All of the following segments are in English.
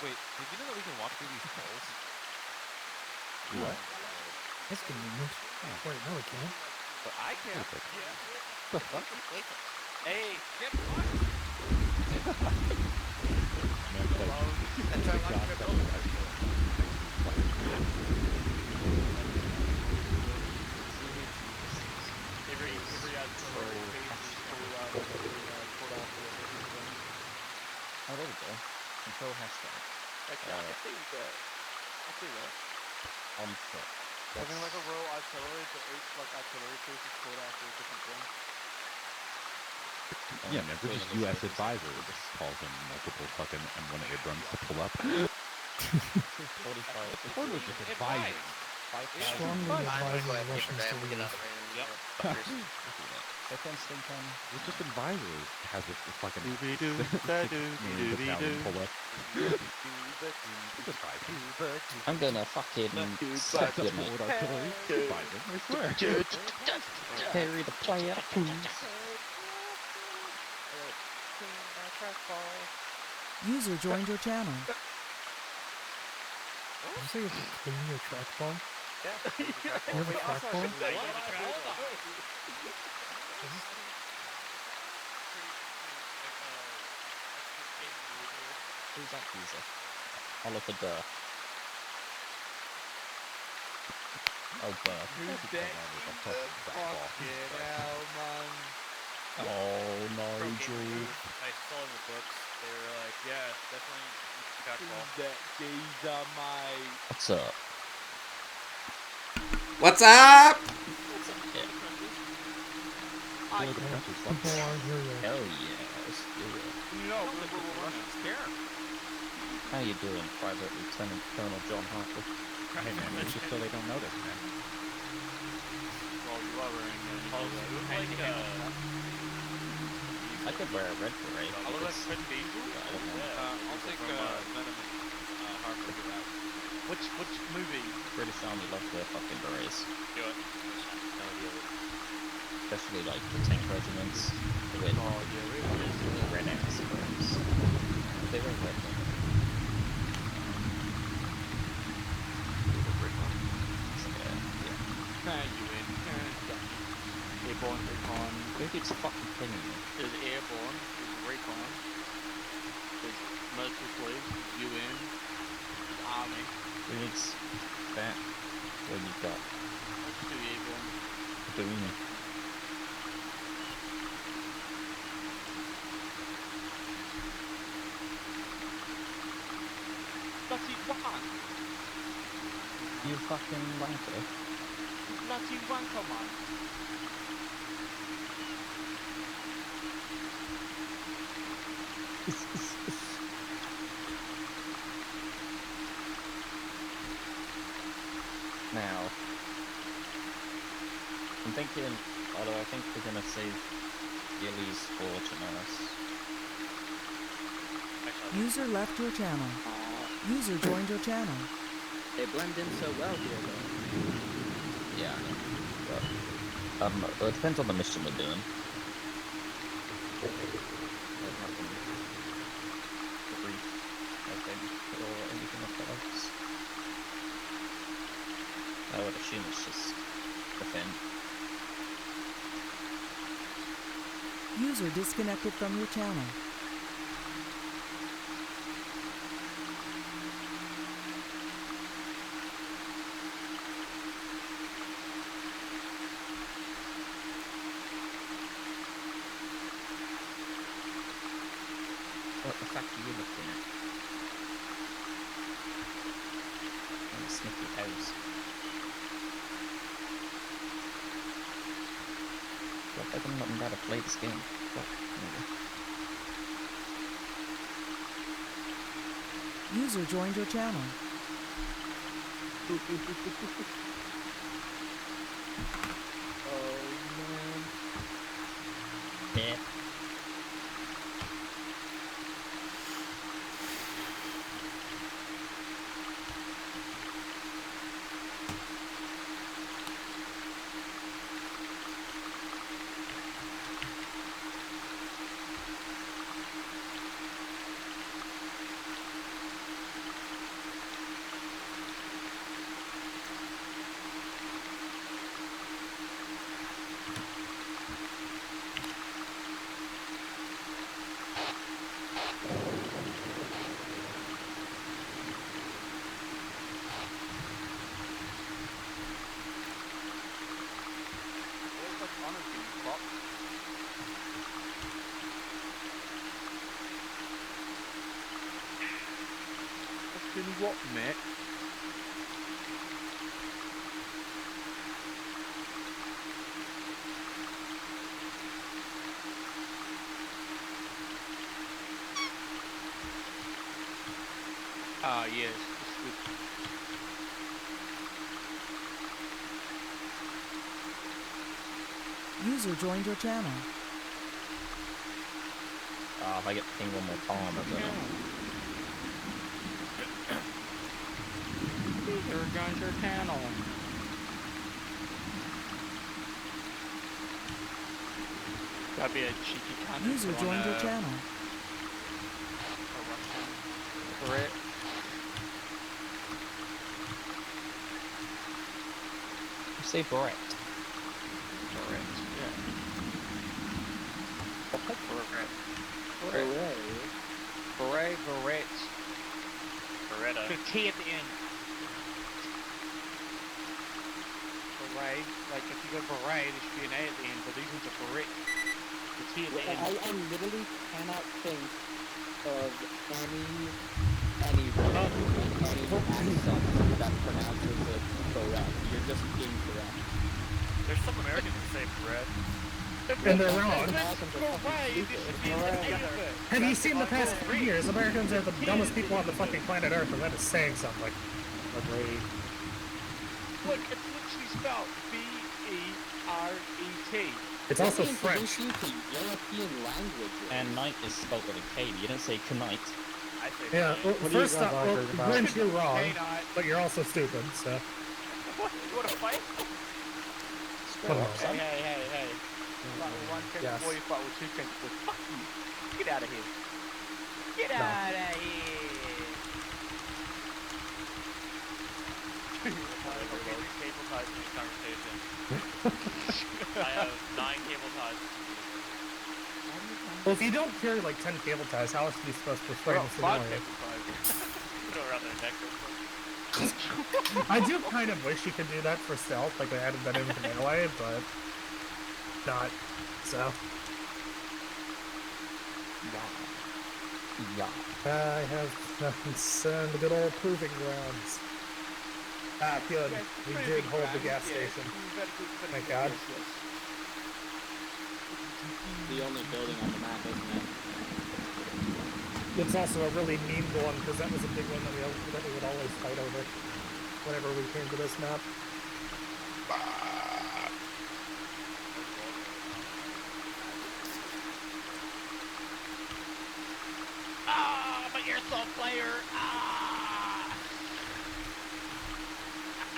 Wait, did you know that we can walk through these holes? What? That's convenient. Oh, wait, no, it can't. But I can't. The fuck? Hey, get fucked! Man, And try one triple. Every artillery piece is pulled out of pulled off the thing. Oh, there we go. Control hashtag. Okay, I can see that. I see that. On foot. Having like a row artillery, but each like artillery piece is pulled out for a different thing. Yeah, man, we're just U.S. advisor. Just calls in multiple fucking M1 Abrams to pull up. 45. Or was just advising. Strongly I'm advising going the to Russians that. to We get leave. out of the room. Yep. Defense income. It's just advisor has this fucking Doobie-doo-da-doo-doo-doo-doo. pull up. It's advising. I'm gonna fucking Sets slap up you, mate. forward artillery. Advising, I swear. Carry the player, please. User joined your channel. Did you say you have to clean your trackball? Yeah. You have a trackball? Who's that user? Oliver Durr. Oh, Burr. Who's that? Fucking hell, man. Oh, Nigel. I saw in the books. They were like, yeah, definitely trackball. Who's that geezer, mate? What's up? What's up? Yeah. People aren't here yet. Hell yeah, let's do it. You know, we're Russians care. How you doing, Private Lieutenant Colonel John Hartley? Hey, man, it's just so they don't notice, man. Well, you are wearing I could wear a red beret. I look like Fred Diesel? I don't know. I'll take Venom and Harper out. Which movie? British Army love their fucking berets. Do it. No idea what. Especially like the tank regiments. The red, Oh yeah, really. red axe berets. They wear red though. So, yeah. Nah, you win. Airborne recon. Who keeps fucking pinging me? There's airborne. There's recon. There's military police. There's UN. There's army. Who needs that? What you got? Let's do airborne. Doing. Bloody one. You fucking wanker. Bloody wanker, man. Now, I'm thinking, although I think we're gonna save Gilly's fortune on us. User left your channel. User joined your channel. They blend in so well here, though. Yeah, I know. But, it depends on the mission we're doing. There's nothing brief, I think, or anything like that. I would assume it's just defend. User disconnected from your channel. What the fuck are you looking at? On the sniffy house. What if I'm not allowed to play this game? Fuck. User joined your channel. Yeah. Fucking what, mate? Ah, yes. User joined your channel. If I get pinged one more time, I'm gonna... User joined your channel. That'd be a cheeky comment. User joined your channel. Correct. Say Brett. Correct. Yeah. Correct. Hooray. Correct. Correct. Beretta. The T at the end. Beret. Like if you go beret, there should be an A at the end, but these ones are beret. The T at the end. I literally cannot think of any word in any accent that pronounces it correct. You're just incorrect. There's some Americans that say bread. And they're wrong. Have you seen the past 3 years? Americans are the dumbest people on the fucking planet Earth, and that is saying something. Agreed. Look, it's literally spelled B-E-R-E-T. It's also Let me French. introduce you to European languages. And night is spelled with a K. You didn't say knight. I say Yeah, bread. well, What are you first off, guys arguing about? Grinch, you're wrong, Hey, not. but you're also stupid, so... What? You want to fight? Come on. Hey. Fight with one finger Yes. before you fight with two fingers. Well, fuck you. Get out of here. Get No. out of here. Cable ties in this conversation. I have 9 cable ties. Well, if you don't carry like 10 cable ties, how else are you supposed to We're persuade on a 5 civilian? cable ties. Go around their neck real quick. I do kind of wish you could do that for stealth, like they added that into melee, but not. So Yeah. I have concerned the good old proving grounds. Ah, good. We did hold the gas station. Thank God. The only building on the map, isn't it? It's also a really mean one because that was a big one that we would always fight over whenever we came to this map. Ah, but you're so player. Ah.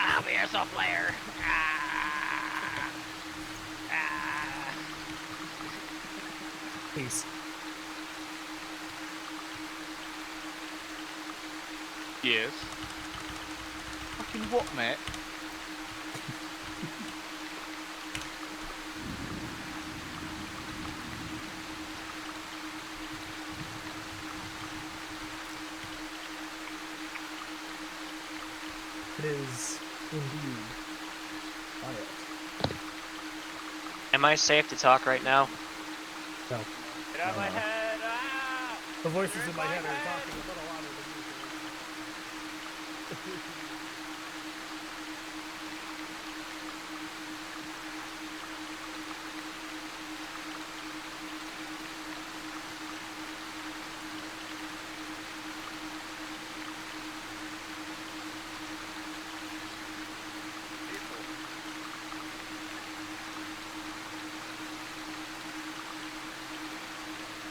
Ah, but you're so player. Ah. Ah. Peace. Yes. Fucking what, mate? It is indeed quiet. Am I safe to talk right now? No. Get out of my head! Ah! The voices in my head are talking a little louder than usual.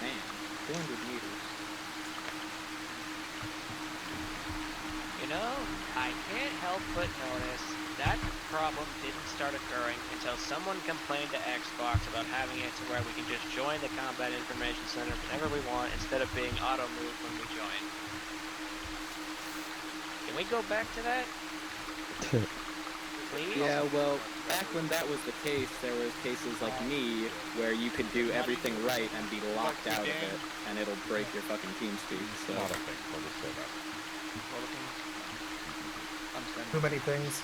Man, 200 meters. You know, I can't help but notice that problem didn't start occurring until someone complained to Xbox about having it to where we can just join the Combat Information Center whenever we want instead of being auto-moved when we join. Can we go back to that? Please? Yeah, well, back when that was the case, there was cases like me where you could do everything right and be locked out of it, and it'll break your fucking team speed. So A lot of things, I'll just say that. Too many things.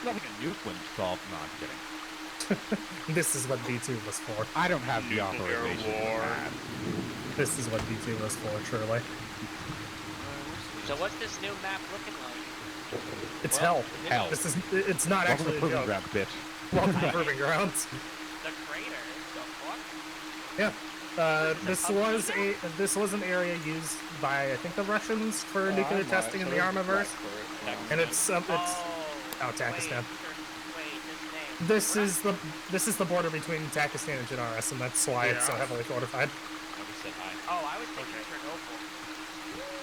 Nothing a nuke wouldn't solve. No, I'm kidding. This is what D2 was for. I don't have the Nuclear authorization. war. for that. This is what D2 was for, surely. So what's this new map looking like? It's Well, hell. hell. It's not Welcome actually to a Proving joke. Ground, bitch. Welcome to Proving Grounds. The crater? The fuck? Yeah. This was an area used by I think the Russians for nuclear testing in the ArmAverse, and it's Oh, Takistan. Wait, This is the border between Takistan and Janaris, and that's why it's so heavily fortified. I just said hi. Oh, I was thinking Chernobyl.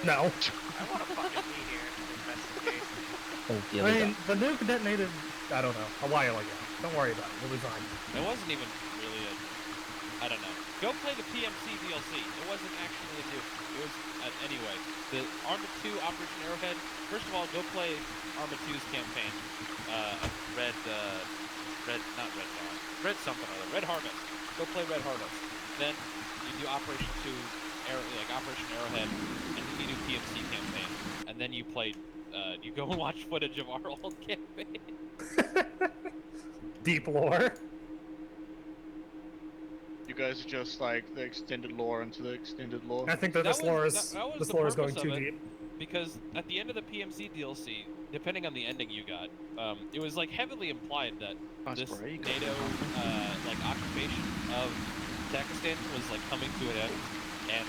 No, I want to fucking be here to investigate. Oh, I mean the nuke detonated. I don't know, a while ago. Don't worry about it. We'll be fine. It wasn't even really I don't know. Go play the PMC DLC. It wasn't actually a nuke. It was, anyway, the ArmA 2 Operation Arrowhead. First of all, go play ArmA 2's campaign. Red something or other. Red Harvest. Go play Red Harvest. Then you do Operation 2, Operation Arrowhead, and then you do PMC campaign. And then you play, you go and watch footage of our old campaign. Deep lore. You guys are just like the extended lore into the extended lore. I think that this lore is going too deep. Because at the end of the PMC DLC, depending on the ending you got, it was like heavily implied that this NATO occupation of Takistan was like coming to an end, and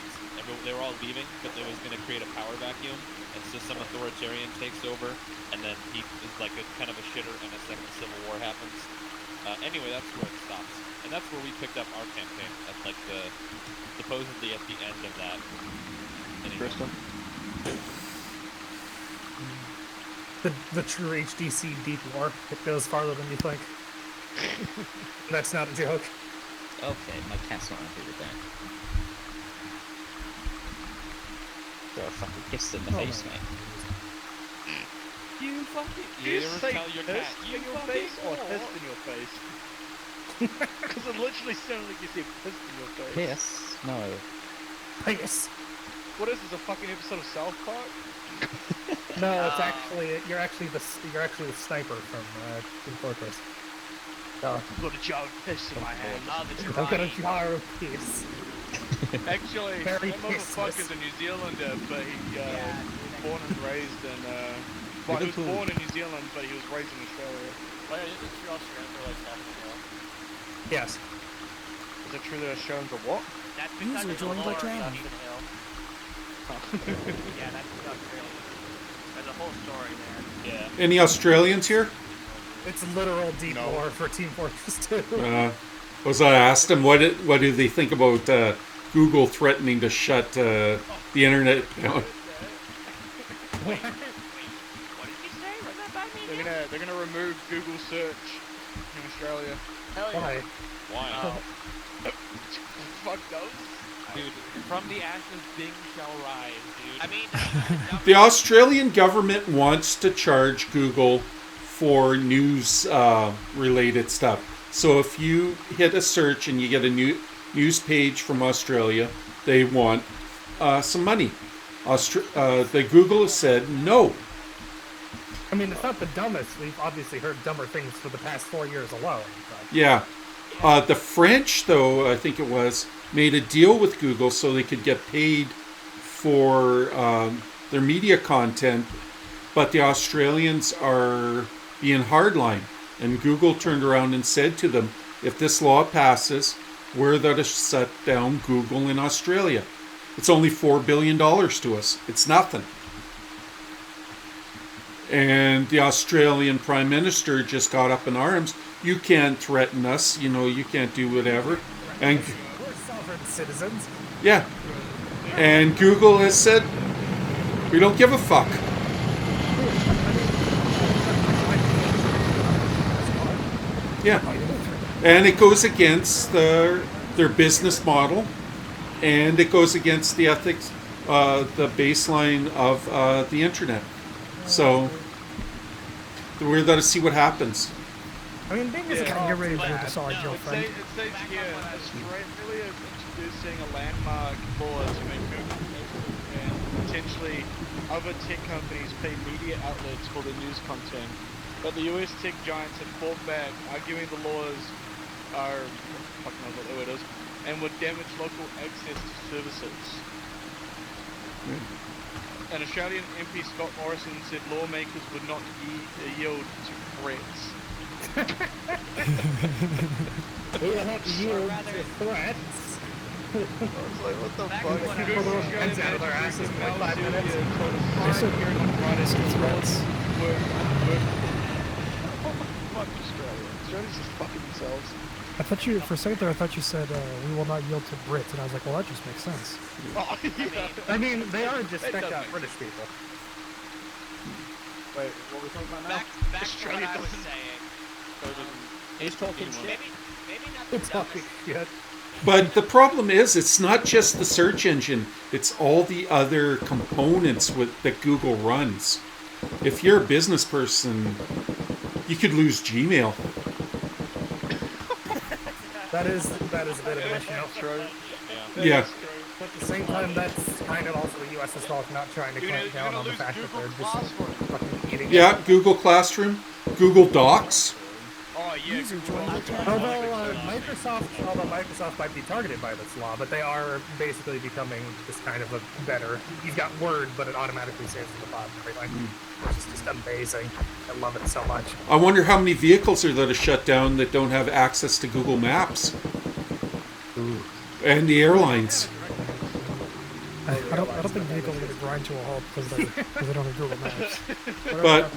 they were all leaving, but there was going to create a power vacuum, and so some authoritarian takes over, and then he is like a kind of a shitter, and a second civil war happens. Anyway, that's where it stops, and that's where we picked up our campaign at like supposedly at the end of that. Anyway. The true HDC deep lore. It goes farther than you think. That's not a joke. Okay, my cat's not happy with that. Got a fucking piss in the face, mate. You fucking. You ever say tell your pissed cat, in you your fucking face or whore. pissed in your face? Because it literally sounded like you said pissed in your face. Piss? No. Piss. What is this, a fucking episode of South Park? No, it's actually you're actually the sniper from Team Fortress. I've got a jar of piss in my hand. Oh, the I've got a Girardi. jar of piss. Actually, Very that motherfucker's a New Zealander, but he was born and raised in, well, he was born in New Zealand, but he was raised in Australia. Well, isn't true Australians are like Saturday Yes. Is it true that Australians are what? That's because User of the joined lore your of channel. Stephen Hill. Yeah, that's Australia. There's a whole story there. Yeah. Any Australians here? It's literal deep lore for Team Fortress 2. Was I asked them what do they think about Google threatening to shut the internet down? Wait, what did you say? Was that by me? They're gonna remove Google search in Australia. Hell yeah. Why? Why? Fuck those. Dude, from the ashes, Bing shall rise, dude. I mean, The Australian government wants to charge Google for news related stuff. So if you hit a search and you get a news page from Australia, they want some money. The Google has said no. I mean, it's not the dumbest. We've obviously heard dumber things for the past 4 years alone. But. Yeah. The French, though, I think it was, made a deal with Google so they could get paid for their media content, but the Australians are being hardline. And Google turned around and said to them, if this law passes, we're going to shut down Google in Australia. It's only $4 billion to us. It's nothing. And the Australian Prime Minister just got up in arms. You can't threaten us. You can't do whatever. And We're sovereign citizens. yeah. And Google has said, we don't give a fuck. Yeah. And it goes against their business model, and it goes against the ethics, the baseline of the internet. So we're going to see what happens. I mean, Bing is kind of ready to decide your It friend. says here, Australia is introducing a landmark law to make Google, Facebook, and potentially other tech companies pay media outlets for their news content. But the US tech giants have fought back, arguing the laws are fucking knows what the word is, and would damage local access to services. An Australian MP, Scott Morrison, said lawmakers would not yield to threats. We will not yield rather- to threats. I was like, what the Back fuck? to what I People was don't hands out of their asses for like 5 minutes. Fuck Australia. Australia's just fucking themselves. I thought you, for a second there, I thought you said we will not yield to Brits, and I was like, well, that just makes sense. Oh, yeah. I mean, they are just That spec does out make British people. Wait, what are we talking about now? back to what I was doesn't- saying. He's talking shit. Maybe not We're the talking dumbest. shit. But the problem is, it's not just the search engine; it's all the other components that Google runs. If you're a business person, you could lose Gmail. That is a bit of an issue. True. Yeah. But at the same time, that's kind of also the U.S.'s fault not trying to You're clamp down gonna on the lose fact that Google they're just Classroom. fucking eating it. Yeah, Google Classroom, Google Docs. Oh yeah. User Google joined your Classroom. channel. Although Microsoft might be targeted by this law, but they are basically becoming just kind of a better. You've got Word, but it automatically saves to the bottom and everything, which is just amazing. I love it so much. I wonder how many vehicles are that are shut down that don't have access to Google Maps. And the airlines. I don't think vehicles are going to grind to a halt because they don't have Google Maps. But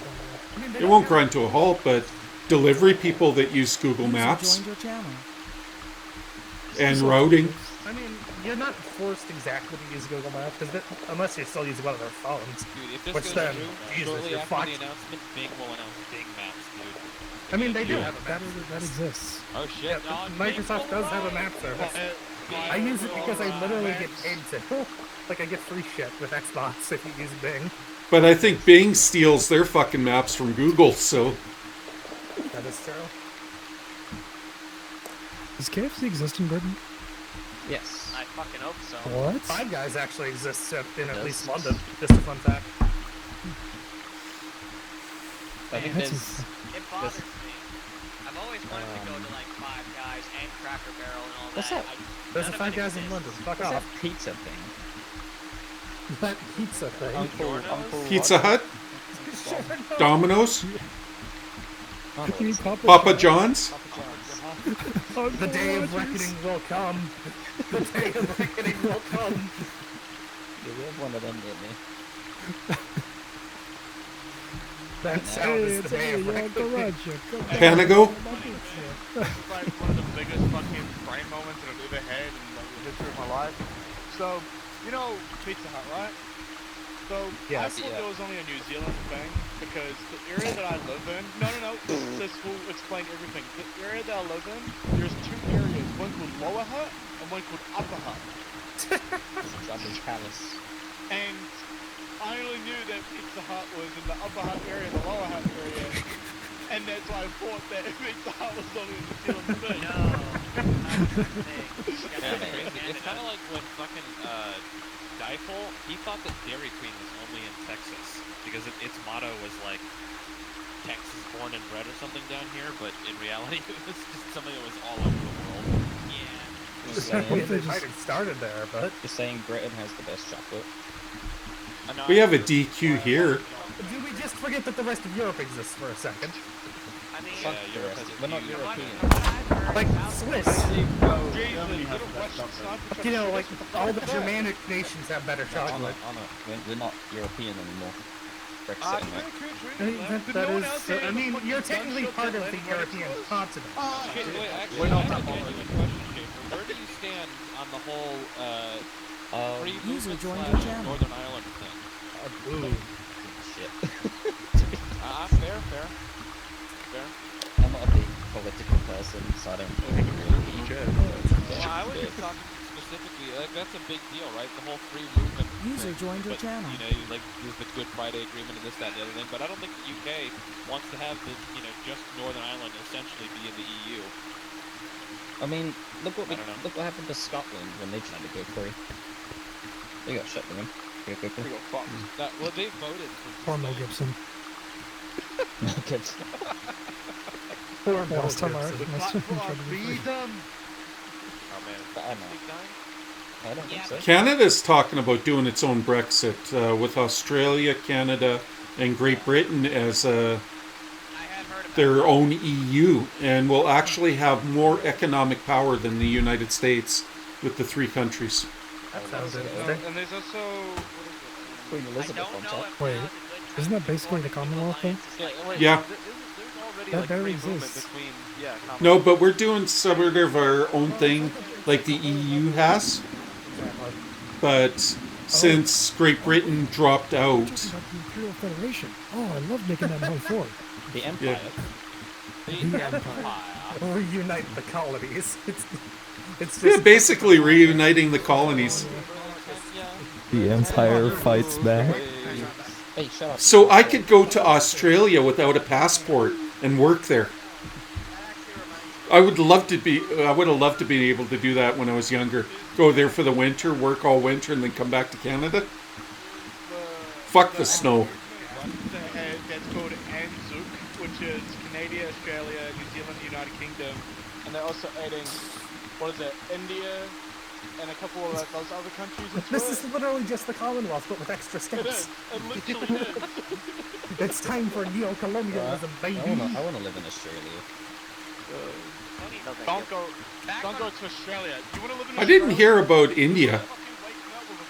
it won't grind to a halt, but delivery people that use Google User Maps joined your channel. and routing. I mean, you're not forced exactly to use Google Maps, unless you're still using one of their phones. Dude, if this Which goes then, through, Jesus, shortly you're after fucked. the announcement, Bing will announce Bing Maps, dude. I mean, they do Yeah. have a map. That exists. Oh shit. Yeah, Microsoft does have a map service. I use it because I literally get paid to. Like, I get free shit with Xbox if you use Bing. But I think Bing steals their fucking maps from Google, so That is true. Does KFC exist in Britain? Yes. I fucking hope so. What? Five Guys actually exists in at Yes. least London. Just a fun fact. I think That's there's. It bothers me. I've always wanted to go to like Five Guys and Cracker Barrel and all that. What's that? There's a None of Five it Guys in exists. London. Fuck What's that off. pizza thing? That pizza thing. Uncle Pizza Hut, Domino's, Can you pop Papa John's. The day of reckoning will come. The day of reckoning will come. Yeah, we have one of them near me. That sound is the day of reckoning. Panago. It's like one of the biggest fucking brain moments that I've ever had in like, the history of my life. So, you know Pizza Hut, right? So, I Yes. thought there was only a New Zealand thing because the area that I live in... No, this will explain everything. The area that I live in, there's two areas. One called Lower Hut and one called Upper Hut. Jabba's Palace. And I only knew that Pizza Hut was in the Upper Hut area and the Lower Hut area. And that's why I thought that Pizza Hut was only a New Zealand thing. No. Yeah, it's crazy. It's kind of like when fucking Dipole, he thought that Dairy Queen was only in Texas because its motto was like Texas born and bred or something down here, but in reality it was just something that was all over the world. Yeah. Just I mean, saying, they might have started there, but just saying Britain has the best chocolate. We have a DQ here. do we just forget that the rest of Europe exists for a second? I mean, Fuck Yeah, the Europe rest. has a We're not few- European. Like Swiss. You know, like all the Germanic nations have better chocolate. We're not European anymore. Brexit and that. I mean, that is. I mean, you're technically part of the European continent. Shit, wait, actually, We're I not have a that genuine question, Schaefer. Where do you stand on the whole free User movement joined slash your channel. Northern Ireland thing? Ooh. Shit. Fair. I'm not a big political person, so I don't really Well, I was just talking specifically, like, that's a big deal, right? The whole free movement User thing, joined your but, channel. You know, like, there's the Good Friday Agreement and this, that, and the other thing, but I don't think the UK wants to have the, you know, just Northern Ireland essentially be in the EU. I mean, look what I don't know. look what happened to Scotland when they tried to go free. They got shut down. Pretty quickly. Well, they voted for Poor Mel Gibson. Good. Last time I The must fight have for our tried to be free. freedom. Oh man. I know. I don't think so. Canada's talking about doing its own Brexit with Australia, Canada, and Great Britain as their own EU, and will actually have more economic power than the United States with the three countries. That sounds No, interesting. and there's also Queen Elizabeth on top. Wait, isn't that basically the Commonwealth though? Yeah. There's already That like barely free movement exists. between No, but we're doing sort of our own thing like the EU has. But since Great Britain dropped out, Talking about the Imperial Federation. Oh, I love making that noise for. The Empire. the Empire. Reunite the colonies. It's yeah, just basically reuniting the colonies. The Empire fights back. Hey, shut up. So I could go to Australia without a passport and work there. I would have loved to be able to do that when I was younger. Go there for the winter, work all winter, and then come back to Canada. Fuck the snow. that's called ANZUK, which is Canada, Australia, New Zealand, United Kingdom, and they're also adding, what is it, India, and a couple of those other countries into this it. is literally just the Commonwealth, but with extra It steps. is. It literally is. It's time for neo-colonialism, baby. I want to live in Australia. Don't go to Australia. You want to live in Australia? I didn't hear about India.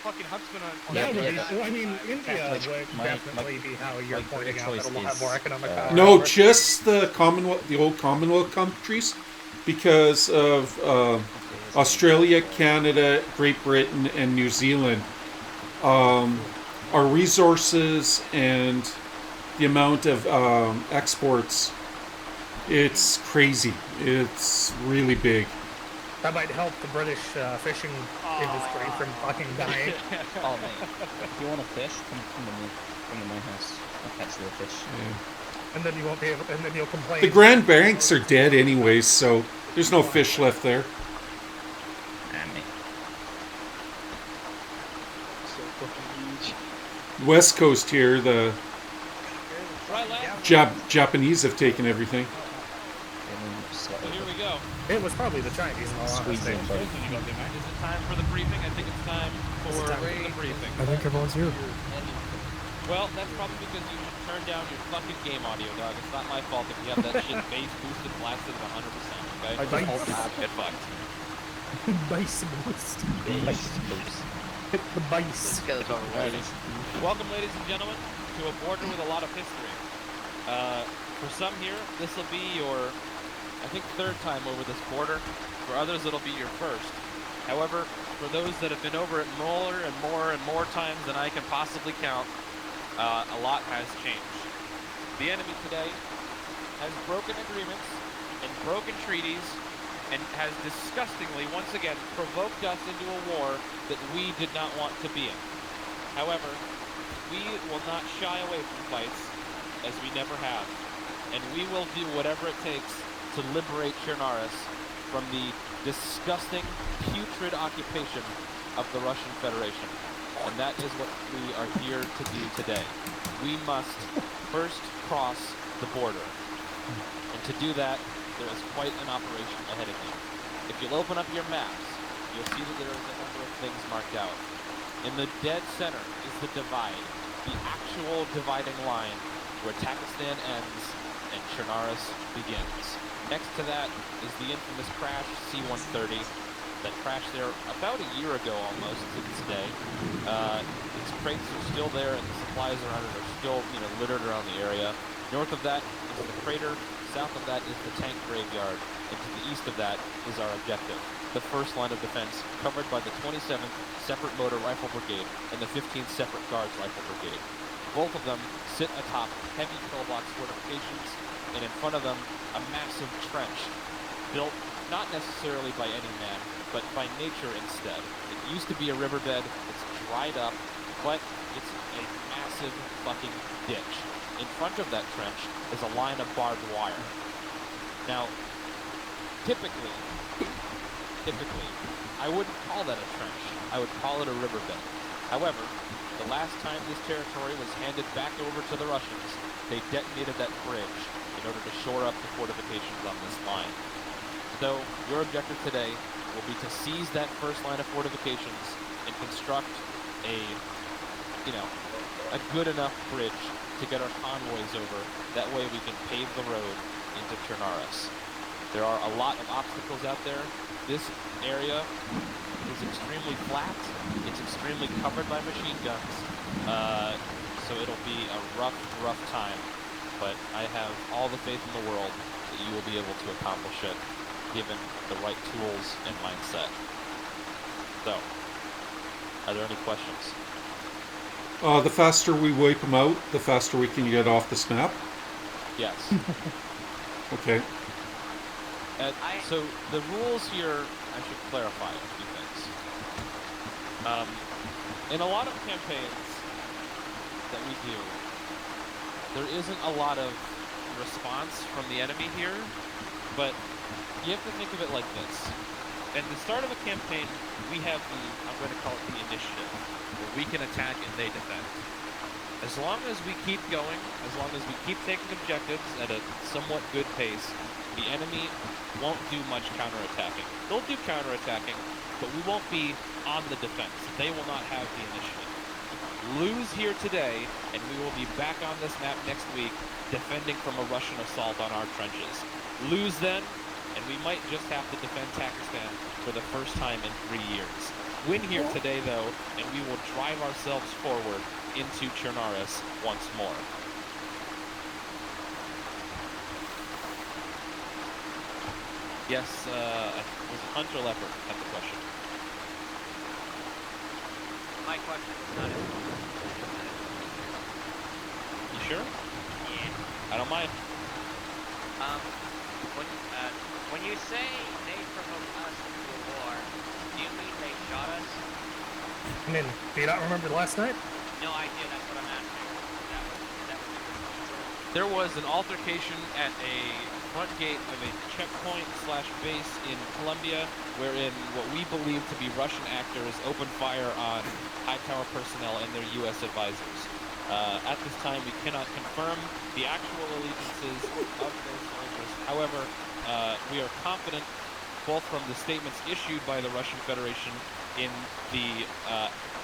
Fucking huntsman on That would be, Yeah. well, I mean, India would my- definitely be how you're my pointing out choice that it'll have is, more economic power. No, just the Commonwealth, the old Commonwealth countries, because of Australia, Canada, Great Britain, and New Zealand. Our resources and the amount of exports, it's crazy. It's really big. That might help the British fishing industry from fucking dying. Oh man, if you want to fish, come to my house. I'll catch little fish. And then you won't be able, and then you'll complain. The Grand Banks are dead anyways, so there's no fish left there. So fucking huge. West Coast here, the Japanese have taken everything. So here we go. It was probably the Chinese in all honesty. Is it time for the briefing? I think it's time for the briefing. I think everyone's here. Well, that's probably because you should turn down your fucking game audio, dog. It's not my fault if you have that shit bass boosted blasted at 100%, okay? I just Get fucked. Bass boost. Bass boost. Hit the bass. Alrighty. Welcome, ladies and gentlemen, to a border with a lot of history. For some here, this will be your, I think, third time over this border. For others, it'll be your first. However, for those that have been over it more and more times than I can possibly count, a lot has changed. The enemy today has broken agreements and broken treaties and has disgustingly, once again, provoked us into a war that we did not want to be in. However, we will not shy away from fights, as we never have, and we will do whatever it takes to liberate Chernaris from the disgusting, putrid occupation of the Russian Federation. And that is what we are here to do today. We must first cross the border. And to do that, there is quite an operation ahead of you. If you'll open up your maps, you'll see that there is a number of things marked out. In the dead center is the divide, the actual dividing line where Takistan ends and Chernaris begins. Next to that is the infamous crash C-130 that crashed there about a year ago almost to this day. Its crates are still there and the supplies around it are still, littered around the area. North of that is the crater, south of that is the tank graveyard, and to the east of that is our objective, the first line of defense, covered by the 27th Separate Motor Rifle Brigade and the 15th Separate Guards Rifle Brigade. Both of them sit atop heavy pillbox fortifications, and in front of them, a massive trench, built not necessarily by any man, but by nature instead. It used to be a riverbed, it's dried up, but it's a massive fucking ditch. In front of that trench is a line of barbed wire. Now, typically, I wouldn't call that a trench. I would call it a riverbed. However, the last time this territory was handed back over to the Russians, they detonated that bridge in order to shore up the fortifications on this line. So, your objective today will be to seize that first line of fortifications and construct a good enough bridge to get our convoys over. That way we can pave the road into Chernaris. There are a lot of obstacles out there. This area is extremely flat. It's extremely covered by machine guns. So it'll be a rough time. But I have all the faith in the world that you will be able to accomplish it, given the right tools and mindset. So, are there any questions? The faster we wipe them out, the faster we can get off this map? Yes. Okay. So the rules here, I should clarify a few things. In a lot of campaigns that we do, there isn't a lot of response from the enemy here, but you have to think of it like this. At the start of a campaign, we have I'm going to call it the initiative, where we can attack and they defend. As long as we keep going, as long as we keep taking objectives at a somewhat good pace, the enemy won't do much counterattacking. They'll do counterattacking, but we won't be on the defense. They will not have the initiative. Lose here today, and we will be back on this map next week, defending from a Russian assault on our trenches. Lose then, and we might just have to defend Takistan for the first time in 3 years. Win here today, though, and we will drive ourselves forward into Chernaris once more. Yes, was it Hunt or Leopard had the question? My question was not as You sure? Yeah. I don't mind. When you say they provoked us into a war, do you mean they shot us? I mean, do you not remember last night? No, I did. That's what I'm asking. That was There was an altercation at a front gate of a checkpoint/base in Colombia, wherein what we believe to be Russian actors opened fire on high tower personnel and their U.S. advisors. At this time, we cannot confirm the actual allegiances of those soldiers. However, we are confident, both from the statements issued by the Russian Federation in the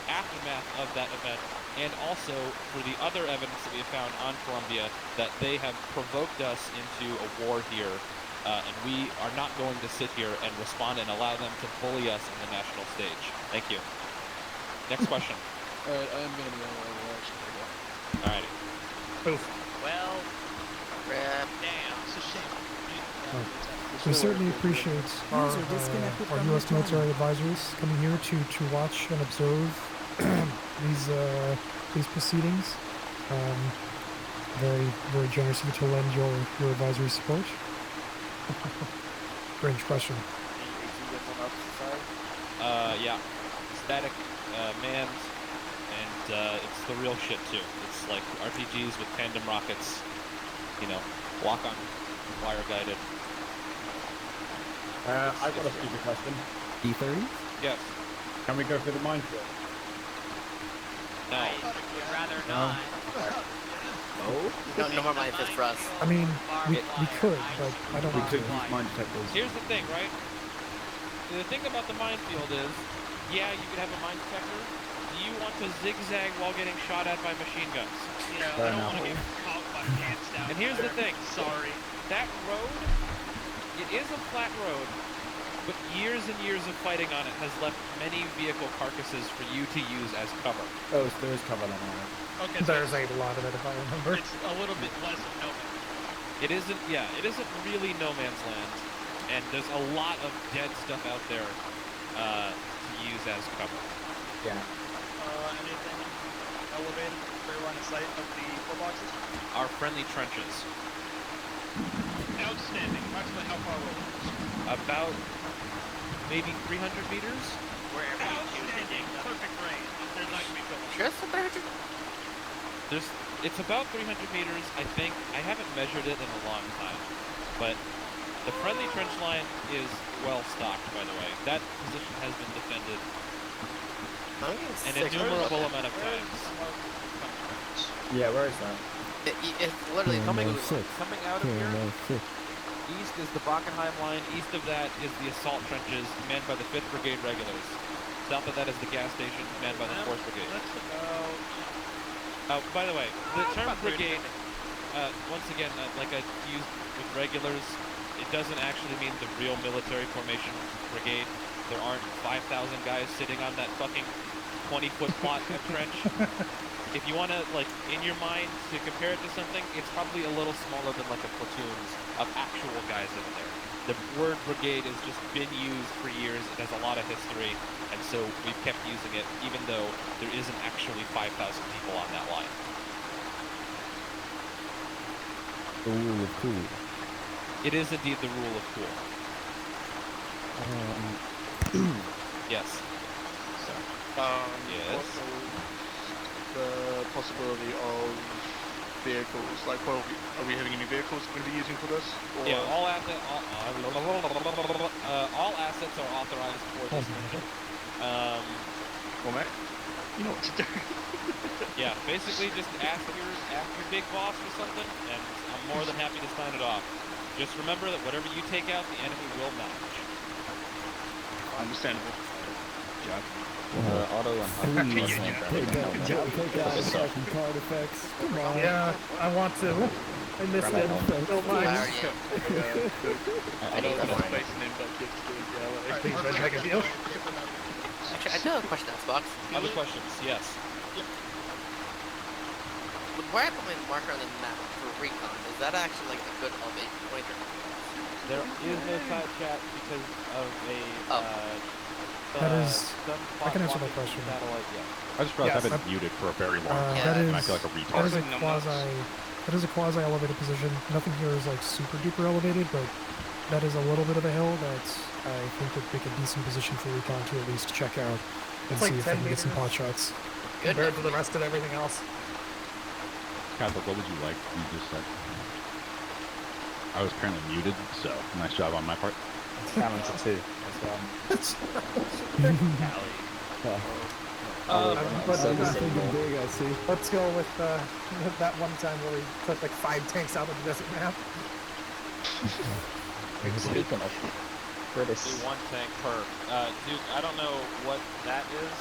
aftermath of that event, and also for the other evidence that we have found on Colombia, that they have provoked us into a war here, and we are not going to sit here and respond and allow them to bully us in the national stage. Thank you. Next question. Alright, I am gonna be on the watch. Alrighty. Oof. Well, damn. It's a shame. We certainly appreciate our User disconnected from U.S. your channel. military advisors coming here to watch and observe these proceedings. Very generous of you to lend your advisory support. Strange question. Yeah. Static, manned, and it's the real shit too. It's like RPGs with tandem rockets, lock on, wire guided. I've got a stupid question. D30? Yes. Can we go through the minefield? No. I would rather not. No more minefields for us. I mean, we could, but I don't We want could to. use mine detectors. Here's the thing, right? The thing about the minefield is, yeah, you could have a mine detector. Do you want to zigzag while getting shot at by machine guns? Fair enough. Caught my pants down. And here's the thing. Sorry. That road, it is a flat road, but years and years of fighting on it has left many vehicle carcasses for you to use as cover. Oh, so there is cover on it. Okay, so There's a lot of it, if I remember. it's a little bit less of no man. It isn't really no man's land, and there's a lot of dead stuff out there to use as cover. Yeah. Anything elevated, clear line of sight of the pillboxes? Our friendly trenches. Outstanding. Approximately how far away? About maybe 300 meters? Wherever you choose to dig them. Perfect range. There's not going to be trouble. Just about to... It's about 300 meters, I think. I haven't measured it in a long time, but the friendly trench line is well stocked, by the way. That position has been defended an innumerable amount of times. Yeah, where is that? It's literally coming blue. out of here. East is the Bockenheim line. East of that is the assault trenches manned by the 5th Brigade regulars. South of that is the gas station manned by the 4th Brigade. By the way, the term brigade, once again, like I used with regulars, it doesn't actually mean the real military formation brigade. There aren't 5,000 guys sitting on that fucking 20-foot plot of trench. If you want to, like, in your mind, to compare it to something, it's probably a little smaller than, like, a platoon of actual guys in there. The word brigade has just been used for years. It has a lot of history, and so we've kept using it, even though there isn't actually 5,000 people on that line. The rule of cool. It is indeed the rule of cool. Yes. So, yes. Also, the possibility of vehicles, like, are we having any vehicles we're going to be using for this? Or? Yeah, all assets are authorized for this mission. Well, mate, you know what to do. Yeah, basically just ask your big boss for something, and I'm more than happy to sign it off. Just remember that whatever you take out, the enemy will match. Understandable. Jack. Auto and Take out some card effects. Come on. Yeah, I want to. I missed it. Don't mind. I need that one. Please, Red Dragon Deal. Actually, I do have a question, Xbox. Other questions? Yes. Where I put my marker on the map for recon, is that actually like a good elevation pointer? There is no side chat because of a That is. I can answer that question. satellite. Yeah. I just realized Yes, I've been muted for a very long time, That and I is. feel like a That is retard. That is a quasi elevated position. Nothing here is like super duper elevated, but that is a little bit of a hill that I think would make a decent position for recon to at least check out and It's like see if they 10 can get some meters. pot shots. Compared to the rest of everything else. Catholic, what would you like? You just said. I was apparently muted, so nice job on my part. Talented too, as well. Big, I see. Let's go with that one time where we took like 5 tanks out of the desert map. Speaking of British, Do one tank per. Dude, I don't know what that is.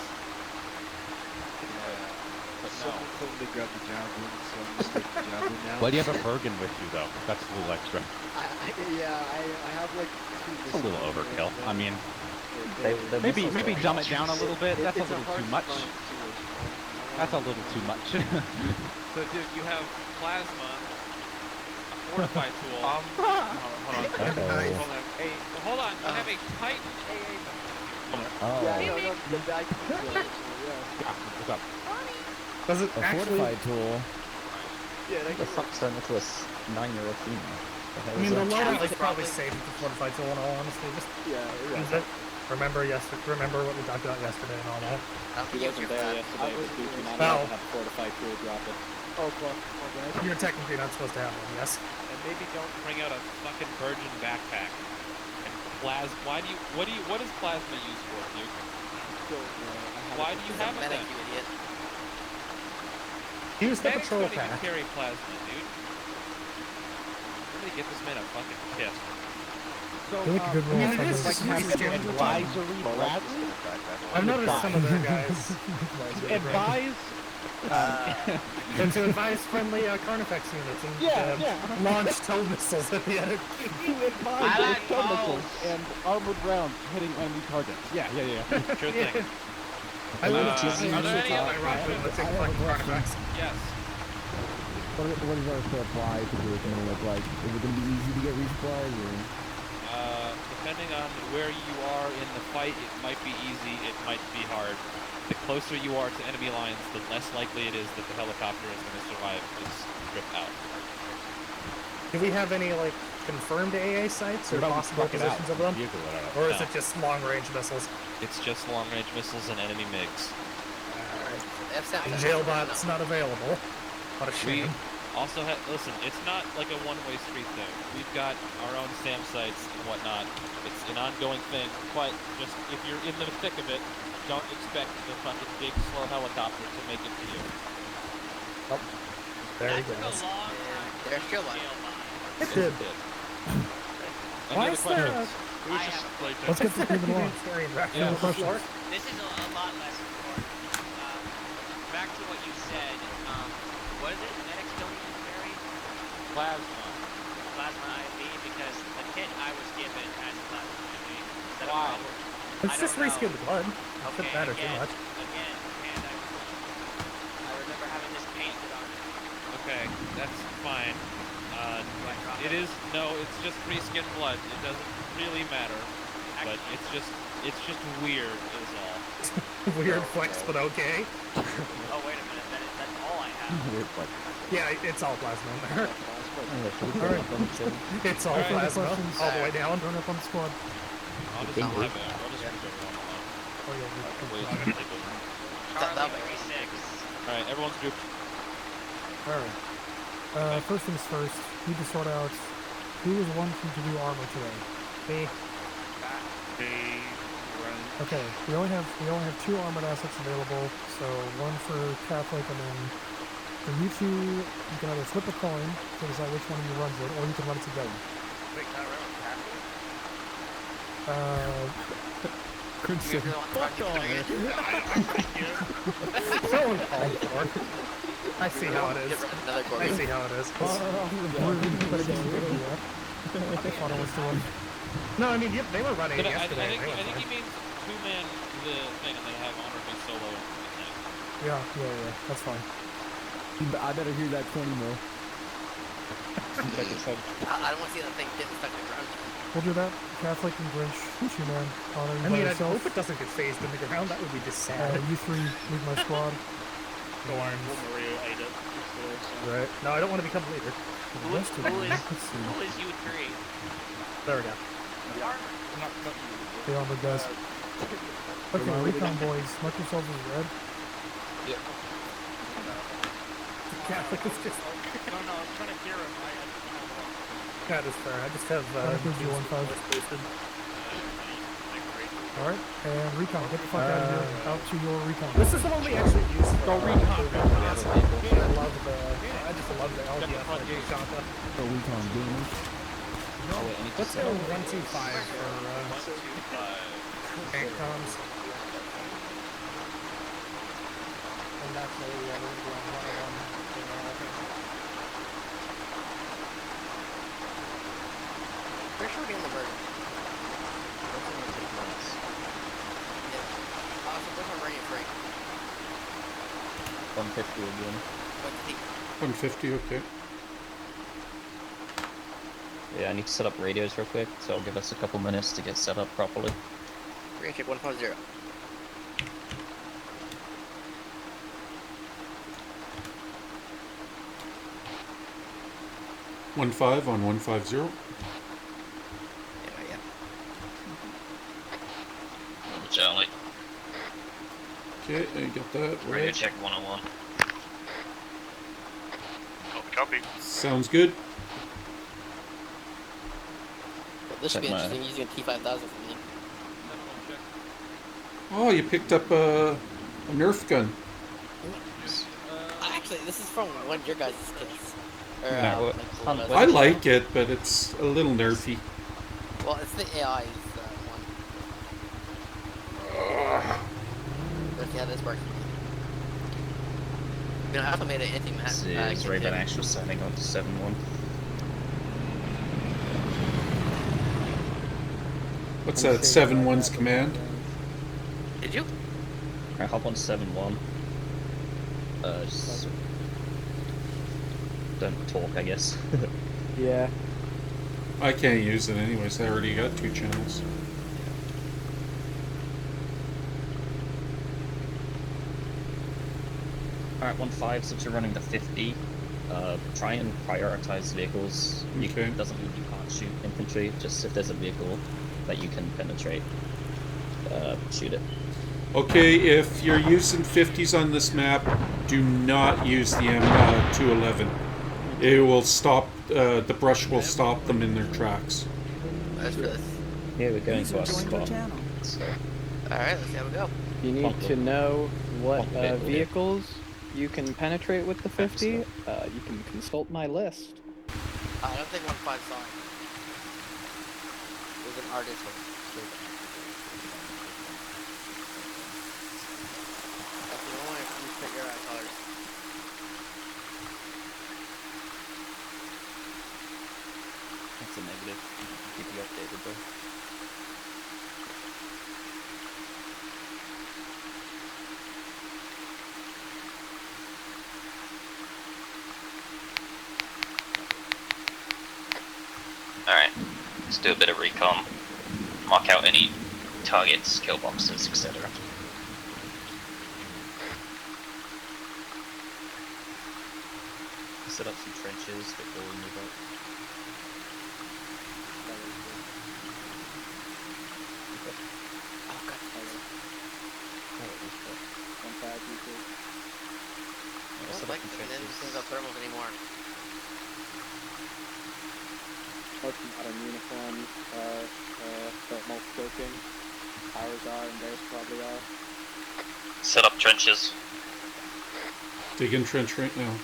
But no. Totally grab the javelin, so I'm just taking the javelin now. Well, you have a Bergen with you, though. That's a little extra. I have like It's a little overkill. I mean, they're maybe missiles. dumb it down a little bit. That's a little too much. That's a little too much. So, dude, you have plasma, a fortified tool. Hold on. Hey, hold on. You have a Titan AA. Oh. What's up? Does it A actually? fortified tool. The fuck's done to a 9-year-old female? I mean, the loadout is probably safe with the fortified tool in all honesty. Just use it. Remember what we talked about yesterday and all that. He wasn't there yesterday, but he did not Well- have a fortified tool drop it. Oh, God. You're technically not supposed to have one, yes. And maybe don't bring out a fucking virgin backpack. And what is plasma used for, dude? Why do you have it Medic, then? you idiot. Use the Medics patrol don't even pack. carry plasma, dude. Somebody get this man a fucking kit. I feel like a good rule of it thumb is is like I've noticed some of their guys. Advise. And to advise friendly Carnifex units and launch tow missiles at the enemy. Advise missiles and armored rounds hitting enemy targets. Yeah. Sure thing. I would are there any other Carnifex. Yes. What is our supply situation going to look like? Is it going to be easy to get resupplies or? Depending on where you are in the fight, it might be easy, it might be hard. The closer you are to enemy lines, the less likely it is that the helicopter is going to survive this trip out. Do we have any like confirmed AA sites or possible positions of them? Or is it just long-range missiles? It's just long-range missiles and enemy MiGs. And Jailbot's not available. What a shame. Also, listen, it's not like a one-way street thing. We've got our own SAM sites and whatnot. It's an ongoing thing, but just if you're in the thick of it, don't expect the fucking big slow helicopter to make it to you. Oh, there he That took goes. a long time for There's your the line. scale line. It did. Any Why other is there questions? It was just like Let's get this moving along. Yeah. Any questions? This is a lot less important. Back to what you said. What is it? Medics don't even carry plasma IV because the kit I was given has plasma IV. Is that a Why? problem? It's I just don't know. reskinned blood. It Okay, shouldn't matter too again, much. and I remember having this painted on it. Okay, that's fine. Do I drop It is it's just pre-skin blood. It doesn't really matter, but it's just weird is all. Weird flex, but okay. Oh wait a minute, that's all I have. Weird flex. Yeah, it's all plasma in there. Alright. It's all Any other plasma, questions? all the way down. Run up on the squad. I'll just have it. I'll just read it Oh yeah. Wait, Charlie 36. Alright, everyone's grouped. Alright. First things first, need to sort out who is wanting to do ArmA today. Me. Okay, we only have 2 armored assets available, so one for Catholic, and then for you two, you can either flip a coin to decide which one of you runs it, or you can run it together. Wait, can I run with Catholic? Crimson. Fuck on it. Someone called for it. I see how it is. I see how it is. No, I mean, yep, they were running I yesterday. think he means 2-man the thing and then have Honor be solo. Yeah, that's fine. I better hear that 20 mil. I don't want to see that thing getting stuck in the ground. We'll do that. Catholic and Grinch, 2-man. Honor, you I by mean, I yourself. hope it doesn't get phased in the ground. That would be just sad. You 3 lead my squad. Maria ate it before, so. Right. No, I don't want to become leader. Who is you three? There we go. Not The armored guys. Okay, recon boys, mark yourselves as red. Yep. Catholic is just. No, I'm trying to hear him. That is fair. I just have. That gives you 1-5. boosted. Alright, and recon, get the fuck out of here. Out to your recon. This is the one we actually use. Go recon. I love the. I just love the LDF for Shanta. Oh, recon gamers. Let's go 125 for tank comms. And that's what we're going to go on. We're shooting the bird. So where's my running free? 150 again. 150, okay. Yeah, I need to set up radios real quick, so I'll give us a couple minutes to get set up properly. We're gonna check 150. One 5 on 150. Yeah. Charlie. Okay, I got that. Radio Right. check 101. Copy. Sounds good. This should be Check my- interesting using a T5000 for me. Oh, you picked up a Nerf gun. Actually, this is from one of your guys' kits. Or, No, like, I like it, but it's a little nerfy. well, it's the AI's one. Let's see how this works. You know, I also made an anti-mat. It's Raven actual setting on 7-1. What's that? 7-1's command? Did you? I hop on 7-1. Just don't talk, I guess. Yeah. I can't use it anyways. I already got 2 channels. Alright, 1-5, since you're running the 50, try and prioritize vehicles. Okay. It doesn't mean you can't shoot infantry, just if there's a vehicle that you can penetrate, shoot it. Okay, if you're using 50s on this map, do not use the M211. It will stop. The brush will stop them in their tracks. That's for this. Yeah, we're going User to our joined your spot. channel. So Alright, let's see how we go. you need Plonk to them. know what Plonk the vehicle here. vehicles you can penetrate with the Thanks, 50. You can consult my list. I don't think 1.5 saw it. There's an artist one. That's the only one if you pick your colors. That's a negative. Keep you updated though. Alright, let's do a bit of recon. Mark out any targets, kill boxes, etc. Set up some trenches that go in the boat. Oh, God. I don't like and then things on thermals anymore. Smoking modern uniform, thermal cloaking. Ours are, and theirs probably are. Set up trenches. Digging trench right now.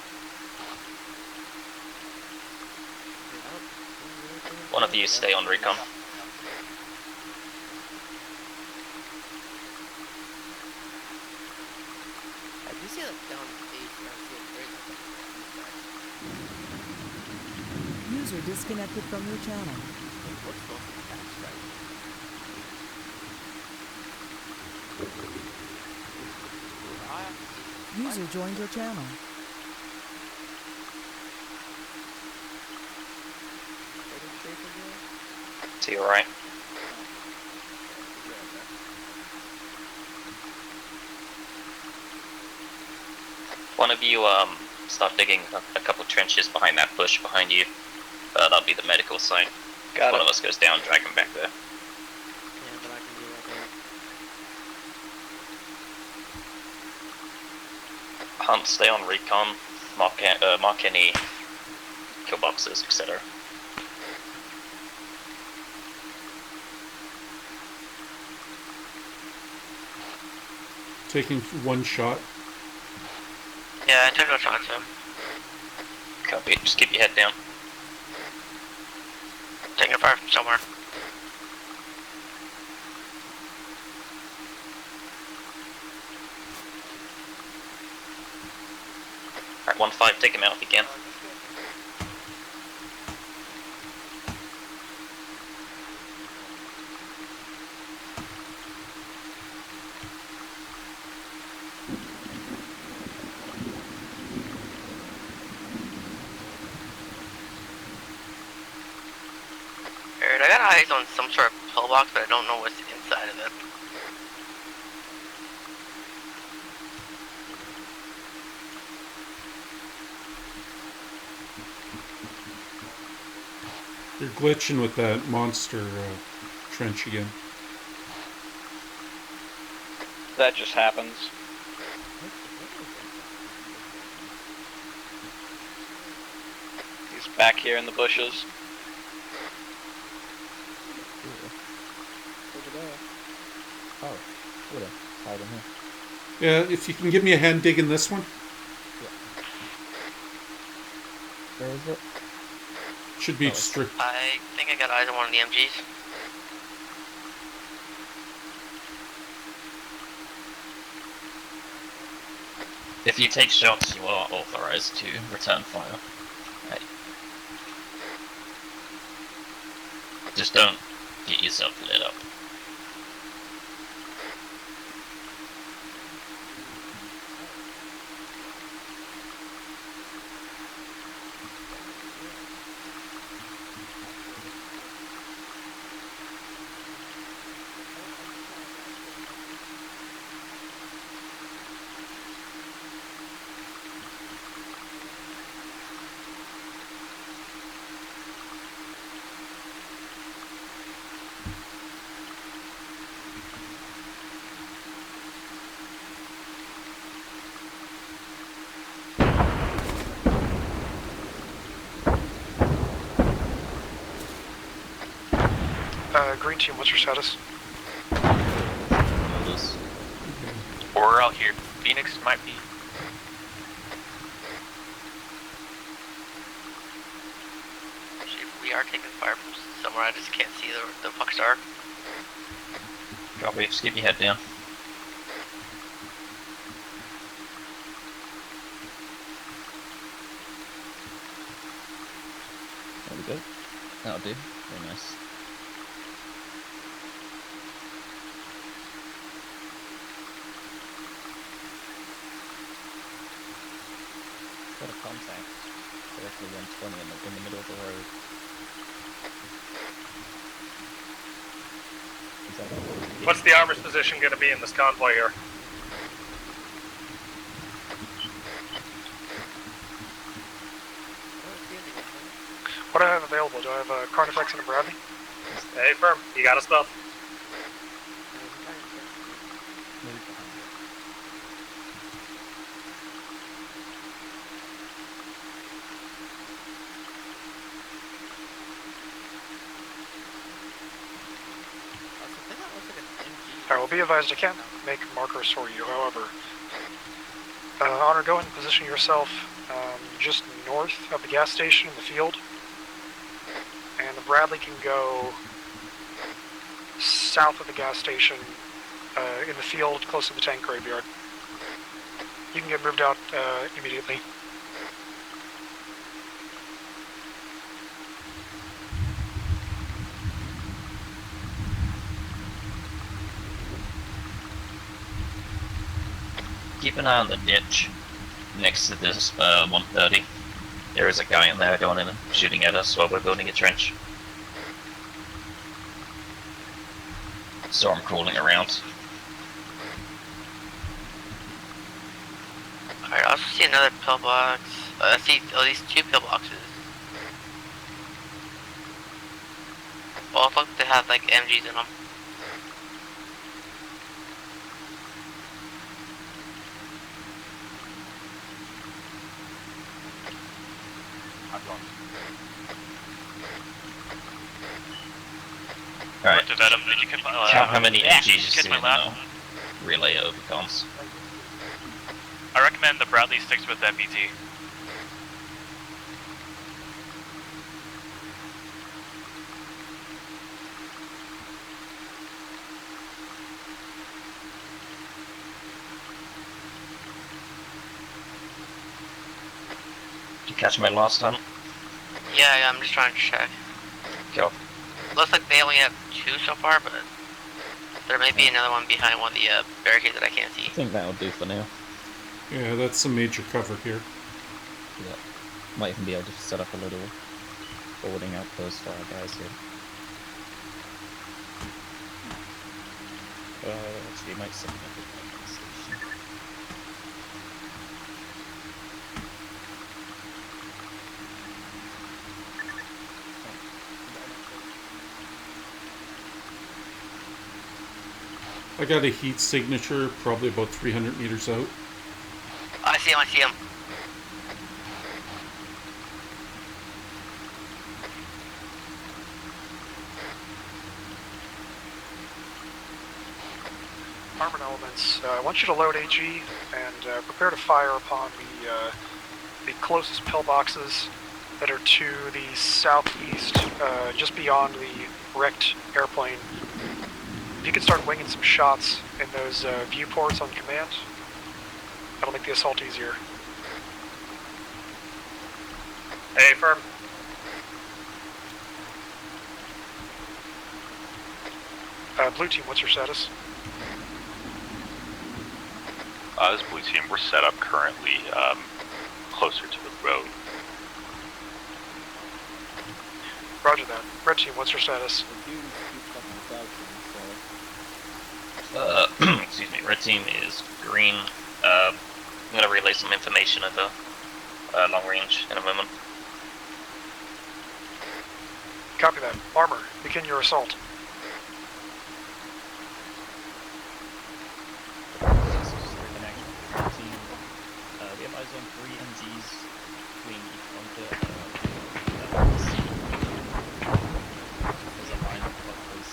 One of you stay on recon. I do see like down page where I see a bridge. User disconnected from your channel. What's supposed to be fast, right? User joined your channel. To your right. One of you start digging a couple trenches behind that bush behind you. That'll be the medical site. One of us goes down, drag him back there. Yeah, but I can do that there. Hunt, stay on recon. Mark any kill boxes, etc. Taking one shot. Yeah, I took a shot too. Copy. Just keep your head down. Taking fire from somewhere. Alright, 1-5, take him out if you can. Alright, I got eyes on some sort of pillbox, but I don't know what's inside of it. You're glitching with that monster trench again. That just happens. He's back here in the bushes. Over there. Oh, what a hide in here. Yeah, if you can give me a hand digging this one. Where is it? Should be strict. I think I got eyes on one of the MGs. If you take shots, you are authorized to return fire. Right. Just don't get yourself lit up. Green team, what's your status? We're out here. Phoenix might be. We are taking fire from somewhere. I just can't see the puck star. Copy. Just keep your head down. There we go. That'll do. Very nice. Got a contact. Directly 120 in the middle of the road. Is that What's the ArmA's position going to be in this convoy here? What do I have available? Do I have a Carnifex and a Bradley? Hey, firm. You got us both. I will be advised I can't make markers for you, however. Honor, go and position yourself just north of the gas station in the field. And the Bradley can go south of the gas station in the field close to the tank graveyard. You can get moved out immediately. Keep an eye on the ditch next to this 130. There is a guy in there going in and shooting at us while we're building a trench. Storm crawling around. Alright, I also see another pillbox. I see at least 2 pillboxes. Both look to have like MGs in them. Alright. Did you catch my Count how many MGs you catch see my in lap? the relay overcoms. I recommend the Bradley sticks with MBT. Did you catch my last time? Yeah, I'm just trying to check. Go. Looks like they only have 2 so far, but there may be another one behind one of the barricades that I can't see. I think that'll do for now. Yeah, that's some major cover here. Yeah. Might even be able to set up a little forwarding outpost for our guys here. Actually, you might set up a station. I got a heat signature, probably about 300 meters out. I see him. Armored elements, I want you to load AG and prepare to fire upon the closest pillboxes that are to the southeast, just beyond the wrecked airplane. If you can start winging some shots in those viewports on command, that'll make the assault easier. Hey, firm. Blue team, what's your status? This blue team, we're set up currently closer to the road. Roger that. Red team, what's your status? Excuse me, red team is green. I'm gonna relay some information over long range in a moment. Copy that. Armor, begin your assault. We have eyes on 3 MGs between each one of the there's a line of buffers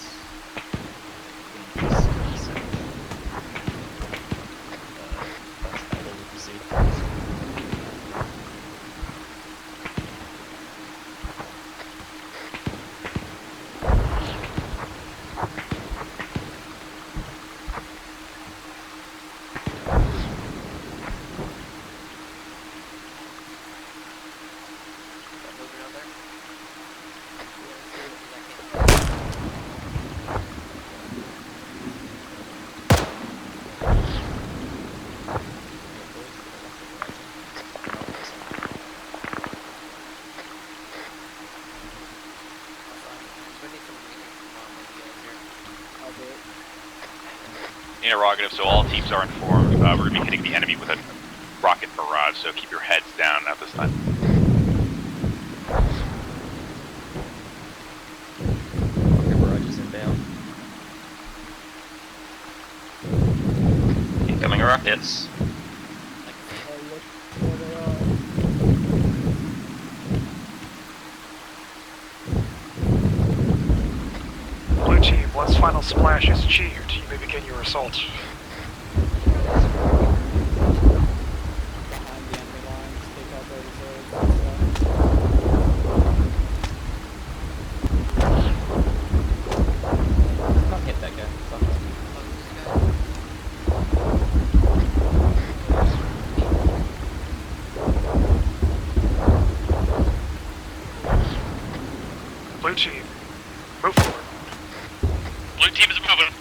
prerogative, so all teams are informed. We're going to be hitting the enemy with a rocket barrage, so keep your heads down at this time. Rocket barrage is inbound. Incoming rockets. Blue team, once final splash is achieved, you may begin your assault. Can't hit that guy. Fuck. Blue team, move forward. Blue team is moving.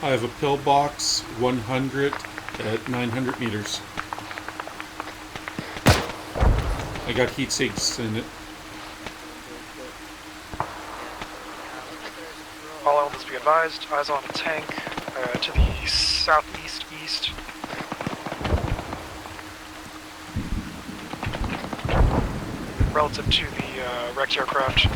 I have a pillbox 100 at 900 meters. I got heat sinks in it. All elements be advised, eyes on a tank to the southeast-east. Relative to the wrecked aircraft.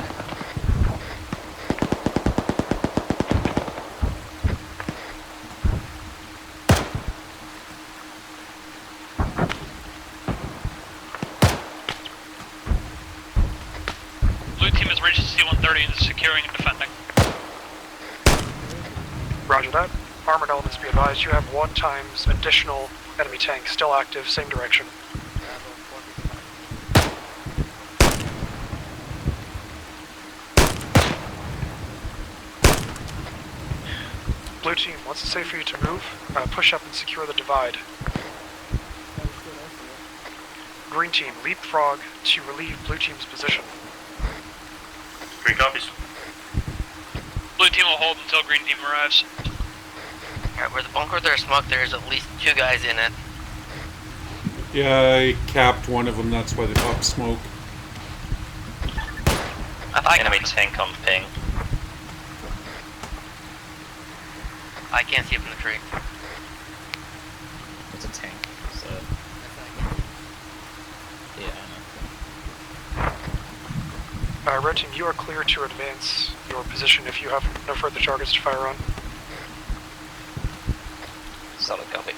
Blue team has reached C-130 and is securing and defending. Roger that. Armored elements be advised, you have 1 times additional enemy tank still active, same direction. Blue team, once it's safe for you to move, push up and secure the divide. Green team, leapfrog to relieve blue team's position. Green copies. Blue team will hold until green team arrives. Alright, where the bunker there's smoke, there's at least 2 guys in it. Yeah, I capped one of them, that's why they popped smoke. Enemy tank on ping. I can't see it from the tree. It's a tank, so. Yeah, I know. Red team, you are clear to advance your position if you have no further targets to fire on. Solid copy.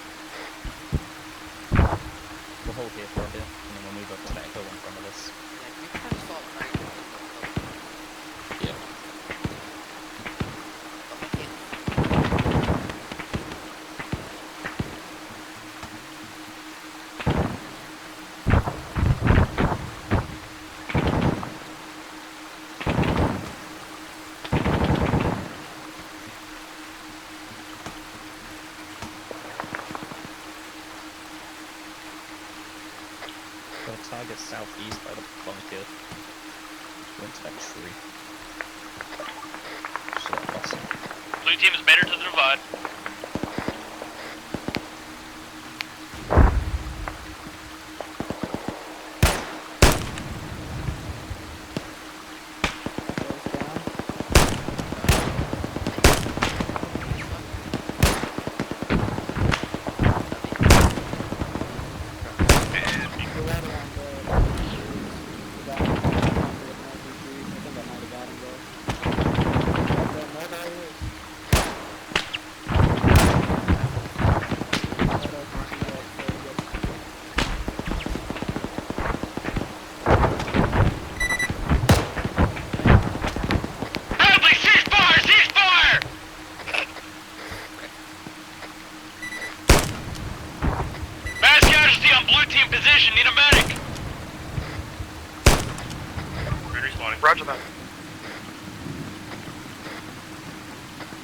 We'll hold here for a bit, and then we'll move up to that hill in front of us. Yeah. Got a target southeast by the bunker. Went to that tree. So awesome. Blue team has made it to the divide.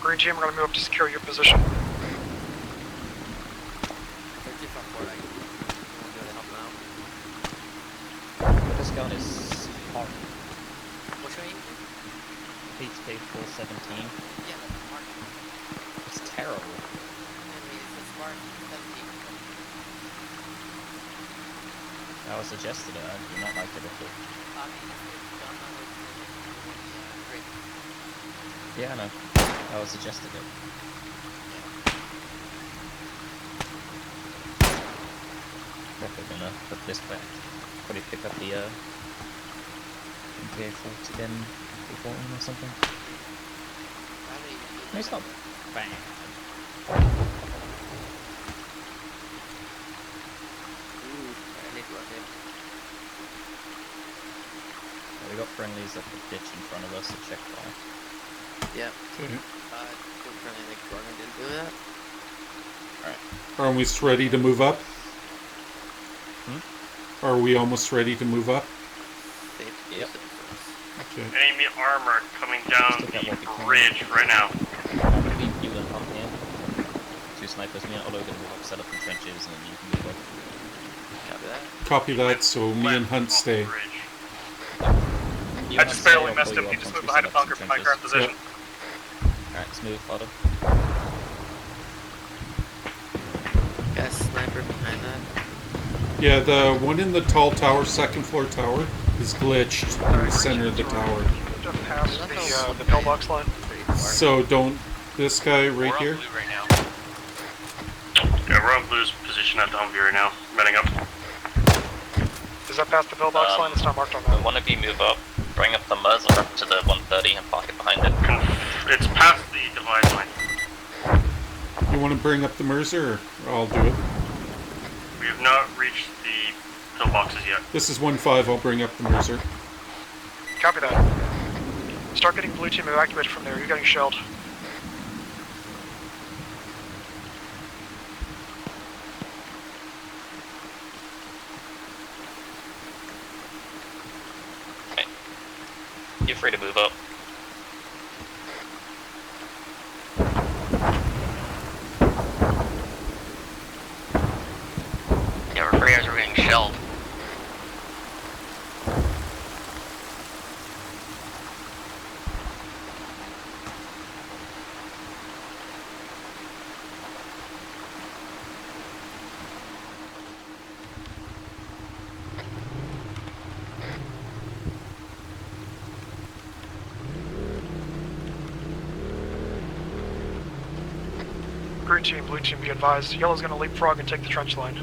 Green team, we're going to move up to secure your position. This gun is hard. Which one are you using? HK 417. Yeah, that's smart. It's terrible. Smart 17. I was suggested it. I do not like it at all. Yeah, I know. I was suggested it. Probably gonna put this back. Probably pick up the MK40 again, P14 or something. No, it's not bad. We got friendlies at the ditch in front of us to check fire. Yeah. Okay. Still friendly, like Gorman didn't do that. Alright. Are we ready to move up? Are we almost ready to move up? Yep. Okay. Enemy armor coming down the bridge right now. Between you and Hunt here. 2 snipers, me and Olo gonna move up, set up the trenches, and then you can move up. Copy that. Copy that, so me and Hunt stay. I just barely messed up. You just moved behind a bunker from my current position. Alright, let's move, Otto. Got a sniper behind that. Yeah, the one in the tall tower, second floor tower, is glitched in the center of the tower. Just past the pillbox line. So don't this guy right here? Yeah, we're on blue's position at the Humvee right now. Running up. Is that past the pillbox line? It's not marked on that. One of you move up, bring up the muzzle up to the 130 and park it behind it. It's past the divide line. You want to bring up the Mercer, or I'll do it? We have not reached the pillboxes yet. This is 1-5, I'll bring up the Mercer. Copy that. Start getting blue team evacuated from there. You're getting shelled. Okay. You're free to move up. Yeah, our prayers are getting shelled. Green team, blue team, be advised. Yellow's gonna leapfrog and take the trench line.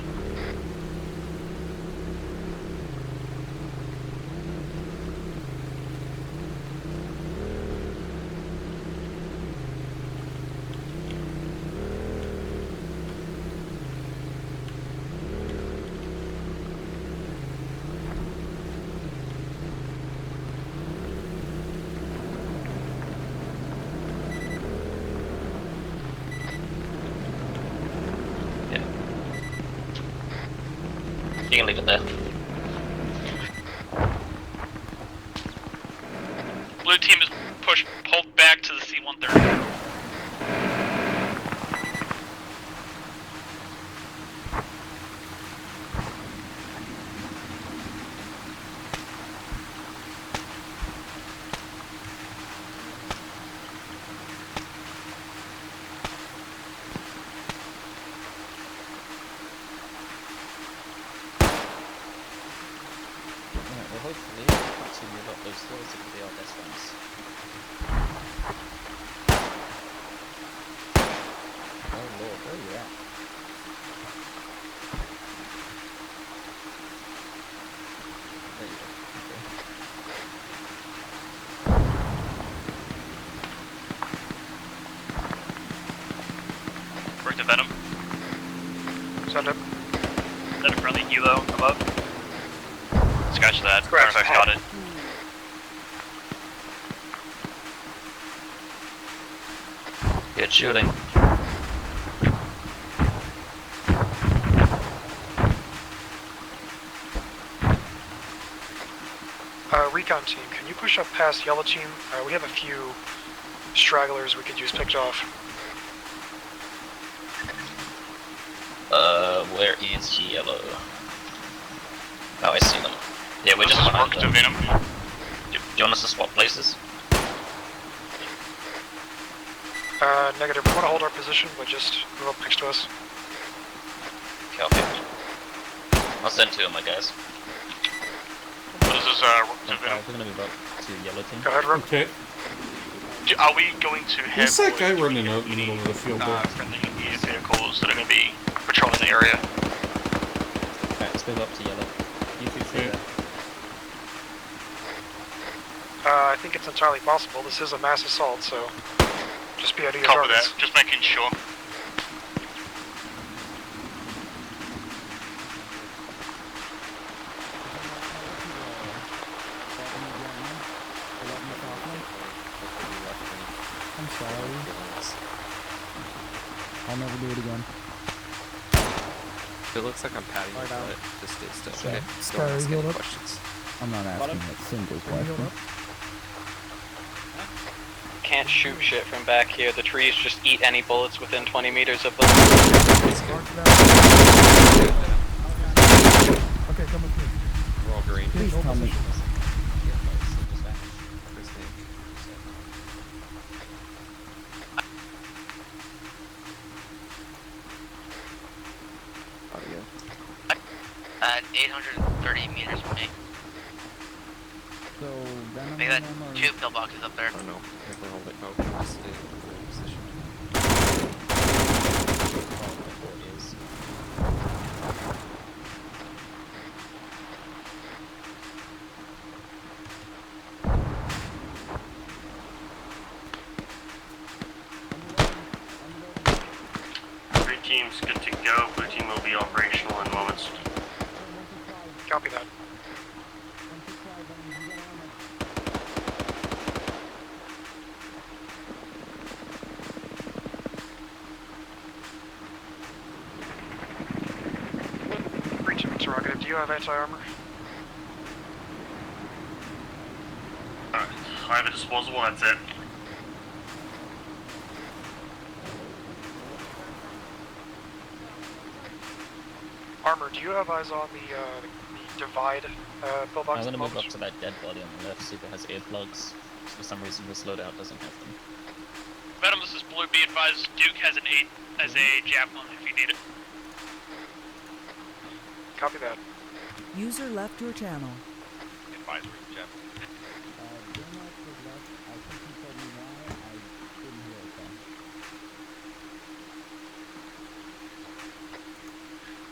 You can leave it there. Blue team is pulled back to the C-130. Alright, well hopefully, once we move up those hills, it will be our best ones. Oh lord, where are you at? There you go, Work to Venom. Send it. Send a friendly helo above. Scratch that. Scratch Artifacts got it. Good shooting. Recon team, can you push up past yellow team? We have a few stragglers we could use picked off. Where is yellow? Oh, I see them. Yeah, we're just behind them. Do you want us to swap places? Negative. We want to hold our position, but just move up next to us. Copy. I'll send two of my guys. This is We're gonna move up to yellow team. Go ahead, Rob. Okay. Are we going to have Who's that guy running out in the middle of the field there? friendly vehicles that are going to be patrolling the area? Alright, let's move up to yellow. You two stay there. I think it's entirely possible. This is a mass assault, so just be out of your Copy targets. that. Just making sure. I'm sorry. I'll never do it again. It looks like I'm patting you, but just stay still. Sure. Okay? Sky, Don't ask heal any up. questions. I'm not asking a single question. Can't shoot shit from back here. The trees just eat any bullets within 20 meters of them. Okay, come with me. We're all green. Please tell me. Audio. 830 meters from me. So, Venom They got and them are... 2 pillboxes up there. Oh no, careful, hold it. Oh, stay in position. Green team's good to go. Blue team will be operational in moments. Copy that. Green team interrogative. Do you have anti-armor? I have a disposable, that's it. Armor, do you have eyes on the divide pillbox? I'm gonna move up to that dead body on the left, see if it has earplugs. For some reason this loadout doesn't have them. Venom, this is Blue. Be advised, Duke has an 8 as a javelin if you need it. Copy that. User left your channel. Advisory, javelin.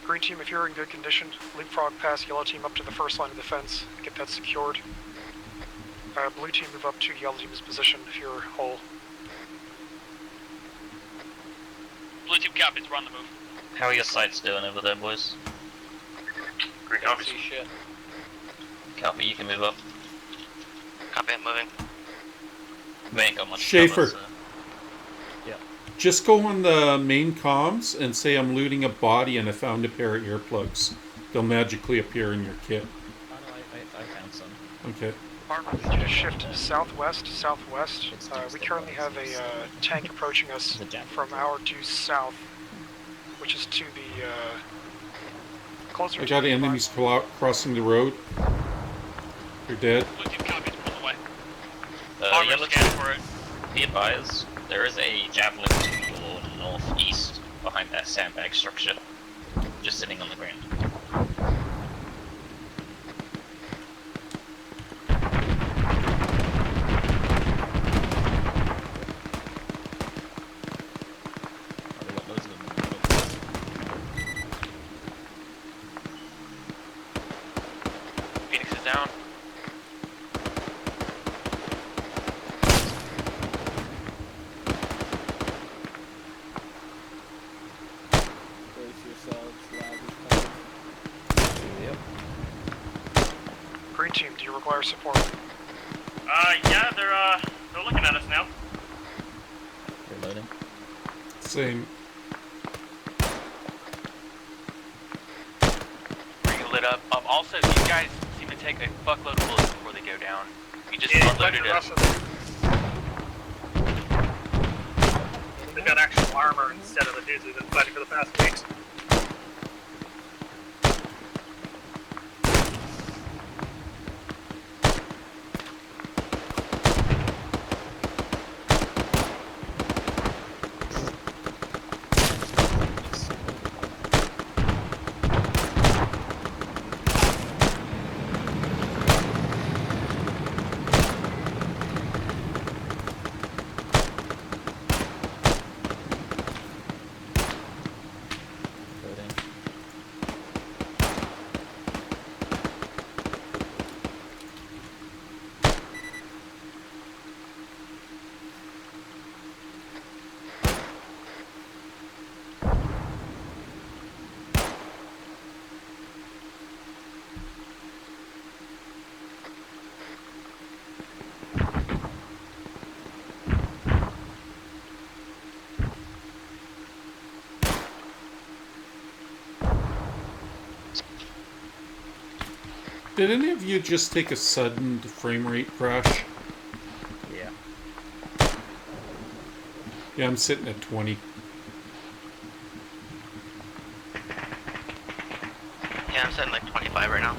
Green team, if you're in good condition, leapfrog past yellow team up to the first line of defense. Get that secured. Blue team, move up to yellow team's position if you're whole. Blue team copies, we're on the move. How are your sights doing over there, boys? Green Don't copies. see shit. Copy, you can move up. Copy it, moving. We ain't got much Schaefer. cover, so. Just go on the main comms and say I'm looting a body and I found a pair of earplugs. They'll magically appear in your kit. Oh no, I found some. Okay. Armor, we need to shift southwest. We currently have a tank approaching us from our due south, which is to the closer I to got the enemies crossing the road. You're dead. Blue team copies, pull away. Yellow team, be advised, there is a javelin to your northeast behind that sandbag structure. Just sitting on the ground. Phoenix is down. Brace yourselves, lag is coming. Yep. Green team, do you require support? Yeah, they're looking at us now. Reloading. Same. Bring it lit up. Also, these guys seem to take a fuckload of bullets before they go down. You just unloaded it. war instead of the dudes we've been fighting for the past weeks. Did any of you just take a sudden frame rate crash? Yeah. Yeah, I'm sitting at 20. Yeah, I'm setting like 25 right now.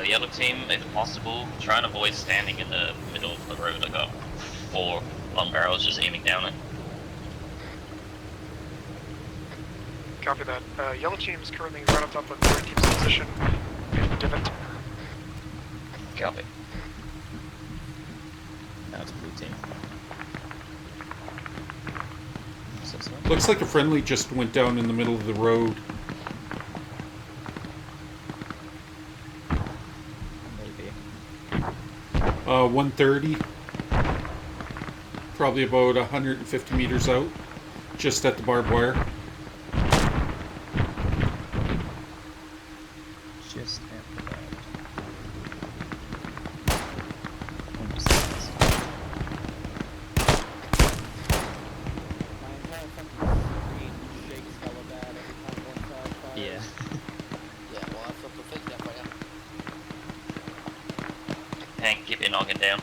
Yellow team, if possible, try and avoid standing in the middle of the road. I got 4 long barrels just aiming down it. Copy that. Yellow team is currently right up with green team's position in the divot. Copy. Now it's blue team. Looks like a friendly just went down in the middle of the road. Maybe. 130. Probably about 150 meters out. Just at the barbed wire. Just after that. Yeah. Yeah, well, that's what we'll fix that for you. Hank, keep your noggin down.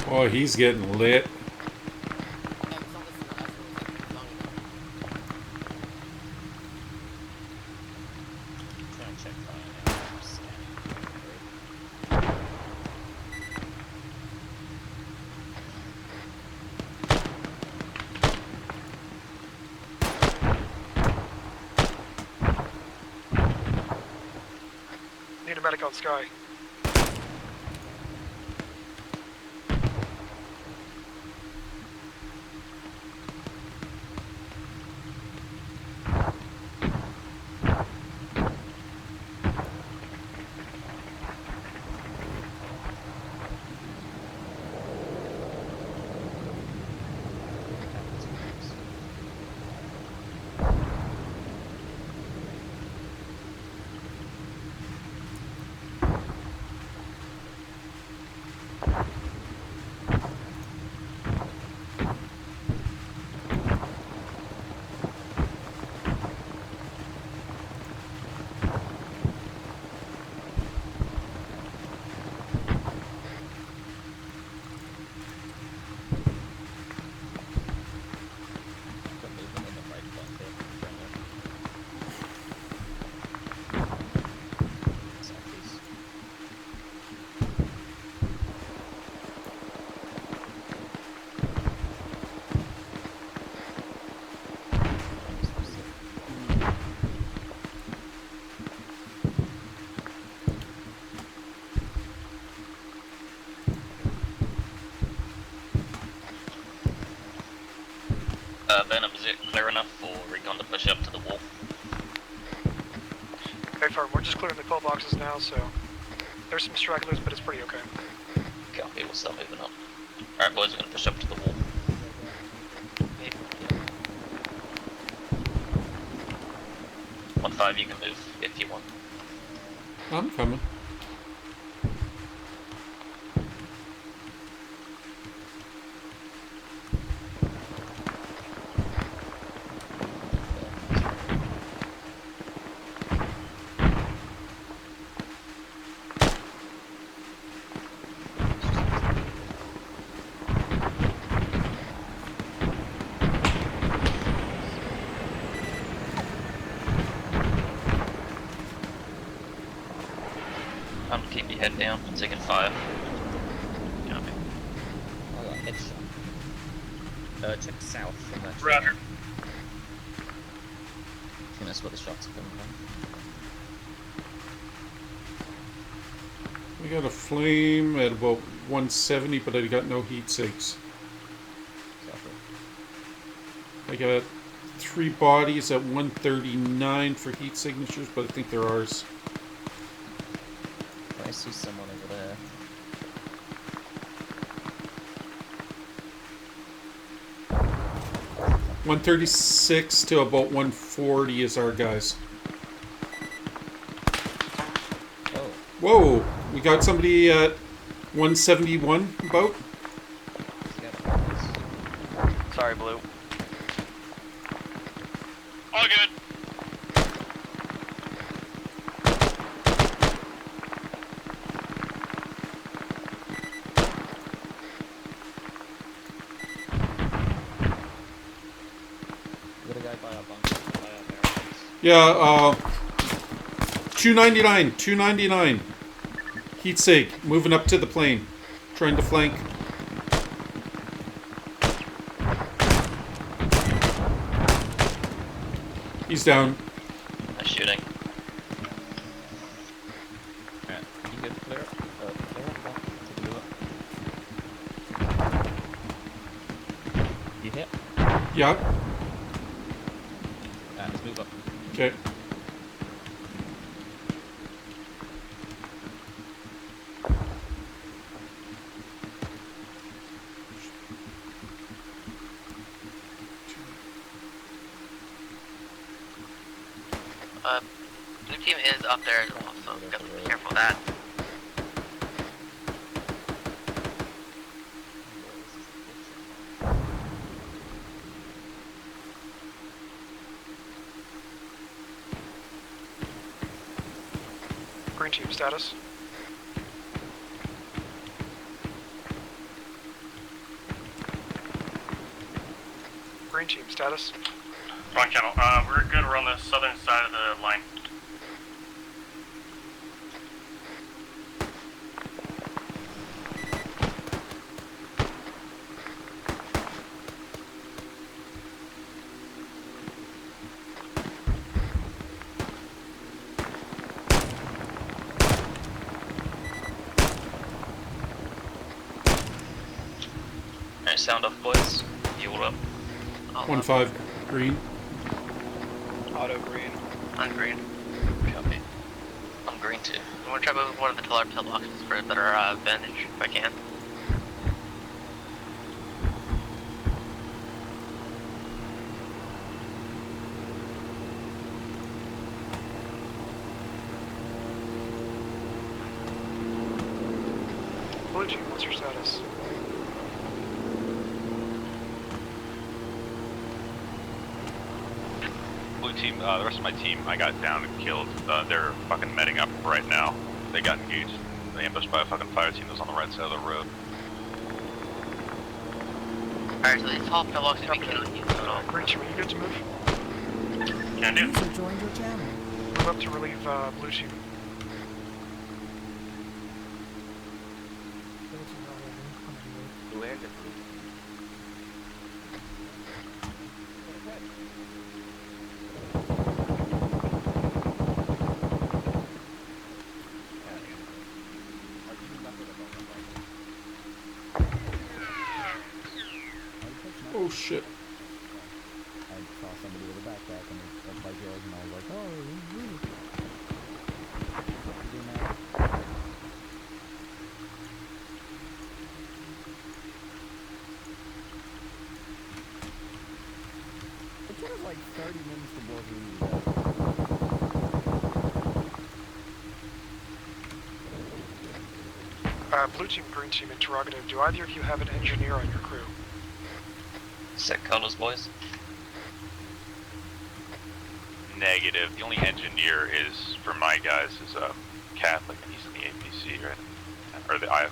Oh, he's getting lit. Need a medic on Sky. Venom, is it clear enough for Recon to push up to the wall? Okay, fine. We're just clearing the pillboxes now, so there's some stragglers, but it's pretty okay. Copy, we'll start moving up. Alright boys, we're gonna push up to the wall. 1-5, you can move if you want. I'm coming. Time to keep your head down. I'm taking fire. Copy. I got a headshot. Check south from that. Roger. I think that's where the shots are coming from. We got a flame at about 170, but I got no heat sinks. I got 3 bodies at 139 for heat signatures, but I think they're ours. I see someone over there. $136 to about 140 is our guys. Oh. Whoa! We got somebody at 171 about. Sorry, Blue. All good. Got a guy by our bunker, by our barracks. Yeah, 299, 299. Heat sig, moving up to the plane, trying to flank. He's down. Nice shooting. Alright, you good? Clear up. Clear up. Take a look. You hit? Yeah. Let's move up. Okay. Blue team is up there as well, so be careful of that. Green team status. Green team status. Wrong channel. We're good. We're on the southern side of the line. Alright, sound off, boys. Fuel up. 1-5, green. Auto green. I'm green. Copy. I'm green too. I'm gonna try to move one of the taller pillboxes for a better vantage if I can. Blue team, what's your status? Blue team, the rest of my team, I got down and killed. They're fucking medding up right now. They got engaged. They ambushed by a fucking fire team that was on the right side of the road. Alright, so these tall pillboxes will be killing you, so... Green team, are you good to move? Can do. User joined your channel. Move up to relieve blue team. Blue and blue. Oh shit. I saw somebody with a backpack and a bike yours, and I was like, oh, really? It took us like 30 minutes to blow through these guys. Blue team, green team, interrogative. Do either of you have an engineer on your crew? Set colors, boys. Negative. The only engineer is, for my guys, is Catholic, and he's in the APC, right? Or the I.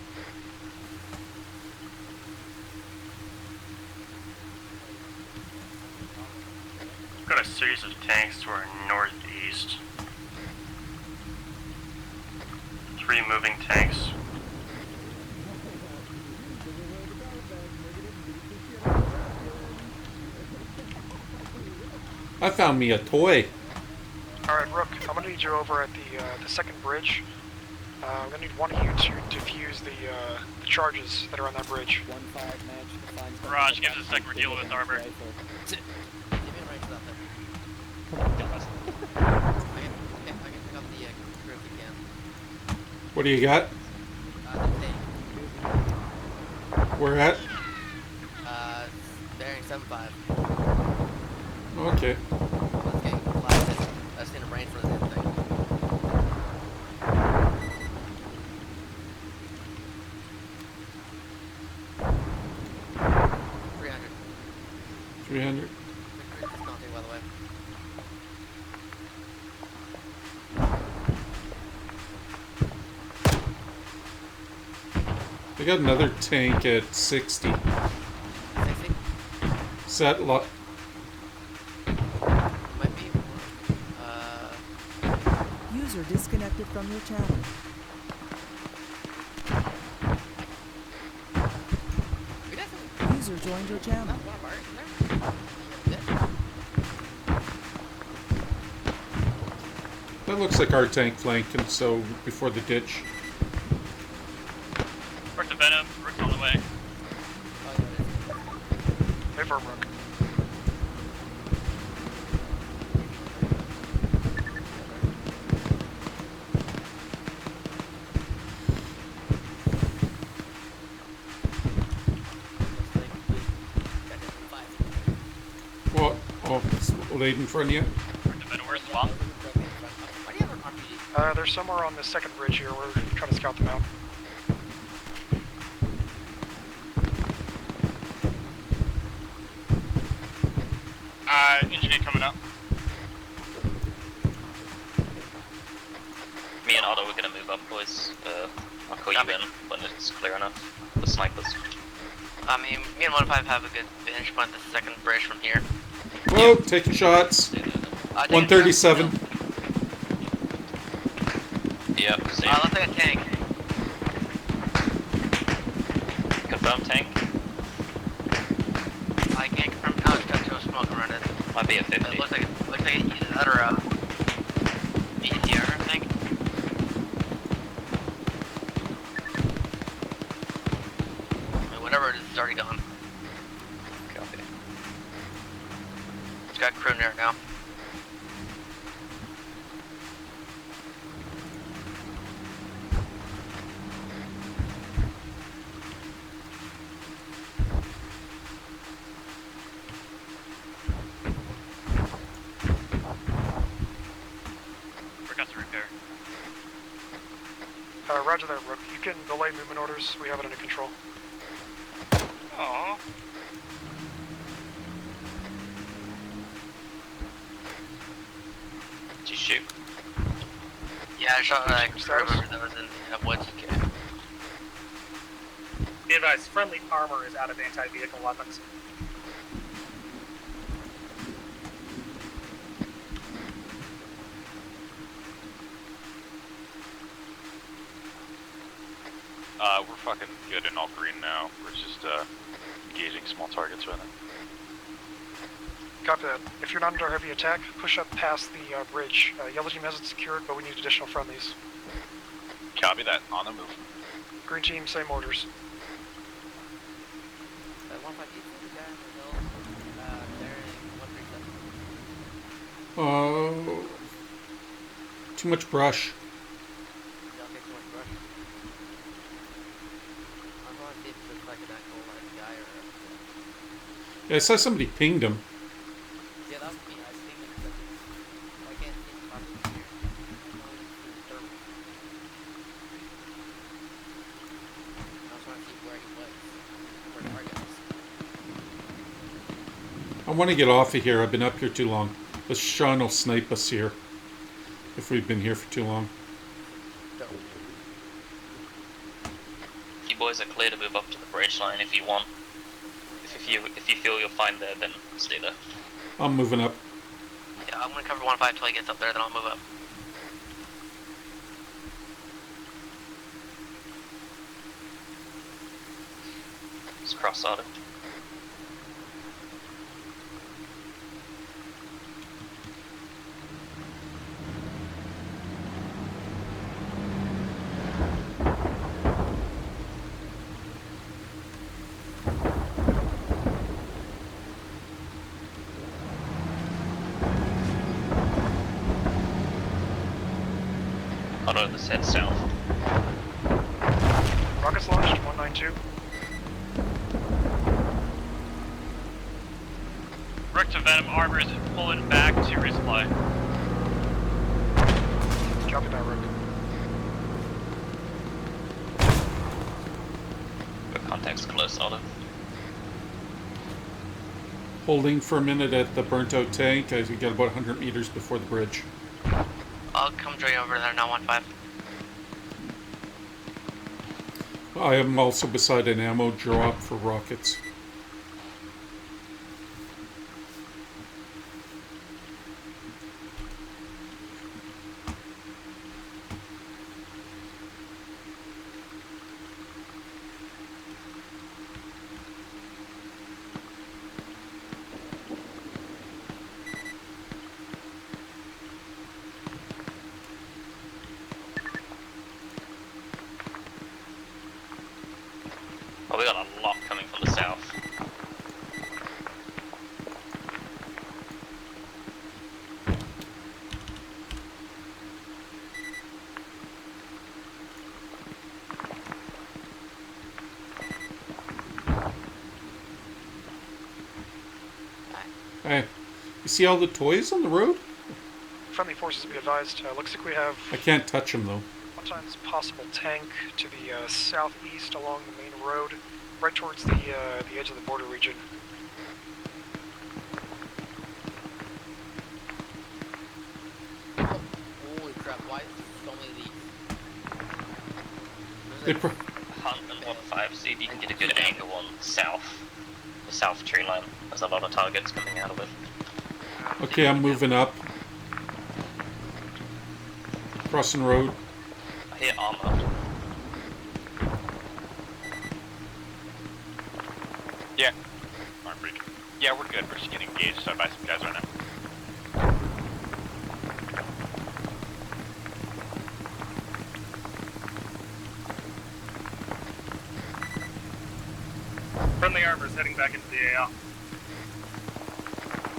We've got a series of tanks to our northeast. 3 3 moving tanks. I found me a toy. Alright, Rook, I'm gonna need you over at the second bridge. I'm gonna need one of you to defuse the charges that are on that bridge. 1-5 match defines. Mirage, give us a sec, we're dealing with armor. Give me a range out there. I can pick up the crew if you can. What do you got? Where at? Bearing 7-5. Okay. Let's get blasted. I just need a range for the damn thing. 300. It's nothing, by the way. I got another tank at 60. 60? Set lot. Might be. User disconnected from your channel. User joined your channel. That looks like our tank flanking, so before the ditch. Rook to Venom, Rook's on the way. Wait for Rook. What? Oh, it's laid in front of you. Rook to Venom, where's the bomb? They're somewhere on the second bridge here. We're trying to scout them out. Engineer coming up. Me and Otto are gonna move up, boys. I'll call you in when it's clear enough. The snipers. Me and 1-5 have a good vantage point at the second bridge from here. Whoa, taking shots. 137. Yep, same. Let's take a tank. Confirm tank. I can't confirm. No, it's got too much smoke around it. Might be a 50. It looks like that or ETR, I think. I mean, whatever it is, it's already gone. Copy. It's got crew near it now. Roger that, Rook. You can delay movement orders. We have it under control. Aww. Did you shoot? Yeah, I shot a crew member that was in woods. Okay. Be advised, friendly armor is out of anti-vehicle weapons. We're fucking good in all green now. We're just engaging small targets right now. Copy that. If you're not under heavy attack, push up past the bridge. Yellow team has it secured, but we need additional friendlies. Copy that. On the move. Green team, same orders. Too much brush. Yeah, I saw somebody pinged him. Yeah, that was me. I pinged him. I can't see the target here. I was trying to see where he was. Where target was. I want to get off of here. I've been up here too long. But Sean will snipe us here if we've been here for too long. You boys are clear to move up to the bridge line if you want. If you feel you're fine there, then stay there. I'm moving up. Yeah, I'm gonna cover 1-5 till he gets up there, then I'll move up. Fingers crossed on it. Auto, let's head south. Rockets launched, 192. Rook to Venom, Armor's pulling back to resupply. Copy that, Rook. Got contacts close, Auto. Holding for a minute at the burnt out tank. I get about 100 meters before the bridge. I'll come join you over there now, 1-5. I am also beside an ammo drop for rockets. Oh, we got a lot coming from the south. Hey, you see all the toys on the road? Friendly forces be advised. Looks like we have I can't touch them though. one times possible tank to the southeast along the main road, right towards the edge of the border region. Holy crap, why is there so many of these? They Hunt and 1-5, see if you can get a good angle on the south tree line. There's a lot of targets coming out of it. Okay, I'm moving up. Crossing road. I hear ArmA. Yeah. Arm break. Yeah, we're good. We're just getting engaged by some guys right now. Friendly Armor's heading back into the AL.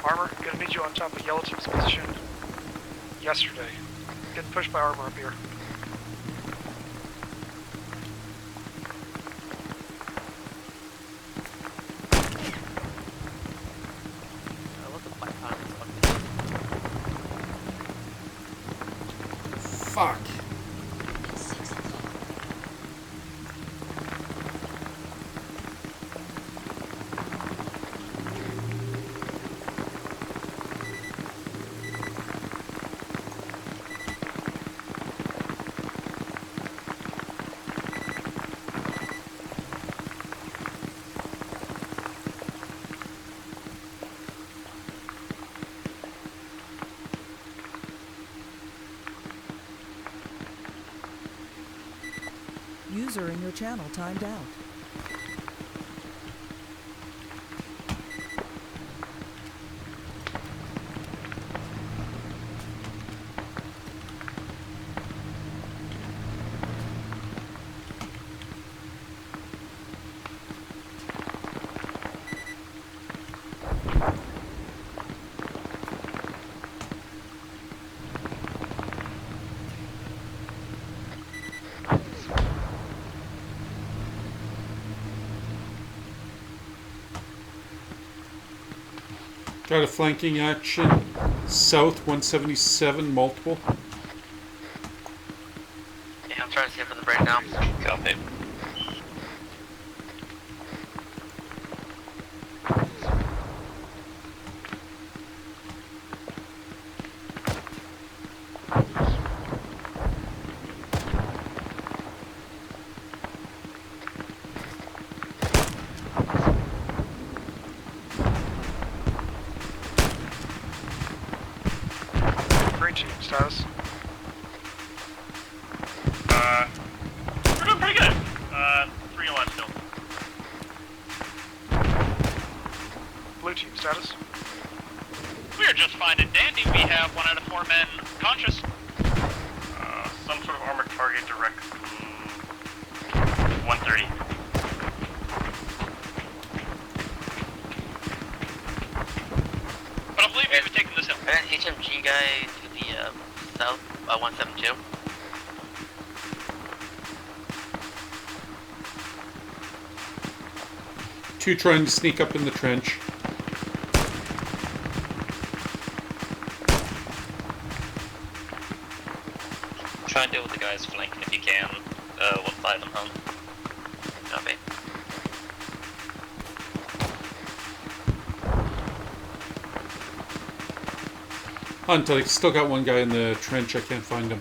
Armor, gonna meet you on top of Yellow Team's position yesterday. Getting pushed by Armor up here. Fuck. User in your channel timed out. Got a flanking action. South 177 multiple. Yeah, I'm trying to see it from the bridge now. Copy. Green Team status. We're doing pretty good. Status? We are just fine and dandy. We have 1 out of 4 men conscious. Some sort of armored target direct 130. But I believe we've taken this hill. An HMG guy to the south, 172. Two trying to sneak up in the trench. Try and deal with the guys flanking if you can. We'll fire them home. Copy. Hunt, I still got one guy in the trench. I can't find him.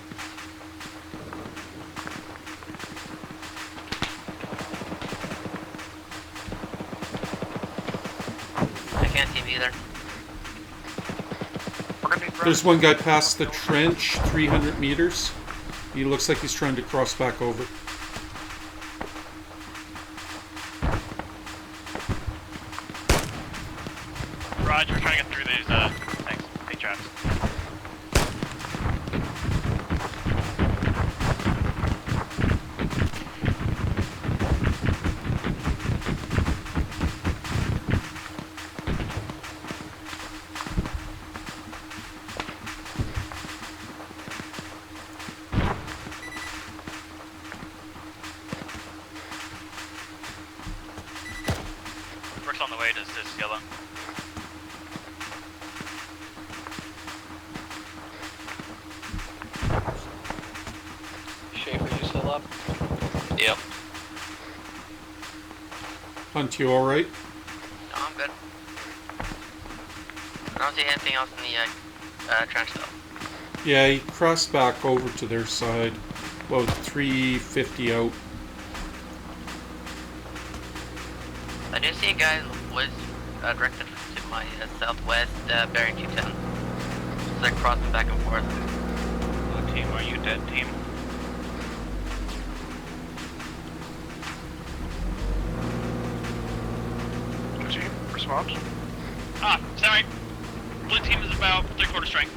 I can't see him either. There's one guy past the trench, 300 meters. He looks like he's trying to cross back over. Roger, we're trying to get through these, thanks. Big traps. Rick's on the way to assist Yellow. Schaefer, you still up? Yep. Hunt, you alright? No, I'm good. I don't see anything else in the trench though. Yeah, he crossed back over to their side. About 350 out. I do see a guy in the woods directed to my southwest, bearing 210. So they're crossing back and forth. Blue team, are you dead, team? Blue team, respond. Ah, sorry. Blue team is about 3/4 strength.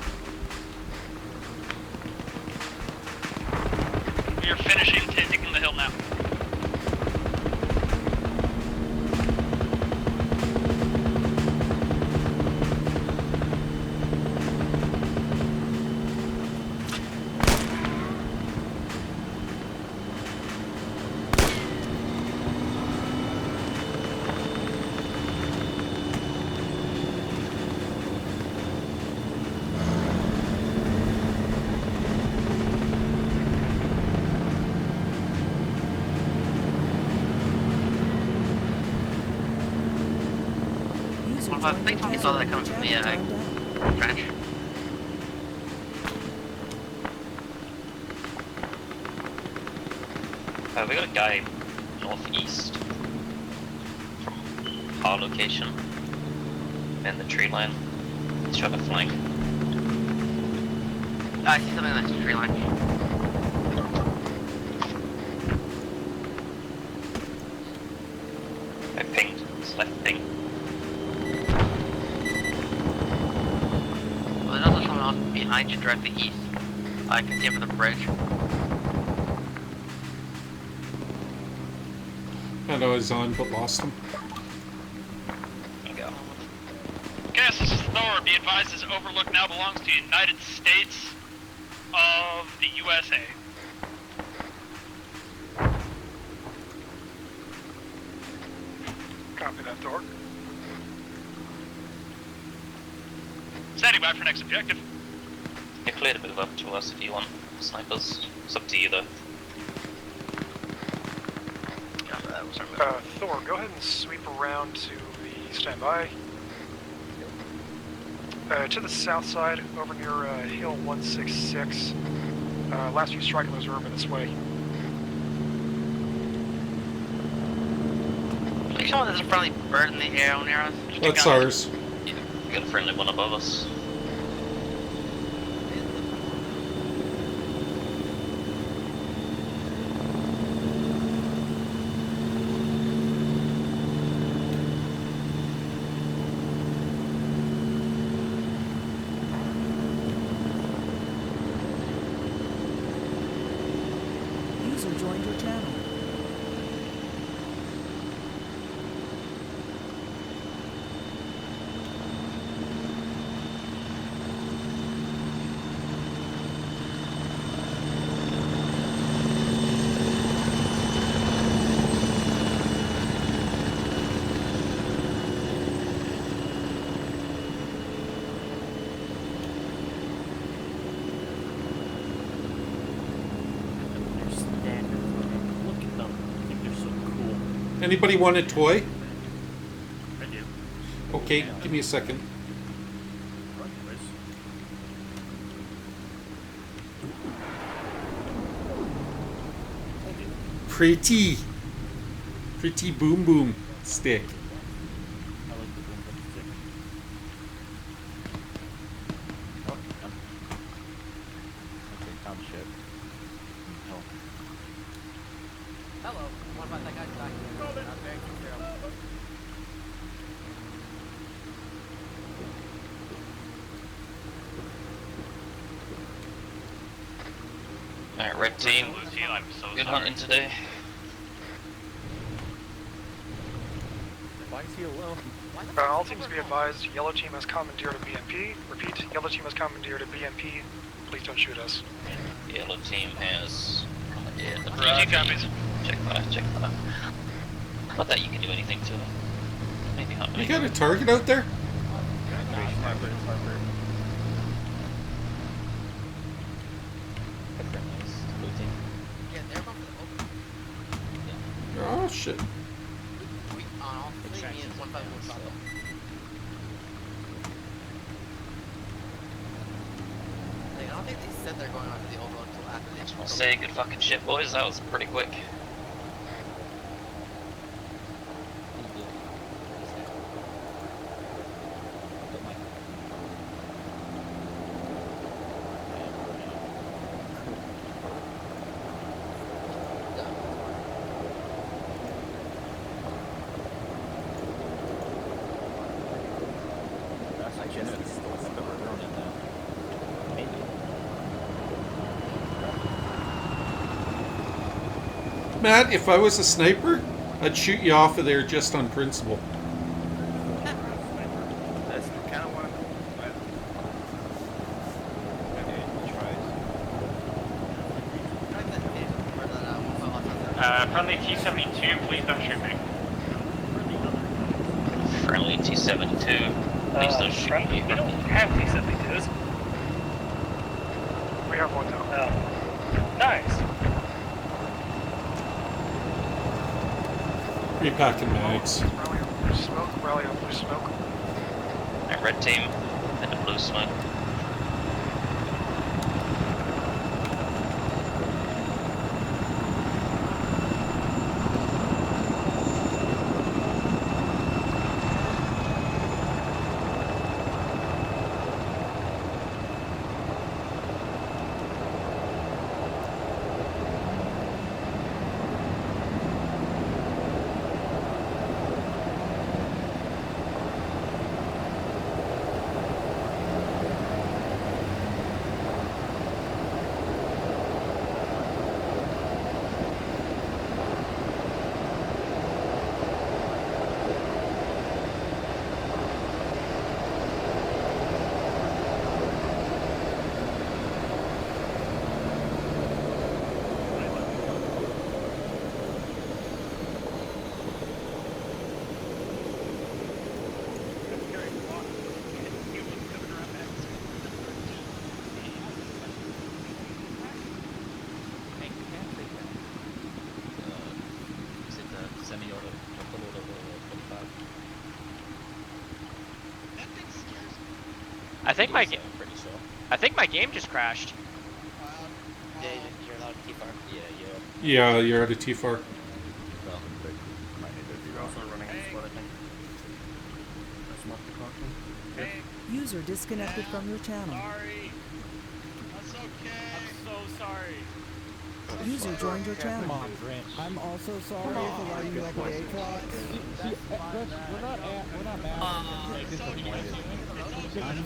We are finishing taking the hill now. I think I saw that coming from the trench. We got a guy northeast from our location in the tree line. He's trying to flank. I see something on the tree line. I pinged. It's left ping. Well, there's also someone else behind you directly east. I can see him from the bridge. I know he's on, but lost him. There you go. Guess this is Thor. Be advised, this overlook now belongs to the United States of the USA. Copy that, Thor. Standing by for next objective. You're clear to move up to us if you want snipers. It's up to you though. Thor, go ahead and sweep around to the standby. To the south side, over near Hill 166. Last few stragglers are over this way. I think someone has a friendly bird in the air near us. That's ours. Yeah, we got a friendly one above us. Anybody want a toy? I do. Okay, give me a second. Pretty boom boom stick. I like the boom boom stick. Oh, yeah. Okay, Tom shit. Hell. Hello. What about that guy's back here? I'm very concerned. Alright, red team. I'm so Good sorry. hunting today. Why is he alone? All teams be advised, yellow team has commandeered a BMP. Repeat, yellow team has commandeered a BMP. Please don't shoot us. Yellow team has. Yeah, the GG copies. Check that. Not that you can do anything to it. Maybe hunt me. You got a target out there? Harper. Yeah, they're going for the open. Oh shit. I don't think they said they're going onto the overload until after they I'll say good fucking shit, boys. That was pretty quick. Matt, if I was a sniper, I'd shoot you off of there just on principle. That's kind of one of the... friendly T-72, please don't shoot me. Friendly T-72. Please don't shoot me. We don't have T-72s. We have one now. Oh. Nice. Repacking mags. Rally on blue smoke, rally on blue smoke. Alright, red team and the blue smoke. I think my game just crashed. Yeah, you're allowed T-far. Yeah, you're at a T-far. You're also running a split, I think. That's not the caution. User disconnected from your channel. Sorry. That's okay. I'm so sorry. User joined your channel. I'm also sorry for letting you up the A-clock. We're not mad. I'm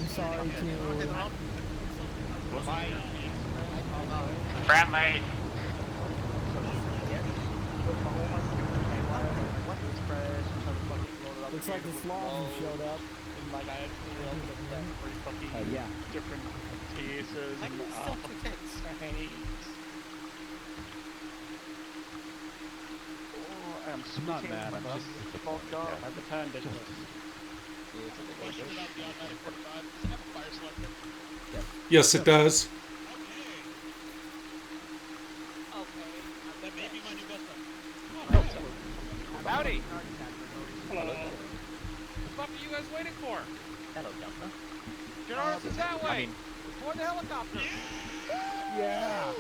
sorry too. Brad, mate. Looks like the Slavs showed up. And like I actually opened up that three fucking yeah. different cases and I'm not mad, I'm just disappointed. I've returned it. Yes, it does. That may be my new best friend. Howdy. Hello. What the fuck are you guys waiting for? Hello, Governor. General, is that way. Toward the helicopter. Yeah.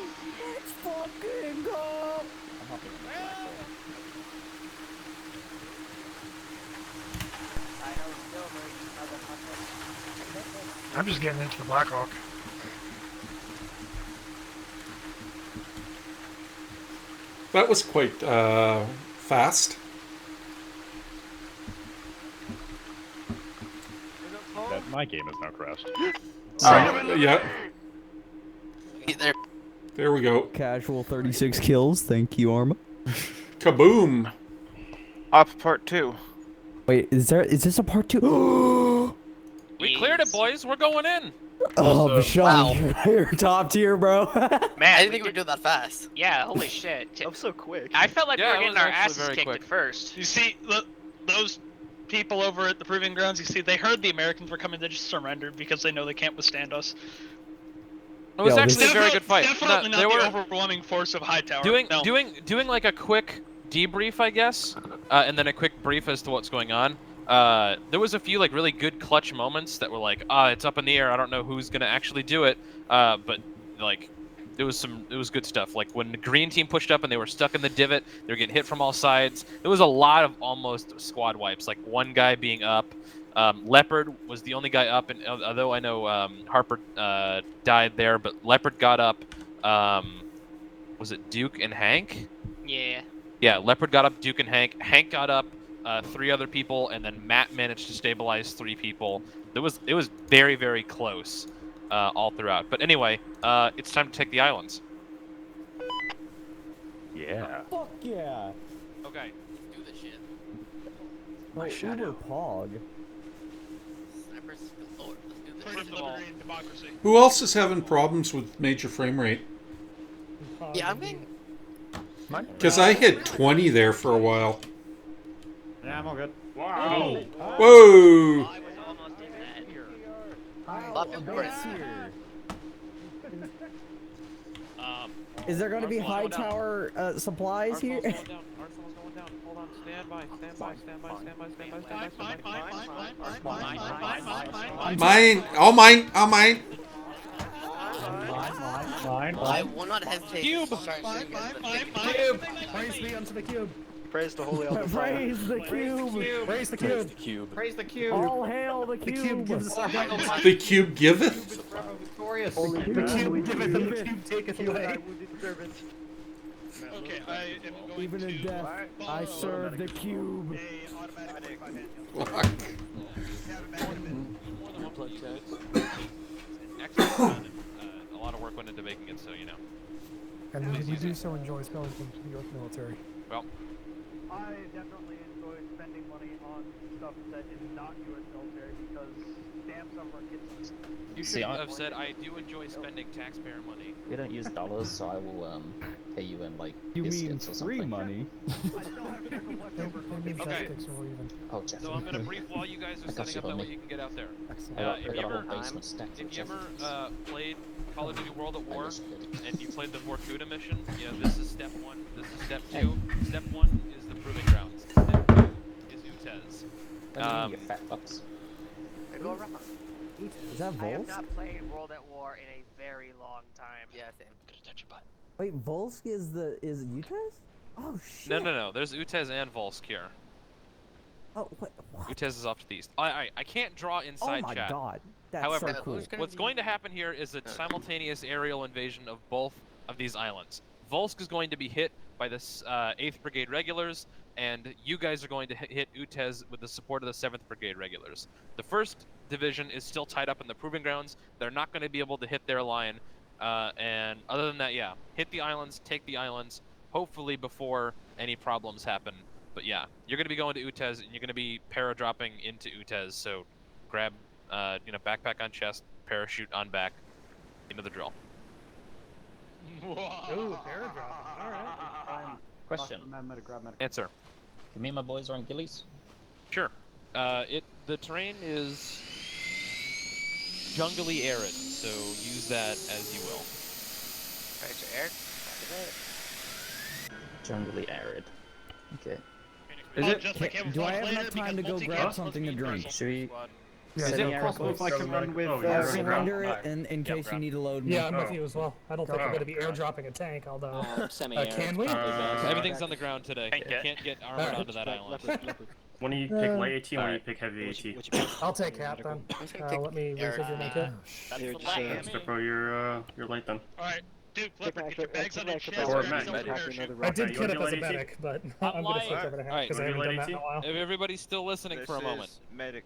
Let's fucking go. I'm hopping on the flag. I'm just getting into the Blackhawk. That was quite fast. That my game is now crashed. Yeah. There we go. Casual 36 kills. Thank you, ArmA. Kaboom. Op part 2. Wait, is this a part 2? We cleared it, boys. We're going in. Oh, Also- Michelle, you're top tier, bro. Man, I didn't think we were doing that fast. Yeah, holy shit. I'm so quick. I felt like Yeah, we it were was getting our actually asses very kicked quick. at first. You see, those people over at the Proving Grounds, you see, they heard the Americans were coming, they just surrendered because they know they can't withstand us. It was Yo, actually a very good fight. Definitely they not were the overwhelming force of Hightower. No. doing like a quick debrief, I guess, and then a quick brief as to what's going on. There was a few like really good clutch moments that were like, it's up in the air. I don't know who's gonna actually do it. But like, it was good stuff. Like when the green team pushed up and they were stuck in the divot, they were getting hit from all sides. There was a lot of almost squad wipes. Like one guy being up. Leopard was the only guy up, and although I know Harper died there, but Leopard got up. Was it Duke and Hank? Yeah. Yeah, Leopard got up, Duke and Hank. Hank got up 3 other people, and then Matt managed to stabilize 3 people. It was very, very close all throughout. But anyway, it's time to take the islands. Yeah. Fuck yeah. Okay. Do this shit. Wait, Uber Pog. Snipers galore. Let's do this. Freedom, liberty, and democracy. Who else is having problems with major frame rate? Yeah, I'm getting... Because I hit 20 there for a while. Yeah, I'm all good. Wow. Whoa! I was almost in that. Love him for it. Is there going to be high tower supplies here? Arsenal's going down. Hold on. Stand by. Mine! All mine! All mine! I will not hesitate. Cube. Cube. Praise be unto the cube. Praise the holy altar. Praise the cube. Praise the cube. Praise the cube. All hail the cube. The cube gives us our The cube giveth? victorious. The cube giveth and the cube taketh away. Okay, I am going Even in death, I serve the cube. Fuck. Excellent. A lot of work went into making it, so you know. And we do so enjoy spelling from the New York military. Well, I definitely enjoy spending money on stuff that is not U.S. military because damn some of our kids. you See, should I- have said I do enjoy spending taxpayer money. We don't use dollars, so I will pay you in like You mean biscuits or free something. money? Okay. Oh, Jeff. So I'm gonna brief while you guys are I got setting you, up that way homie. you can get out there. I got, If I you got a ever, whole basement stacked if with you ever Jeffs. played Call of Duty World at War and you played the Vorkuta mission, you know, this is step 1, this is step 2. Step 1 is the Proving Grounds. Step 2 is Utez. You fat fucks. Is that I have Volsk? not played World at War in a very long time. Yeah, same. Gonna touch your butt. Wait, Volsk is Utez? Oh shit. No. There's Utez and Volsk here. Oh what? Utez is off to the east. I can't draw inside Oh my chat. god. That's However, so cool. what's going to happen here is a simultaneous aerial invasion of both of these islands. Volsk is going to be hit by the 8th Brigade regulars, and you guys are going to hit Utez with the support of the 7th Brigade regulars. The 1st Division is still tied up in the Proving Grounds. They're not going to be able to hit their line. And other than that, yeah, hit the islands, take the islands, hopefully before any problems happen. But yeah, you're going to be going to Utez, and you're going to be para-dropping into Utez, so grab, backpack on chest, parachute on back. You know the drill. Ooh, paradraft. Alright. Question. Answer. Can me and my boys are on gillies? Sure. The terrain is jungly arid, so use that as you will. Right to air. Jungly arid. Okay. Do I have enough time to go grab something to drink? Should we? Is it possible if I can run with... I'll surrender it in case you need to load me. Yeah, I'm with you as well. I don't think we're going to be airdropping a tank, although... can we? Everything's on the ground today. You can't get armored onto that island. When do you pick light AT, when do you pick heavy AT? I'll take hat then. Let me refigure my kit. Step pro, you're light then. Alright, Duke, Leopard, get your bags on your chest. Or Grab Mac. yourself a parachute. I did kit up as a medic, but I'm going to switch over to hat because I haven't done that in a while. If everybody's still listening for a moment. Medic.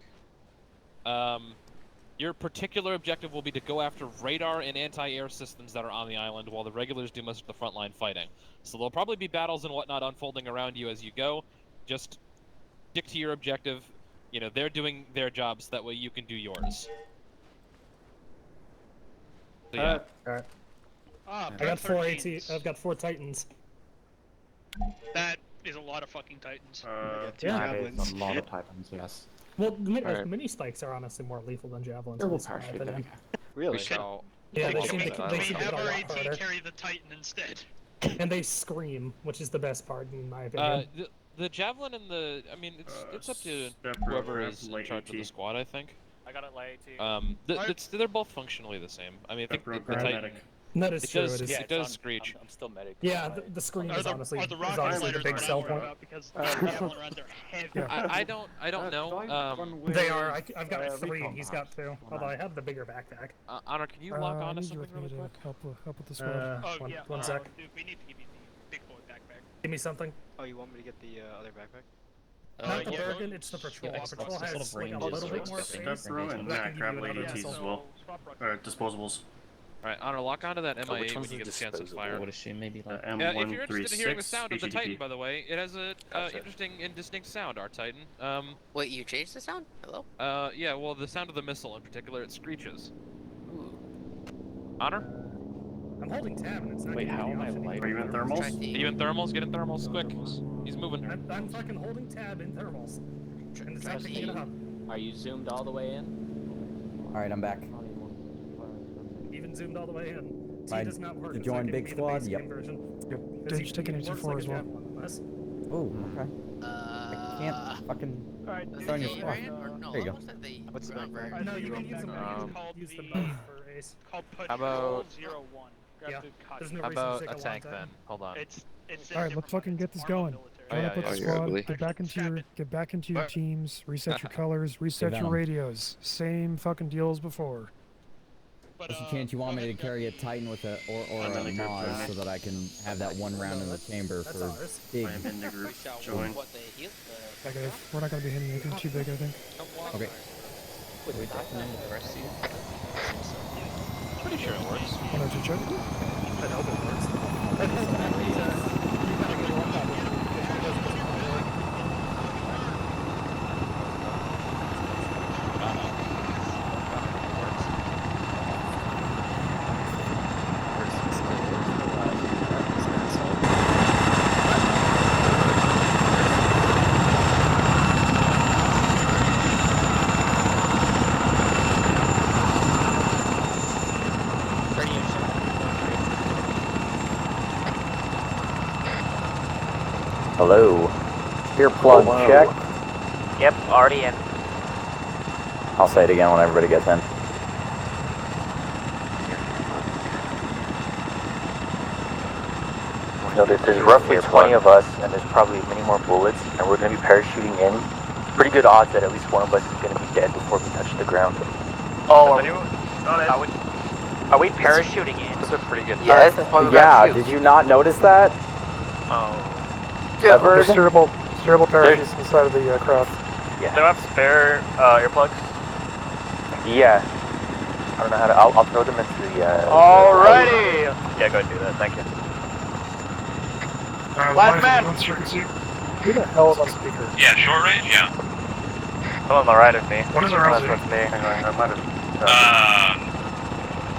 Your particular objective will be to go after radar and anti-air systems that are on the island, while the regulars do most of the frontline fighting. So there'll probably be battles and whatnot unfolding around you as you go. Just stick to your objective. You know, they're doing their jobs, that way you can do yours. So, yeah. Alright. Ah, I got 4 AT. I've got 4 Titans. That is a lot of fucking Titans. Yeah. A lot of Titans, yes. Well, mini spikes are honestly more lethal than javelins. They're in my parachute opinion. Really? Yeah, they seem to we hit have a our lot AT harder. carry the Titan instead. And they scream, which is the best part in my opinion. The javelin and the... I mean, it's up to whoever is in charge of the squad, I think. I got it light AT. They're both functionally the same. I mean, I think the Titan... That is true. It does screech. I'm still medic. Yeah, the scream is honestly the big sell point. Because the javelin rounds are heavy. I don't know. They are. I've got 3 and he's got 2. Although I have the bigger backpack. Honor, can you lock on to I need you something with me really to quick? help with the squad. One sec. Dude, we need to give you the big boy backpack. Give me something. Oh, you want me to get the other backpack? Not the Bergen, it's the patrol. Patrol has like a little bit more space. Step pro and Mac, grab light ATs as well. Or disposables. Alright, Honor, lock onto that MIA when you get a chance to fire. I would assume maybe like... Yeah, if you're interested in hearing the sound of the Titan, by the way, it has a interesting and distinct sound, our Titan. Wait, you changed the sound? Hello? Yeah, well, the sound of the missile in particular, it screeches. Ooh. Honor? I'm holding tab and it's not Wait, how am I light? Are you in thermals? Are you in thermals? Get in thermals, quick. He's moving. I'm fucking holding tab in thermals. And it's not picking it up. Are you zoomed all the way in? Alright, I'm back. Even zoomed all the way in. Right, does not work. to join Big Squad? Yep. Yep. Did take an AT4 as well. Oh, okay. I can't fucking... It's on your squad. There you go. What's the backpack? No, you can use them. Use the both for Ace. How about... Yeah. There's no How reason to about take a long tank time. then? Hold on. Alright, let's fucking get this going. Join up with the squad, get back into your teams, reset your colors, reset your radios. Same fucking deal as before. There's a chance you want me to carry a Titan with a or a Maz so that I can have that one round in the chamber for big. I am in the group. Join. Negative. We're not gonna be hitting anything too big, I think. Okay. Would we definitely reverse you? Pretty sure it works. Why don't you check? I hope it works. You gotta get one that way. Hello. Earplug check. Yep, already in. I'll say it again when everybody gets in. There's roughly 20 of us, and there's probably many more bullets, and we're going to be parachuting in. Pretty good odds that at least one of us is going to be dead before we touch the ground. Oh, are we parachuting in? That's a pretty good. Yes, yeah, did you not notice that? Oh. Yeah, There's steerable parachutes inside of the craft. Yeah. Do I have spare earplugs? Yeah. I don't know how to, I'll throw them into the, Alrighty! Yeah, go ahead and do that, thank you. Last man! Who the hell is on speaker? Yeah, short range, yeah. Someone on the right of me. What is our That's with me. I might have...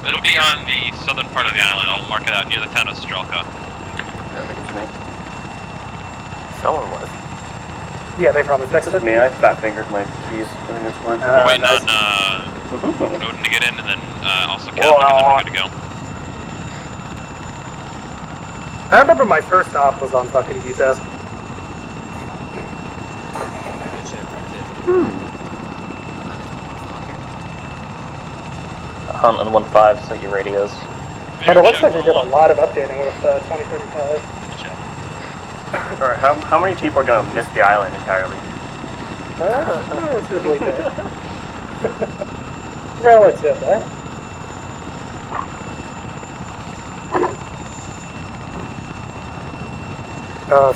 It'll be on the southern part of the island. I'll mark it out near the town of Strelka. I think it's me. Someone was. Yeah, they probably texted me. I fat fingered my keys. I think it's fine. We're waiting on Odin to get in, and then also Kevin, and then we're good to go. I remember my first stop was on fucking U-Test. Hunt on 1-5, set your radios. And it looks like we did a lot of updating with 2035. Alright, how many people are gonna miss the island entirely? Relatively bad. Relative, eh?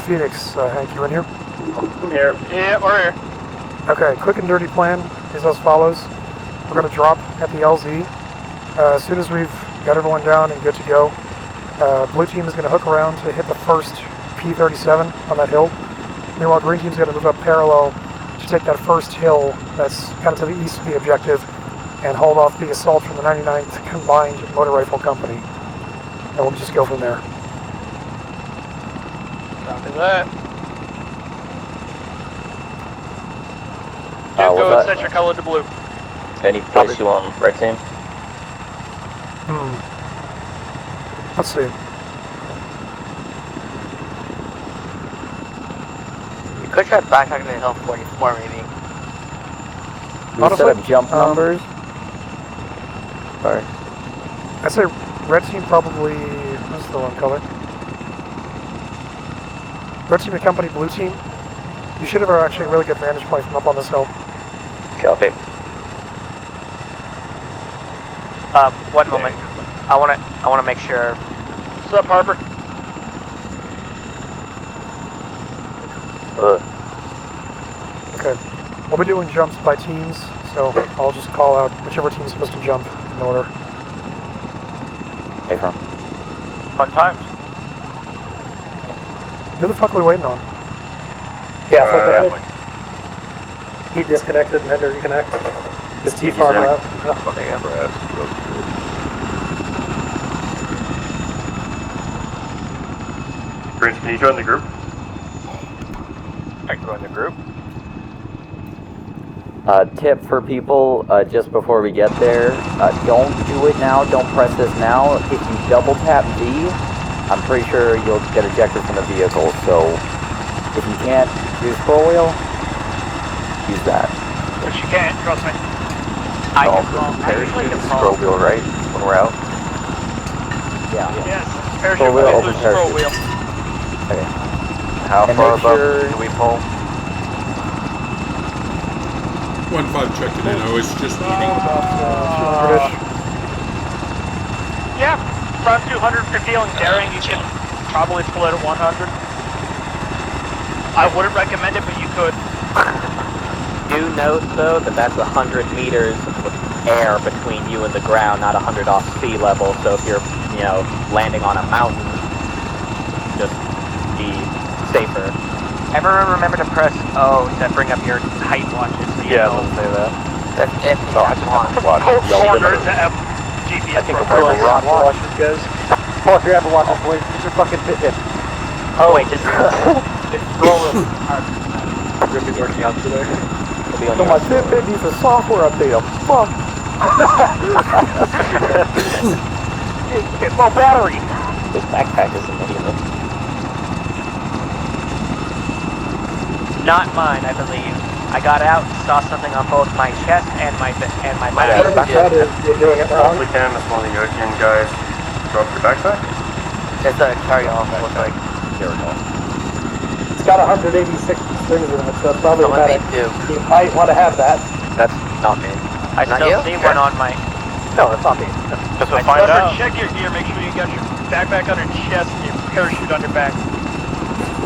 Phoenix, Hank, you in here? I'm here. Yeah, we're here. Okay, quick and dirty plan is as follows. We're going to drop at the LZ. As soon as we've got everyone down and good to go, blue team is going to hook around to hit the first P37 on that hill. Meanwhile, green team's going to move up parallel to take that first hill that's kind of to the east of the objective and hold off the assault from the 99th Combined Motor Rifle Company. And we'll just go from there. Copy that. What Go was and that? set your color to blue. Any place you want, red team? Let's see. You could try backtracking to hill 44 maybe. Instead of jump numbers? Sorry. I'd say red team probably, what's the wrong color? Red team accompany blue team. You should have actually a really good vantage point from up on this hill. Copy. One moment. I wanna make sure. What's up, Harper? Okay. We'll be doing jumps by teams, so I'll just call out whichever team's supposed to jump in order. Hey, from. Fun times. Who the fuck are we waiting on? Yeah, flip that. He disconnected and had to reconnect. His T-farm out. Prince, can you join the group? I can join the group. Tip for people, just before we get there, don't do it now, don't press this now. If you double tap V, I'm pretty sure you'll get ejected from the vehicle, so if you can't use scroll wheel, use that. But you can't, trust me. I can scroll wheel, right, when we're out? Yeah. Yes, Scroll parachute wheel, wheel, open scroll parachute. wheel. Okay. How And far make above sure- do we pull? 1-5 checking in. I was just Yeah, front 200 if you're feeling daring, you can probably split at 100. I wouldn't recommend it, but you could. Do note, though, that that's 100 meters with air between you and the ground, not 100 off sea level, so if you're, landing on a mountain, just be safer. Everyone remember to press O to bring up your height watches. So you know. Let's say that. That's F. So I just have to watch. Corner to F GPS. I think we're probably rock watches, guys. Pull up your Apple Watches, boys. Use your fucking Fitbit. Oh wait, just Roll them. We're gonna be working out today. So my Fitbit needs a software update, fuck! Get more battery! This backpack is amazing. not mine, I believe. I got out and saw something on both my chest and my back. You're doing it wrong. We can, as one of the European guys drop your backpack. It's a carry-on, it looks like. Here we go. It's got 186 strings in it, so it's probably Someone better. may do. You might want to have that. That's not me. I still see one on my... No, that's not me. Just to I find out. check your gear, make sure you got your backpack on your chest and your parachute on your back.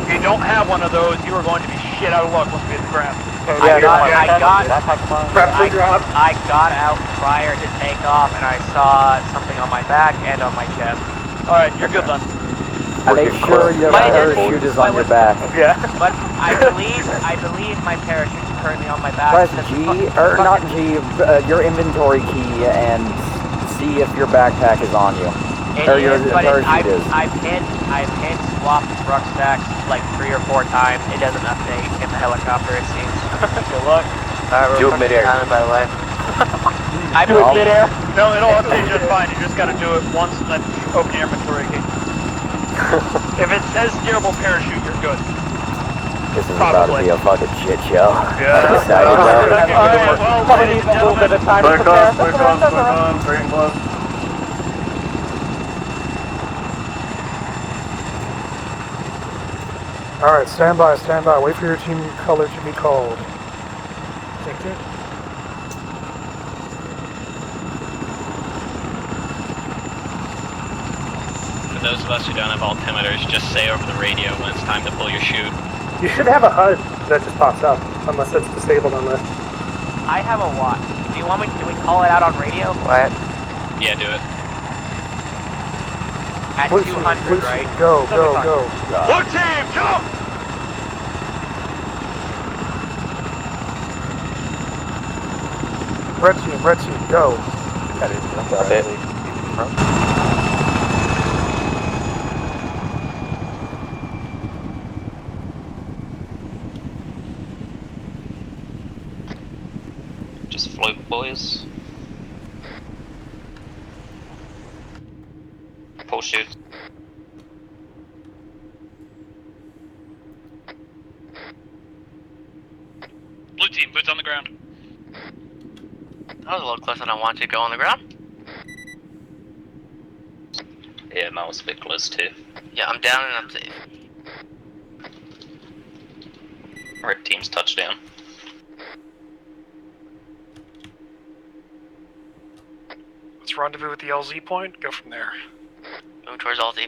If you don't have one of those, you are going to be shit out of luck once we hit the ground. I got out prior to takeoff and I saw something on my back and on my chest. Alright, you're good then. Make sure your parachute is on your back. Yeah. But I believe my parachute is currently on my back. Press G, or not G, your inventory key and see if your backpack is on you. Or your parachute is. I've hit swapped rucksacks like 3 or 4 times. It doesn't update in the helicopter, it seems. Good luck. Do it midair. By the way. I do it midair? No, it'll update just fine. You just gotta do it once and then open your inventory key. If it says steerable parachute, you're good. This is about to be a fucking shit show. Yeah. I'm excited, bro. Alright, well, probably needs a little bit of time to prepare. Click on, very close. Alright, stand by, stand by. Wait for your team color to be called. Check, check. For those of us who don't have altimeters, just say over the radio when it's time to pull your chute. You should have a HUD that just pops up, unless it's disabled on this. I have a watch. Do you want me? Can we call it out on radio? What? Yeah, do it. At 200, right? Go, go, go. Blue team, come! Red team, go. Drop it. Just float, boys. Pull chute. Blue team, boots on the ground. That was a little closer than I wanted to go on the ground. Yeah, mine was a bit close too. Yeah, I'm down and I'm safe. Red team's touchdown. Let's rendezvous with the LZ point, go from there. Move towards Alti.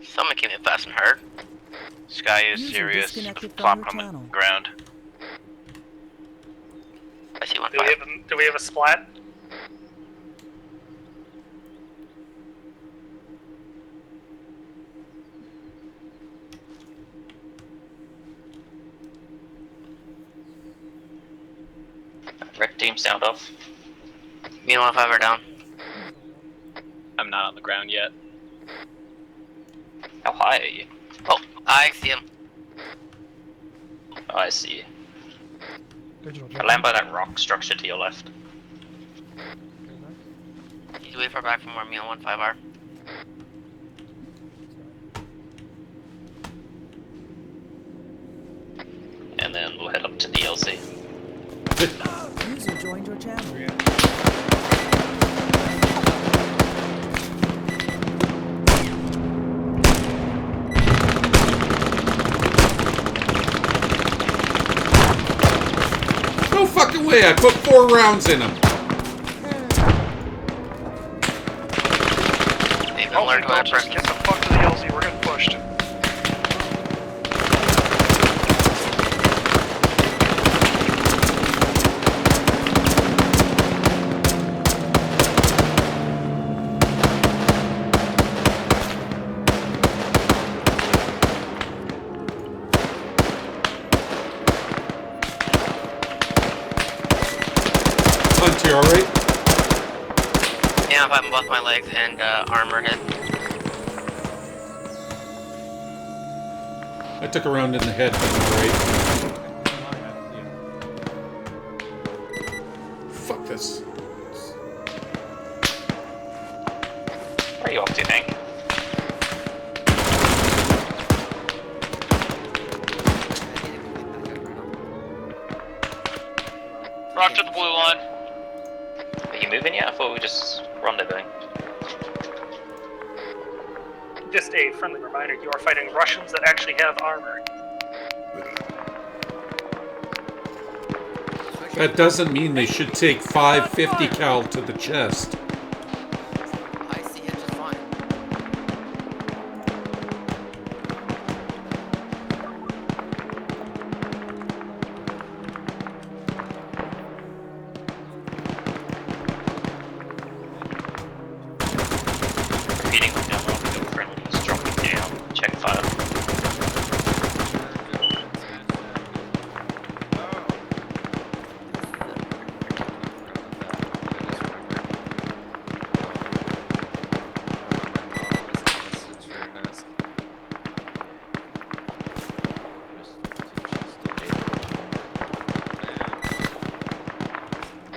Someone keep me fast and hard. Sky is serious. Plop on the ground. I see one. Do we have a splat? Red team sound off. Me and 1-5 are down. I'm not on the ground yet. How high are you? Oh, I see him. Oh, I see you. Digital I land by that rock structure to your left. He's way far back from where me and 1-5 are. And then we'll head up to DLC. User joined your channel. No fucking way, I put 4 rounds in him. Oh, learn how to press. Get the fuck to the LZ, we're getting pushed. Hunt, you alright? Yeah, I'm fighting both my legs and armor hit. I took a round in the head, but alright. Fuck this. Where are you off to, Hank? Rock to the blue line. Are you moving yet? I thought we were just rendezvousing. Just a friendly reminder, you are fighting Russians that actually have armor. That doesn't mean they should take 550 cal to the chest. I see him just fine. Repeating the demo, go friendly, just drop it down, check fire.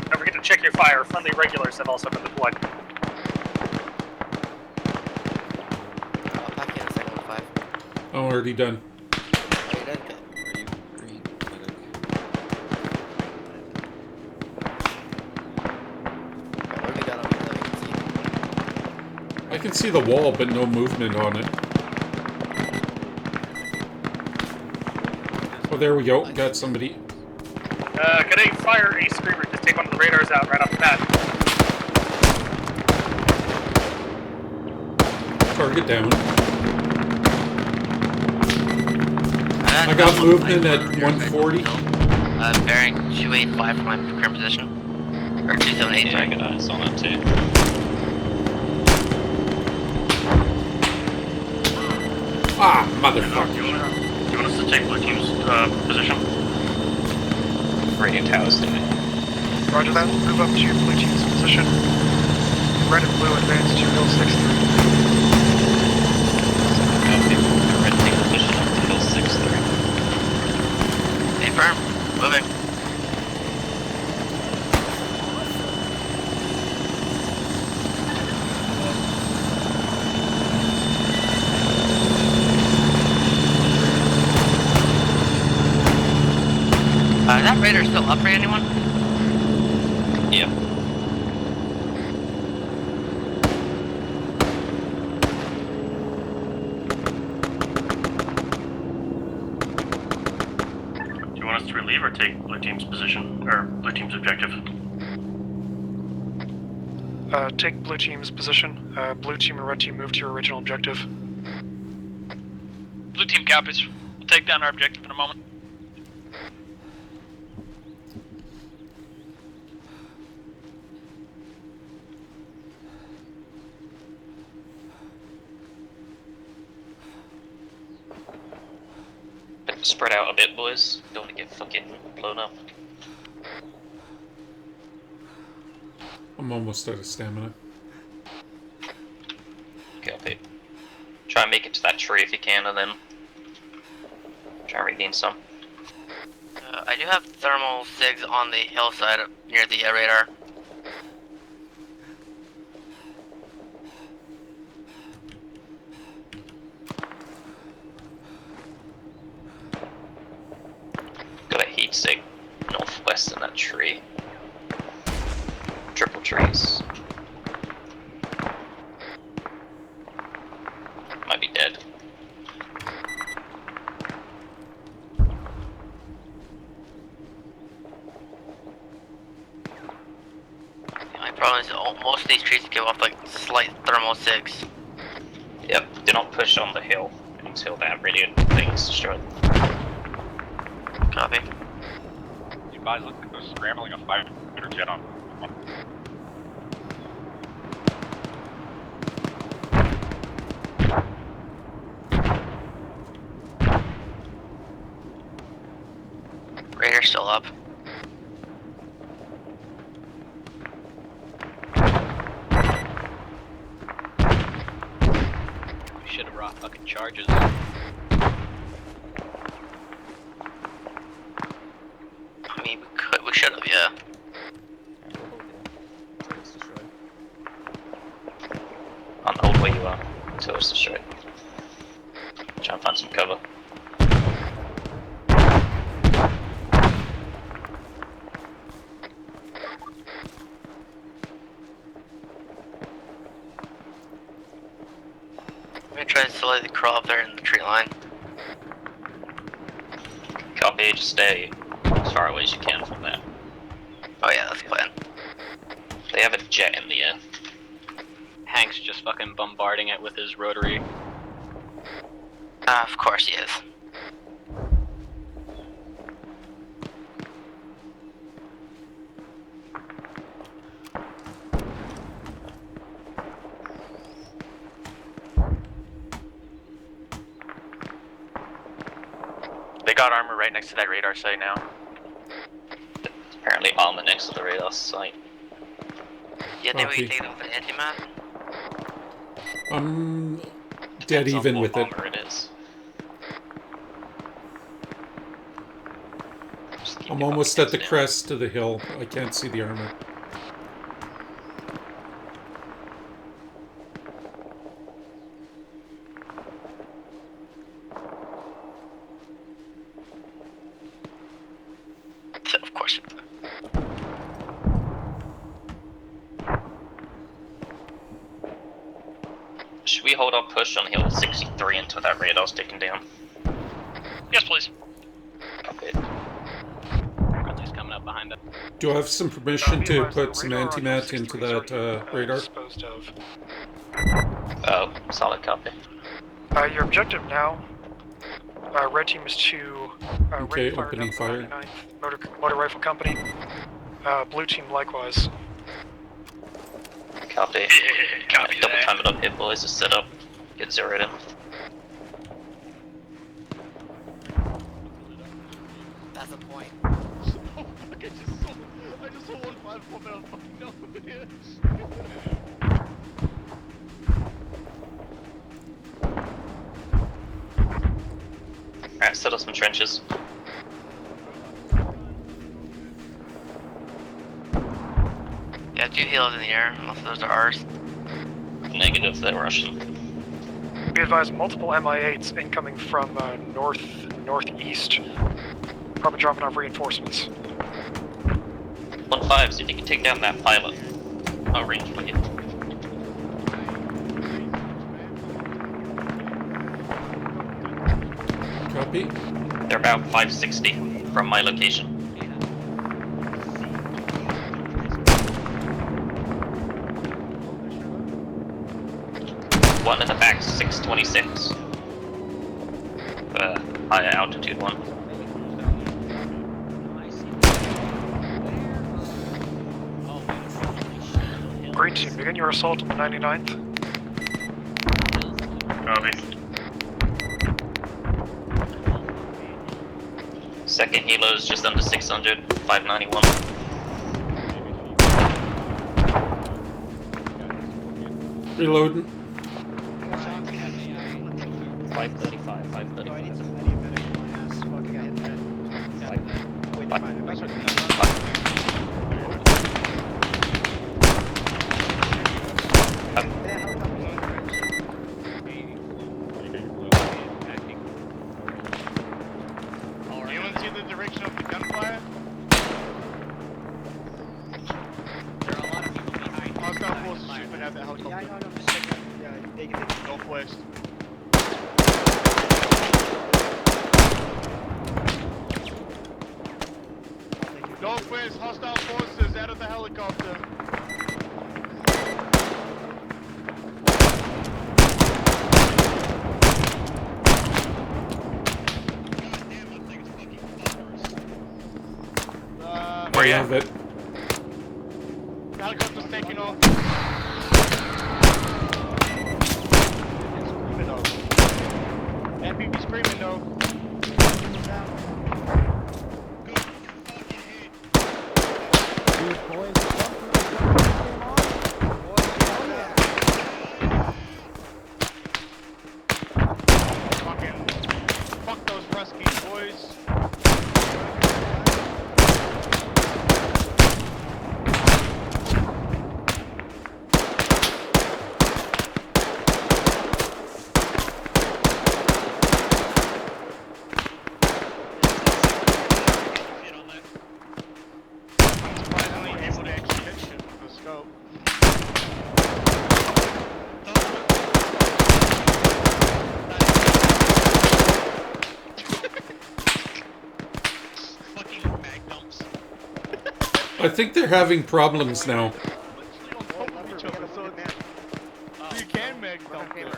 Don't forget to check your fire. Friendly regulars have also been deployed. I'm already done. I can see the wall, but no movement on it. Oh, there we go. Got somebody. Could I fire a screamer? Just take one of the radars out right off the bat. Target down. I got movement at 140. Bearing 285 from my current position. Or 278. Yeah, I got eyes on it too. Ah, motherfucker. Do you want us to take blue team's position? Radio towers, didn't it? Roger that. Move up to blue team's position. Red and blue advance to hill 6-3. Okay, red team position up to hill 6-3. Hey, firm. Moving. Is that radar still up for anyone? Yeah. Do you want us to relieve or take blue team's position, or blue team's objective? Take blue team's position. Blue team and red team move to your original objective. Blue team copies. We'll take down our objective in a moment. Spread out a bit, boys. Don't want to get fucking blown up. I'm almost out of stamina. Copy. Try and make it to that tree if you can, and then try and regain some. I do have thermal SIGs on the hillside near the radar. Got a heat sig northwest in that tree. Triple trees. Might be dead. My problem is most of these trees give off like slight thermal SIGs. Yep, do not push on the hill until that radiant thing is destroyed. Copy. You guys look like they're scrambling a fighter jet on. Radar's still up. We should have brought fucking charges. I mean, we should have, yeah. On hold where you are until it's destroyed. Try and find some cover. I'm gonna try to slowly crawl up there in the tree line. Copy, just stay as far away as you can from there. Oh yeah, that's the plan. They have a jet in the air. Hank's just fucking bombarding it with his rotary. Of course he is. They got armor right next to that radar site now. Apparently ArmA next to the radar site. Yeah, maybe we Copy. can take it off an anti-mat. I'm dead Depends on even what with it. armor it is. Just keep I'm your almost at the down. crest of the hill. I can't see the armor. Should we hold our push on Hill 63 until that radar's taken down? Yes, please. Copy. Bradley's coming up behind us. Do I have some permission to put some anti-mat into that radar? Disposed of. Oh, solid copy. Your objective now, red team is to Okay, rate fire opening down fire. the 99th Motor Rifle Company. Blue team likewise. Copy. Copy Double that. time it up here, boys. Just set up. Get zeroed in. That's the point. I just saw one fire pop out of fucking nowhere. Alright, set up some trenches. Yeah, 2 helos in the air. Most of those are ours. Negative, they're Russian. Be advised, multiple MI8s incoming from northeast. Probably dropping off reinforcements. 1-5, see if you can take down that pilot. I'll range for you. Copy. They're about 560 from my location. One in the back, 626. Higher altitude one. Green team, begin your assault on the 99th. Copy. Second helo is just under 600, 591. Reloading. 535, 535. I need some medic on my ass. Fucking I hit that. Wait, fine. Anyone see the direction of the gunfire? There are a lot of people behind. Hostile forces shooting at that helicopter. Yeah, I know, just checking. Yeah, they can take Northwest. Northwest, hostile forces out of the helicopter. Where you have it? Helicopter's taking off. Screaming though. MPV screaming though. Fucking fuck those Ruskies, boys. Surprisingly able to actually hit shit with the scope. Fucking mag dumps. I think they're having problems now. Each other, so you can mag dump them.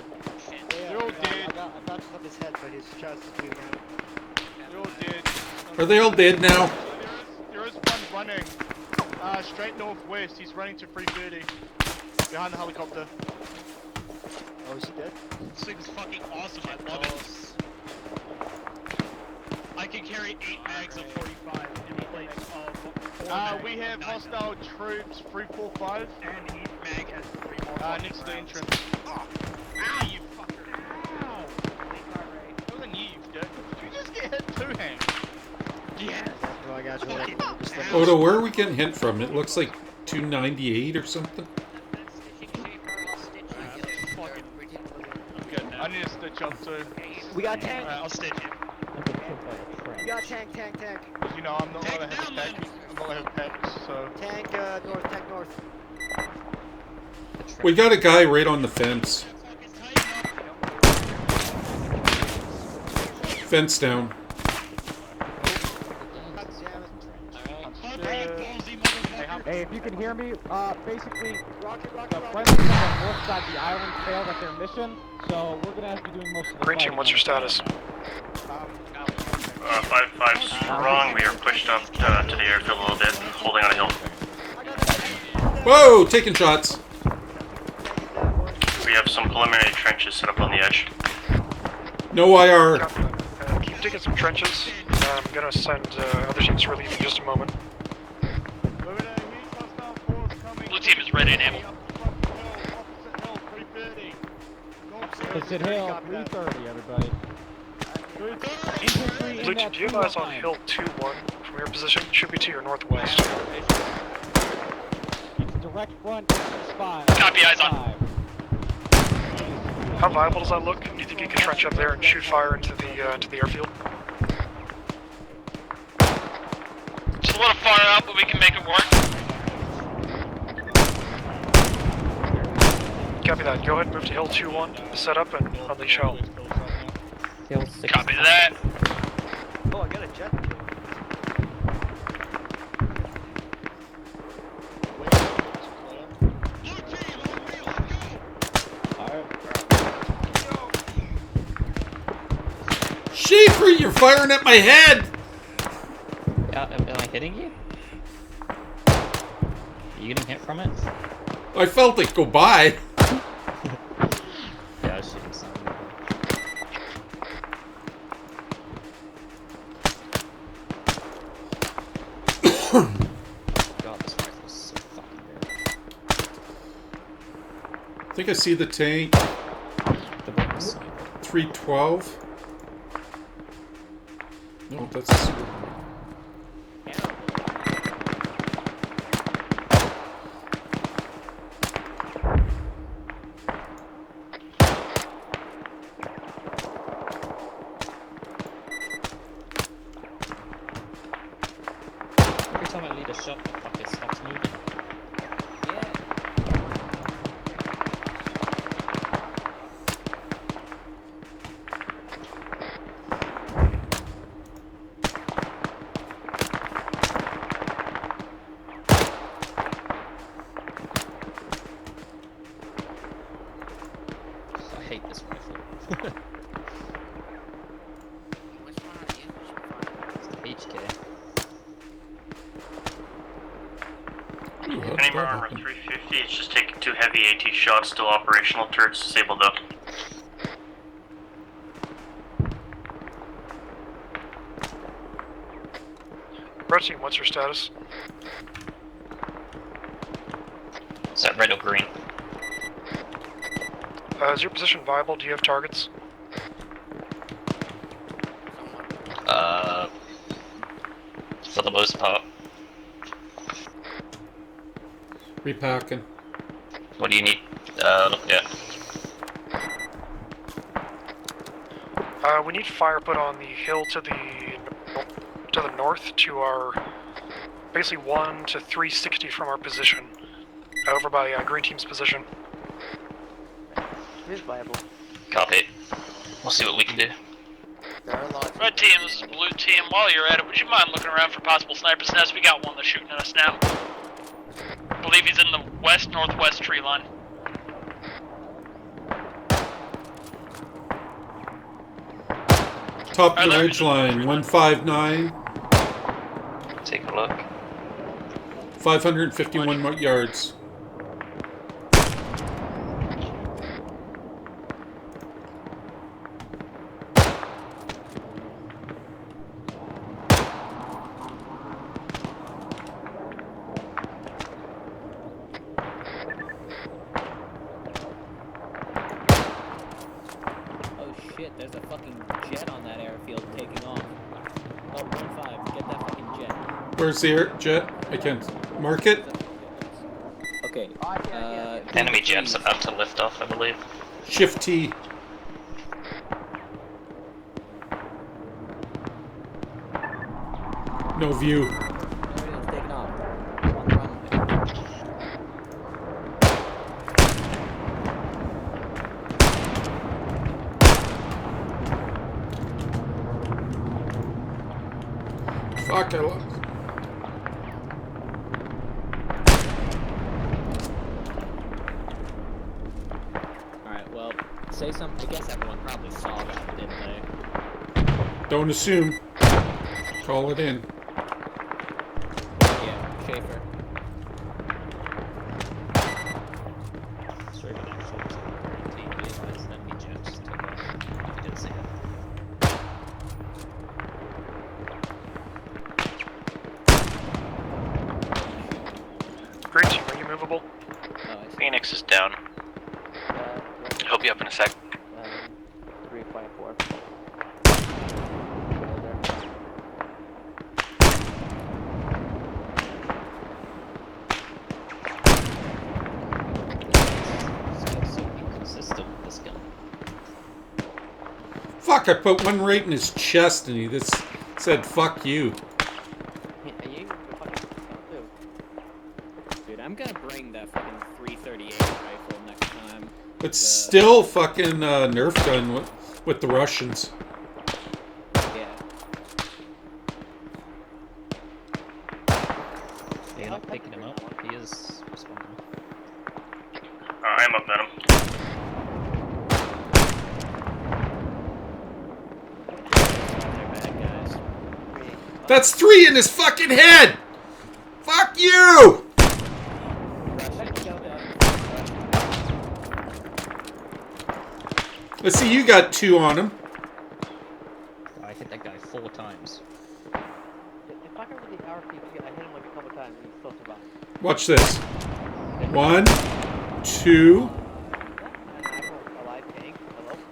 They're all dead. I bounced off his head, but his chest is bleeding out. They're all dead. Are they all dead now? There is one running straight northwest. He's running to 330 behind the helicopter. Oh, is he dead? This thing's fucking awesome. I love it. I can carry 8 mags of 45 in place of. We have hostile troops 345 and each mag has 3 more. Next to the entrance. Oh. Ow, you fucker! Ow! That wasn't you, you dick. Did you just get hit 2 hands? Yes. Oh, I got you. Odo, where are we getting hit from? It looks like 298 or something. I need to stitch up too. We got tank. I'll stitch it. We got tank. You know, I'm not gonna have a pack. I'm not gonna have packs, so. Tank north. We got a guy right on the fence. Fence down. Hey, if you can hear me, basically, the friendlies on the north side of the island failed at their mission, so we're gonna have to be doing most of the Green team, fighting what's on your status? 5-5 strong, we are pushed up to the airfield a little bit, holding on a hill. Whoa, taking shots. We have some preliminary trenches set up on the edge. No IR. Keep digging some trenches. I'm gonna send other teams to relieve in just a moment. Blue team is ready and able. Opposite hill, 330, everybody. Infantry in Blue team, that do you have eyes on hill 2-1 from your position? Should be to your northwest. It's direct front, 5. Copy, eyes on. How viable does that look? Do you think you can trench up there and shoot fire into the airfield? Just a little far out, but we can make it work. Copy that. Go ahead and move to hill 2-1, set up, and unleash hell. Copy that. Oh, I got a jet. Schaefer, you're firing at my head! Am I hitting you? Are you getting hit from it? I felt it go by. Yeah, I was shooting something. God, this rifle's so fucking good. I think I see the tank. 312. No, that's a super. Every time I lead a shot, the fuck it stops moving. I hate this rifle. It's the HK. Any more armor 350, it's just taking 2 heavy AT shots, still operational, turrets disabled though. Red team, what's your status? Is that red or green? Is your position viable? Do you have targets? For the most part. Repacking. What do you need? Yeah. We need fire put on the hill to the north to our basically 1 to 360 from our position, over by green team's position. It is viable. Copy. We'll see what we can do. Red team, this is blue team. While you're at it, would you mind looking around for possible sniper's nests? We got one that's shooting at us now. I believe he's in the west-northwest tree line. Top of the ridge line, 159. Take a look. 551 yards. Shit, there's a fucking jet on that airfield taking off. Oh, 1-5, get that fucking jet. Where's the air jet? I can't mark it. Okay, Enemy jet's about to lift off, I believe. Shift T. No view. Everything's taking off. Fuck, I love. Alright, well, say something. I guess everyone probably saw that, didn't they? Don't assume. Call it in. Yeah, Schaefer. Sorry, but actually, it was guaranteed realized that we just took off. We did see it. Green team, are you movable? Phoenix is down. He'll be up in a sec. 354. Consistent with this gun. Fuck, I put one right in his chest and he just said, fuck you. Dude, I'm gonna bring that fucking 338 rifle next time. It's still fucking Nerf gun with the Russians. Yeah. You're not picking him up. He is responding. I'm up at him. That's 3 in his fucking head! Fuck you! Let's see, you got 2 on him. I hit that guy 4 times. If I go with the RPG, I hit him like a couple times and he still survived. Watch this. 1, 2.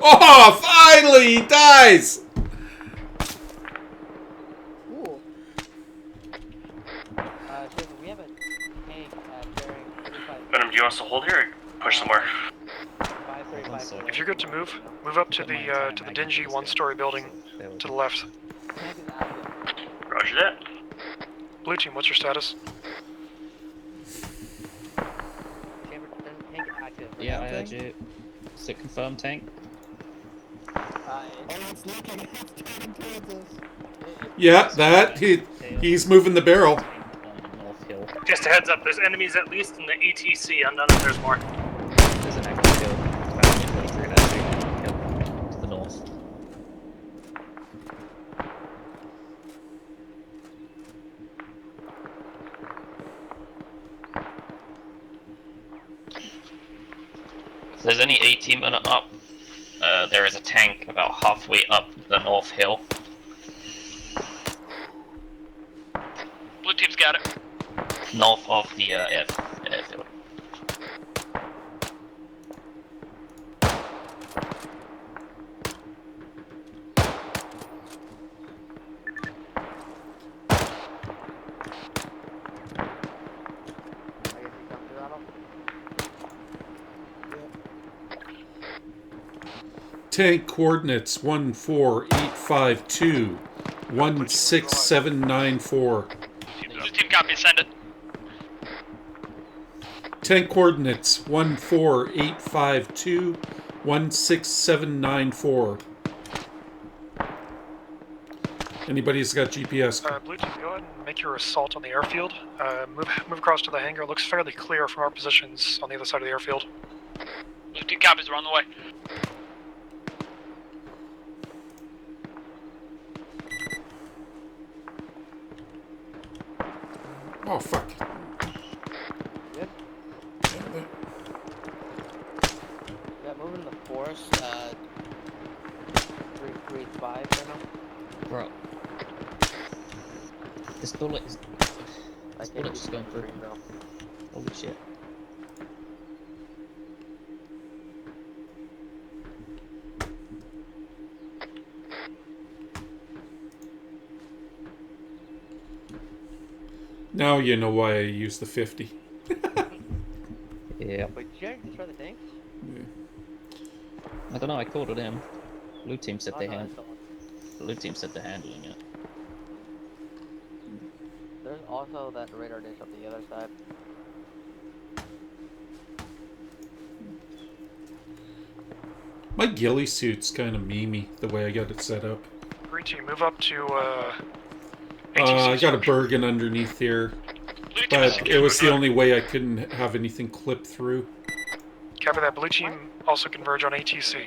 Oh, finally, he dies! Cool. We have a tank bearing 35. Venom, do you want us to hold here or push somewhere? If you're good to move up to the dingy one-story building to the left. Roger that. Blue team, what's your status? Yeah, I heard you. Is it confirmed tank? It's looking, it's turning towards us. Yeah, that, he's moving the barrel. Just a heads up, there's enemies at least in the ETC. I'm not if there's more. There's an active kill. It's about midway through that street. Kill. To the north. If there's any A-team up, there is a tank about halfway up the north hill. Blue team's got it. North of the airfield. Tank coordinates 14852 16794. Blue team copy, send it. Tank coordinates 14852 16794. Anybody's got GPS? Blue team, go ahead and make your assault on the airfield. Move across to the hangar. It looks fairly clear from our positions on the other side of the airfield. Blue team copies, we're on the way. Oh, fuck. Good? Yeah, moving the forest, 335 right now. Bro. This bullet is... This bullet's just going through. Holy shit. Now you know why I use the 50. Yeah. Wait, did you already destroy the tank? Yeah. I don't know, I called it in. Blue team said Oh, no, Blue team said they're handling it. There's also that radar dish up the other side. My ghillie suit's kind of memey, the way I got it set up. Green team, move up to I got a Bergen underneath here, but it was the only way I couldn't have anything clip through. Copy that. Blue team also converge on ATC.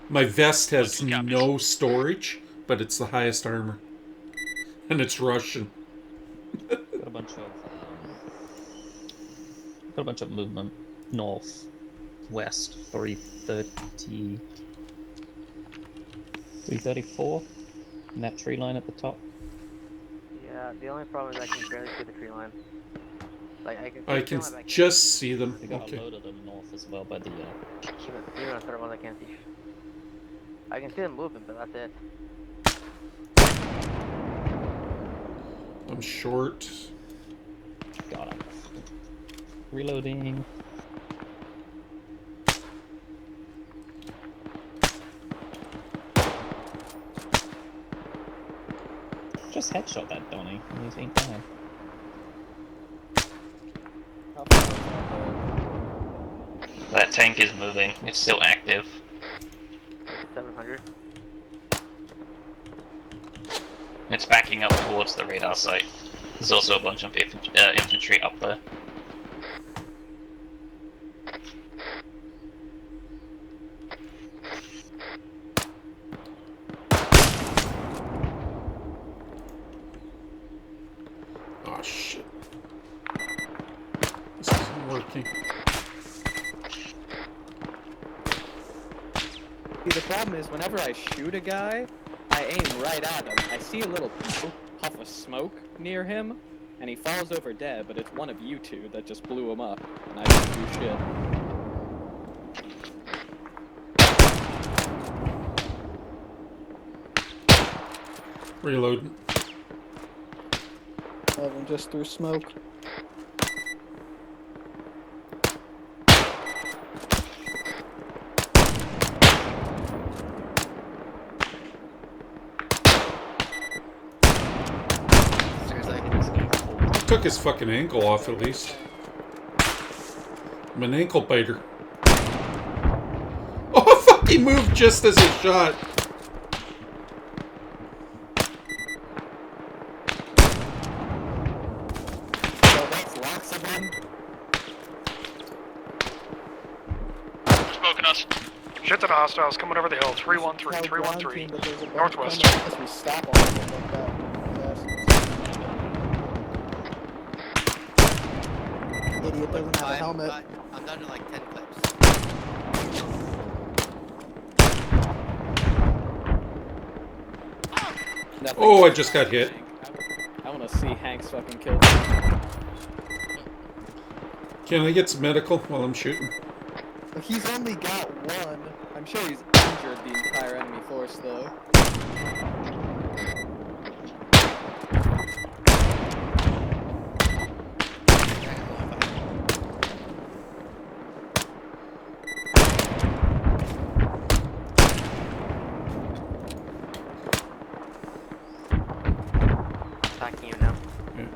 My vest has no storage, but it's the highest armor. And it's Russian. Got a bunch of movement north, west, 330, 334, in that tree line at the top. Yeah, the only problem is I can barely see the tree line. Like I can. See I the tree can line, but I can't just see them. We got Okay. a load of them north as well by the. Even on certain ones I can't see. I can see them moving, but that's it. I'm short. Got him. Reloading. Just headshot that Donnie, and he's ain't fine. That tank is moving. It's still active. 700. It's backing up towards the radar site. There's also a bunch of infantry up there. Oh shit. This isn't working. See, the problem is whenever I shoot a guy, I aim right at him. I see a little puff of smoke near him, and he falls over dead, but it's one of you two that just blew him up, and I didn't do shit. Reloading. One of them just threw smoke. Took his fucking ankle off at least. I'm an ankle biter. Oh fuck, he moved just as he shot. Smoking us. Shit ton of hostiles coming over the hill. 313, 313. Northwest. Idiot doesn't have a helmet. I'm down to like 10 clips. Oh, I just got hit. I want to see Hank's fucking kill. Can I get some medical while I'm shooting? He's only got one. I'm sure he's injured the entire enemy force, though. Attacking you now. Yeah.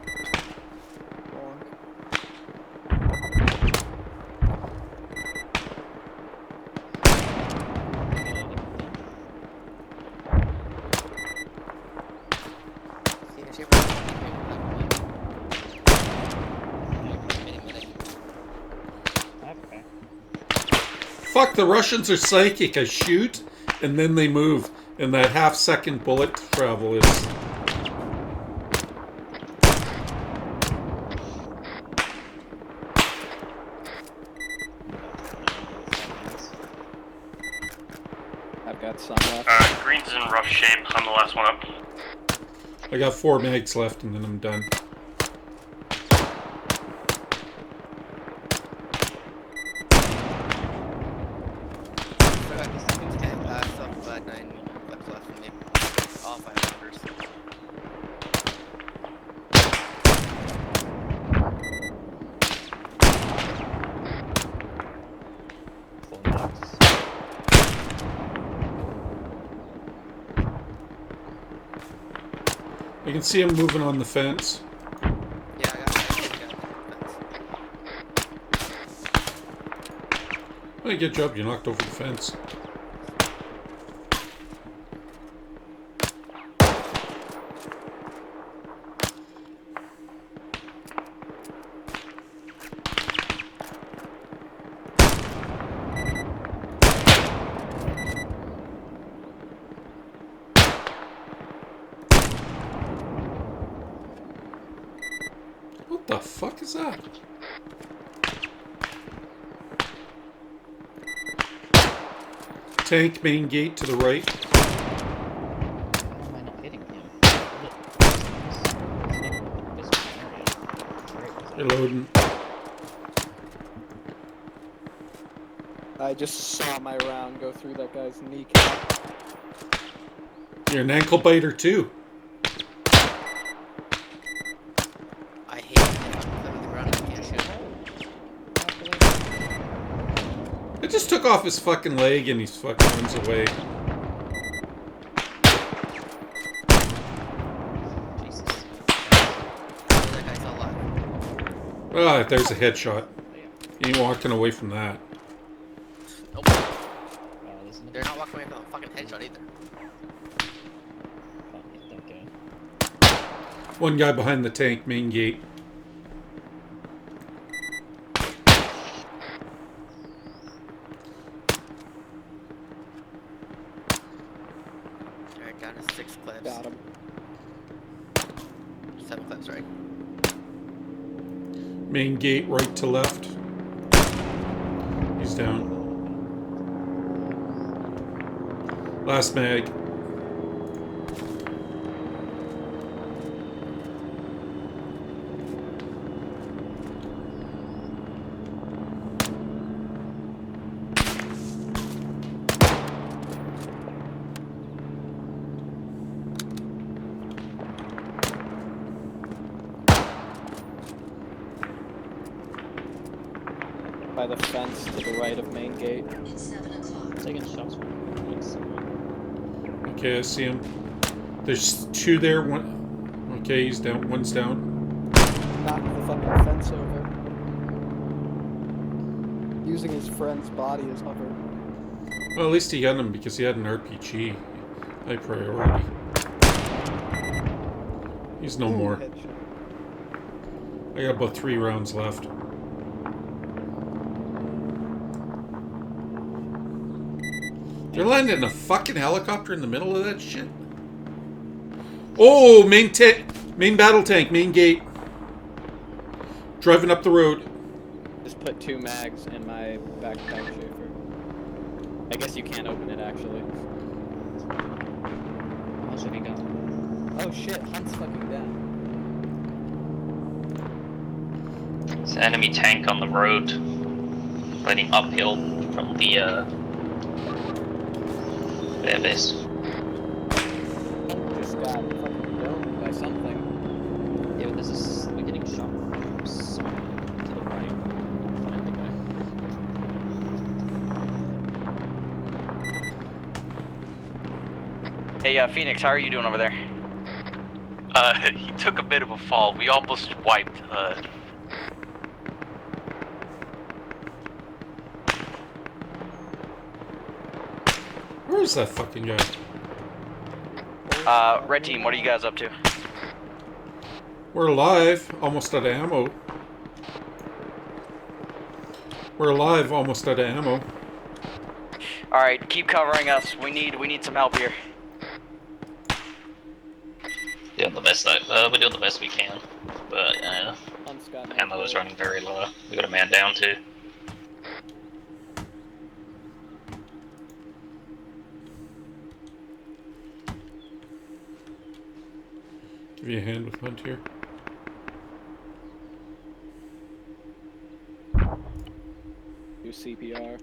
Fuck, the Russians are psychic. I shoot, and then they move. And that half-second bullet travel is... I've got some left. Green's in rough shape. I'm the last one up. I got 4 mags left, and then I'm done. I can see him moving on the fence. Yeah, I got fence. Well, good job, you knocked over the fence. the fuck is that? Tank main gate to the right. How am I not hitting him? Reloading. I just saw my round go through that guy's kneecap. You're an ankle biter too. I hate it if I'm on the ground and I can't shoot. I just took off his fucking leg and he fucking runs away. Ah, there's a headshot. You ain't walking away from that. Nope. They're not walking away from a fucking headshot either. One guy behind the tank main gate. Alright, down to 6 clips. Got him. 7 clips, right? Main gate right to left. He's down. Last mag. By the fence to the right of main gate. Taking shots from Okay, I see him. There's 2 there. One. Okay, he's down. One's down. Knocked the fucking fence over. Using his friend's body as hover. Well, at least he got him because he had an RPG. High priority. He's no more. Headshot. I got about 3 rounds left. They're landing a fucking helicopter in the middle of that shit. Oh, main battle tank, main gate. Driving up the road. Just put 2 mags in my backpack, Schaefer. I guess you can't open it actually. How should he go? Oh shit, Hunt's fucking down. It's an enemy tank on the road, running uphill from the air base. Just got fucking domed by something. Yeah, but this is we're getting shot from somewhere to the right. Find the guy. Hey, Phoenix, how are you doing over there? He took a bit of a fall. We almost wiped, Where's that fucking guy? Red team, what are you guys up to? We're alive, almost out of ammo. We're alive, almost out of ammo. Alright, keep covering us. We need some help here. Doing the best we're doing the best we can, but ammo is running very low. We got a man down too. Give you a hand with Hunt here. Do CPR.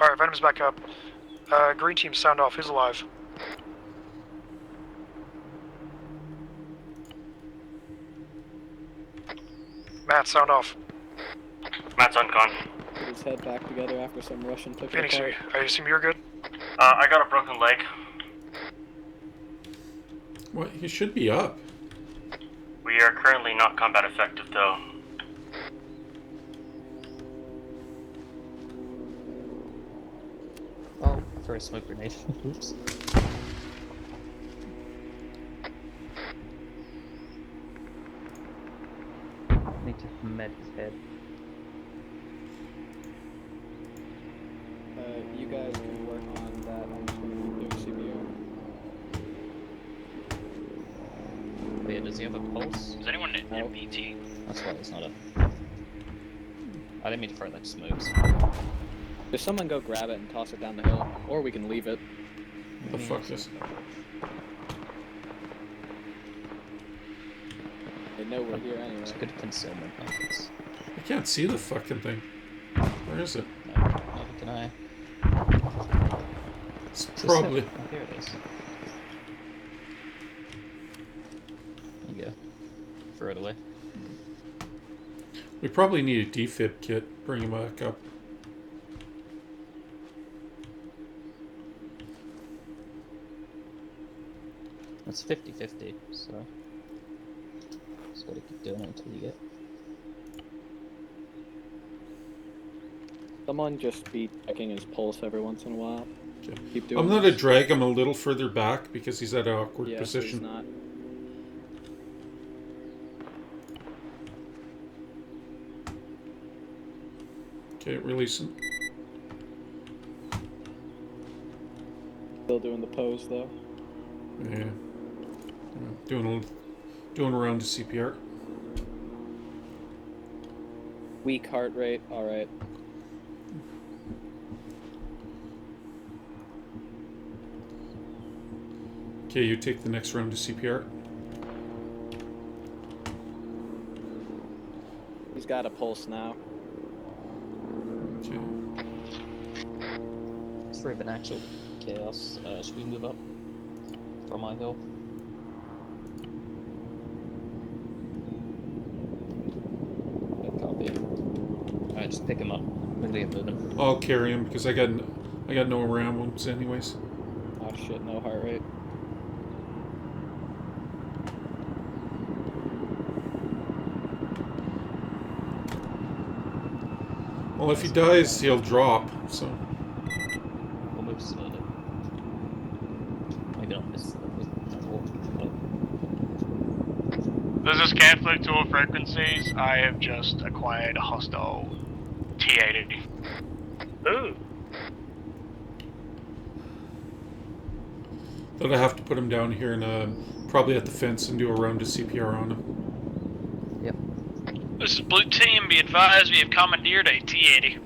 Alright, Venom's back up. Green team, sound off. Who's alive? Matt, sound off. Matt's on con. Put his head back together after some Russian took Phoenix, it apart. I assume you're good? I got a broken leg. What? He should be up. We are currently not combat effective, though. Oh, throw a smoke grenade. Oops. Need to med his head. You guys can work on that. I'm just gonna keep doing CPR. But yeah, does he have a pulse? Does anyone need PT? That's why it's not a... I didn't mean to throw like smokes. Does someone go grab it and toss it down the hill? Or we can leave it. What the fuck is... They know we're here anyway. It's a good concealment methods. I can't see the fucking thing. Where is it? Neither can I. It's probably... Oh, here it is. There you go. Throw it away. We probably need a defib kit. Bring him back up. It's 50-50, so... Just gotta keep doing it until you get... Someone just be checking his pulse every once in a while. Okay. Keep doing I'm this. gonna drag him a little further back because he's at an awkward Yeah, so position. he's not. Okay, release him. Still doing the pose though. Yeah. Doing a round of CPR. Weak heart rate, alright. Okay, you take the next round of CPR. He's got a pulse now. Okay. It's for an actual chaos. Should we move up from my hill? Good copy. Alright, just pick him up. We're gonna get moving. I'll carry him because I got no rounds anyways. Oh shit, no heart rate. Well, if he dies, he'll drop, so... We'll move slowly. Maybe not miss This is Catholic to all frequencies. I have just acquired a hostile T-80. Ooh. But I have to put him down here and probably at the fence and do a round of CPR on him. Yep. This is Blue Team. Be advised, we have commandeered a T-80.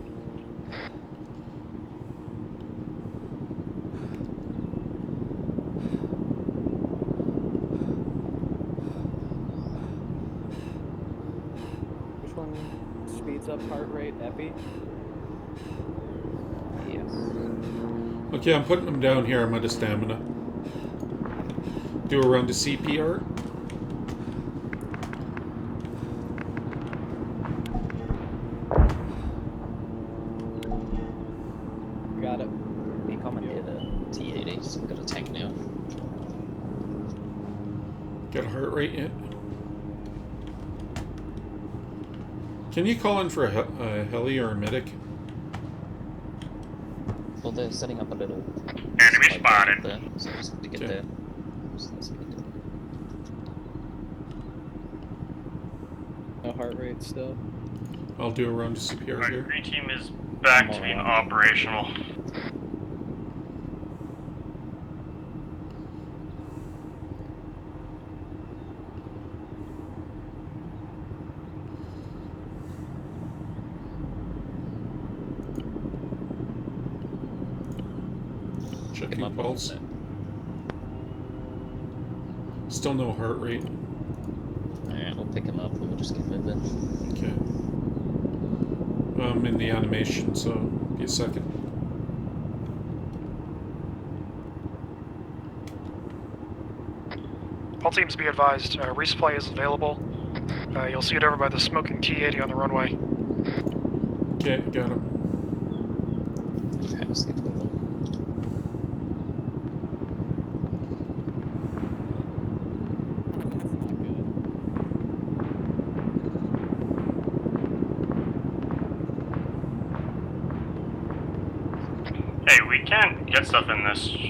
Which one speeds up heart rate, Epi? Yes. Okay, I'm putting him down here. I'm out of stamina. Do a round of CPR. Got it. We commandeered a T-80, so we've got a tank now. Got a heart rate yet? Can you call in for a heli or a medic? Well, they're setting up a little... Enemy spotted. There, so just to get Okay. there. Just let's get there. No heart rate still. I'll do a round of CPR Alright, here. green team is back to being operational. Checking pulse. Still no heart rate. Alright, we'll pick him up and we'll just get moving. Okay. I'm in the animation, so be a second. All teams be advised, resupply is available. You'll see it over by the smoking T-80 on the runway. Okay, got him. Okay, let's get moving. Hey, we can't get stuff in this. What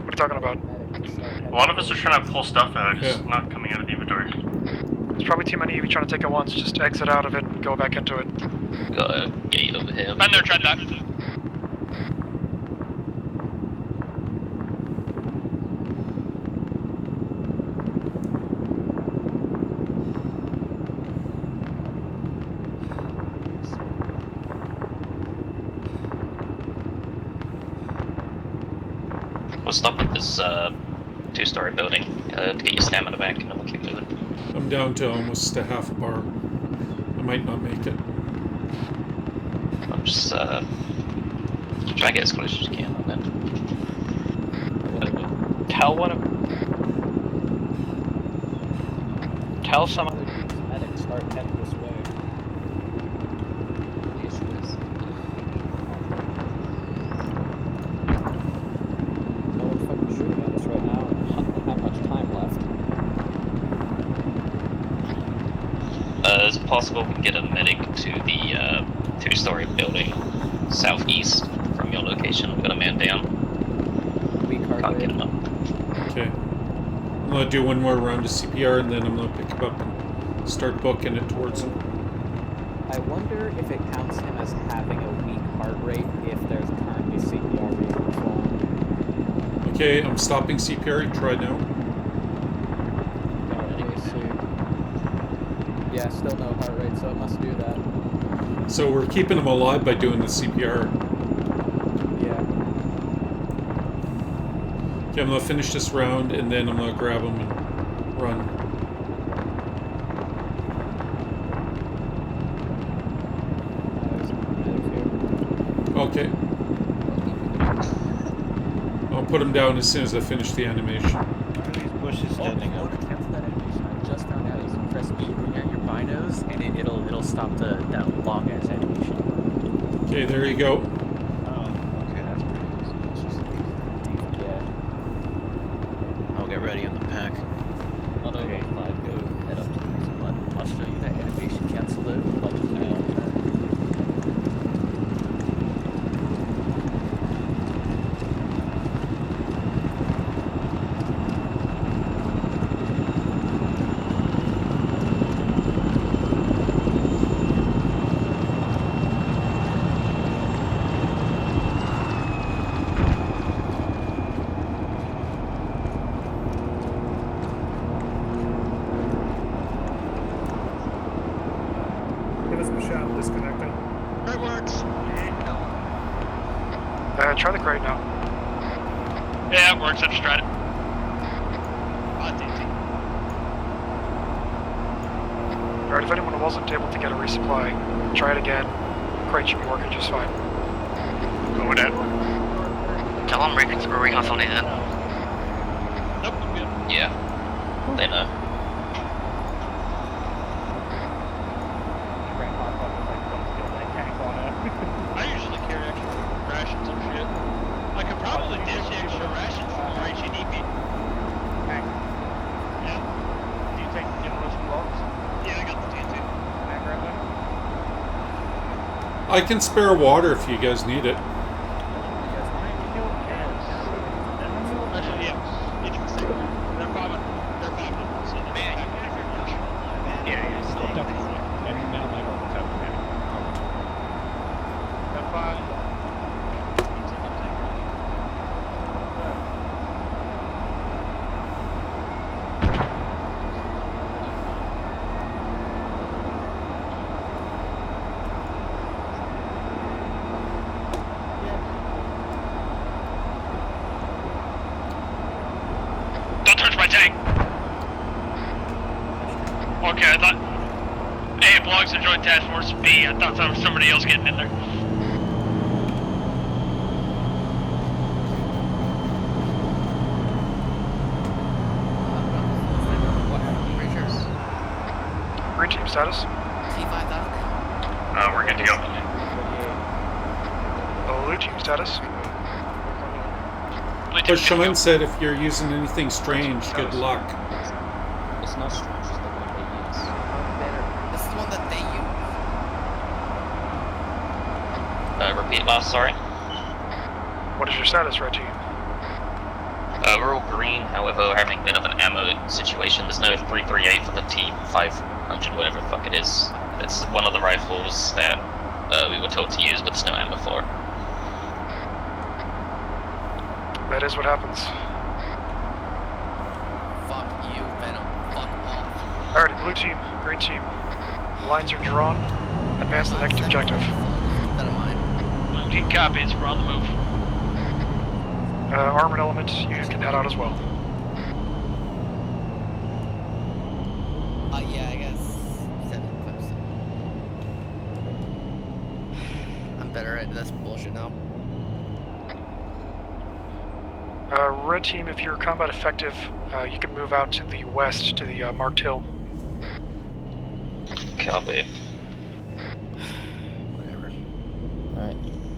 are you talking about? A lot of us are trying to pull stuff out, it's not coming out of the inventory. There's probably too many of you trying to take it once. Just exit out of it and go back into it. Got a gate over here. Been there, tried that. We'll stop at this 2-story building to get your stamina back, and then we'll keep moving. I'm down to almost a half a bar. I might not make it. I'm just try to get as close as you can on that. Tell some other groups medics start heading this way. No one's fucking shooting at us right now. We don't have much time left. Is it possible we can get a medic to the 2-story building southeast from your location? We've got a man down. Can't get him up. Okay. I'm gonna do one more round of CPR and then I'm gonna pick him up and start booking it towards him. I wonder if it counts him as having a weak heart rate if there's currently CPR being performed. Okay, I'm stopping CPR. You try now. Yeah, still no heart rate, so it must do that. So we're keeping him alive by doing the CPR. Yeah. Okay, I'm gonna finish this round and then I'm gonna grab him and run. Okay. I'll put him down as soon as I finish the animation. These bushes standing up. Just found out you can press B when you're at your binos, and it'll stop that long ass animation. Okay, there you go. Oh, okay, that's pretty easy. Yeah. I'll get ready on the pack. Auto 5 go head up to the reason button. I'll show you that animation cancel it. Give us a shot disconnecting. It works. Try the crate now. Yeah, it works. I just tried it. Alright, if anyone wasn't able to get a resupply, try it again. Crate should be working just fine. Go with that. Tell them recon on it then. Nope, I'm good. Yeah, they know. I usually carry extra rations and shit. I could probably ditch the extra rations for more HEDP. Yeah. Do you take the demolition blocks? Yeah, I got the TNT. Can I grab them? I can spare water if you guys need it. Actually, yeah. You need the same. They're 5 minutes. Man, you can have your rush. Yeah, still definitely. Have fun. Don't touch my tank. Okay, I thought. A, belongs to Joint Task Force. B, I thought that was somebody else getting in there. Green team status. We're good to go. Blue team status. But Sean said if you're using anything strange, good luck. It's not strange, it's the one they use. This is the one that they use. Repeat last, sorry. What is your status, Red team? We're all green, however, we're having a bit of an ammo situation. There's no 338 for the T500, whatever the fuck it is. It's one of the rifles that we were told to use, but there's no ammo for. That is what happens. Fuck you, Venom. Fuck off. Alrighty, blue team, green team. Lines are drawn. Advance to the next objective. Blue team copies. We're on the move. Armored element, you can head out as well. Yeah, I guess 7 clips. I'm better at this bullshit now. Red team, if you're combat effective, you can move out to the west to the marked hill. Copy. Whatever. Alright.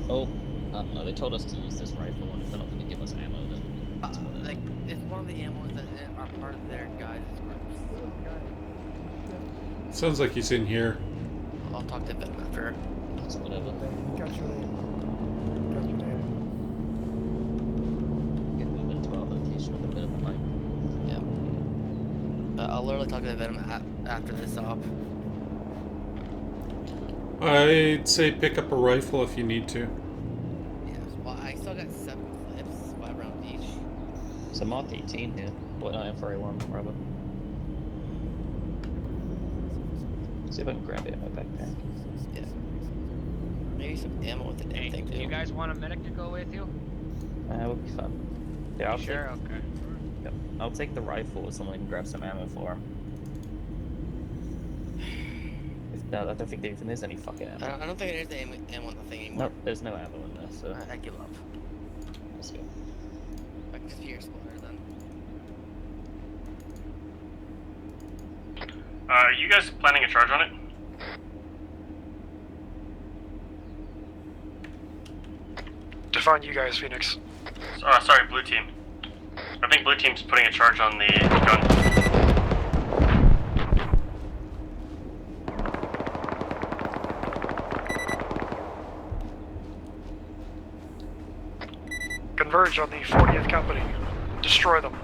Oh, no, they told us to use this rifle, and if they're not going to give us ammo, then it's whatever. Like, it's one of the ammos that are part of their guys' groups. Sounds like he's in here. I'll talk to them after. It's whatever. Got your name. Got your name. Get moved into our location with a bit of a night. Yeah. I'll literally talk to them after this op. I'd say pick up a rifle if you need to. Yeah, well, I still got 7 clips, 5 rounds each. So Mark 18 here. What, no, M4A1, rather. See if I can grab it in my backpack. Yeah. Maybe some ammo with the damn thing, too. You guys want a medic to go with you? We'll be fine. Yeah, I'll Sure, take, okay. Yep, I'll take the rifle if someone can grab some ammo for him. No, I don't think there even is any fucking ammo. I don't think there's the ammo on the thing anymore. Nope, there's no ammo in there, so... I give up. Let's go. I can just hear splatter then. Are you guys planning a charge on it? Define you guys, Phoenix. Sorry, blue team. I think blue team's putting a charge on the gun. Converge on the 40th company. Destroy them.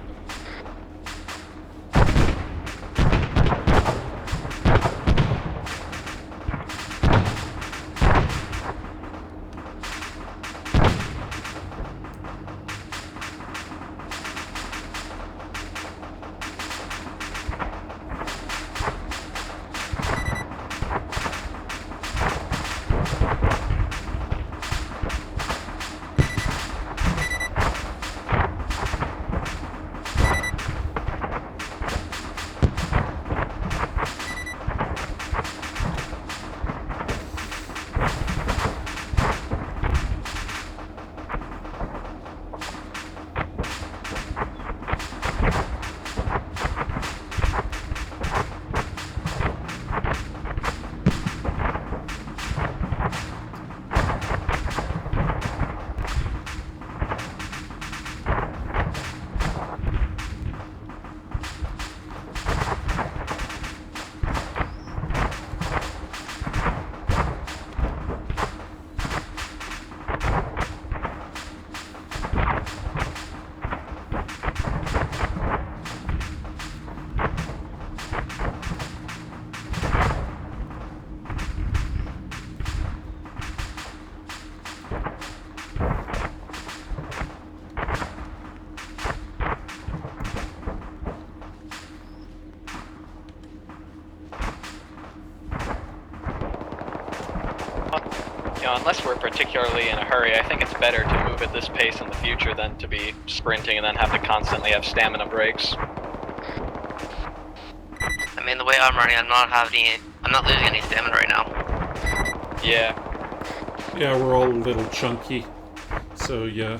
Unless we're particularly in a hurry, I think it's better to move at this pace in the future than to be sprinting and then have to constantly have stamina breaks. I mean, the way I'm running, I'm not losing any stamina right now. Yeah. Yeah, we're all a little chunky. So, yeah.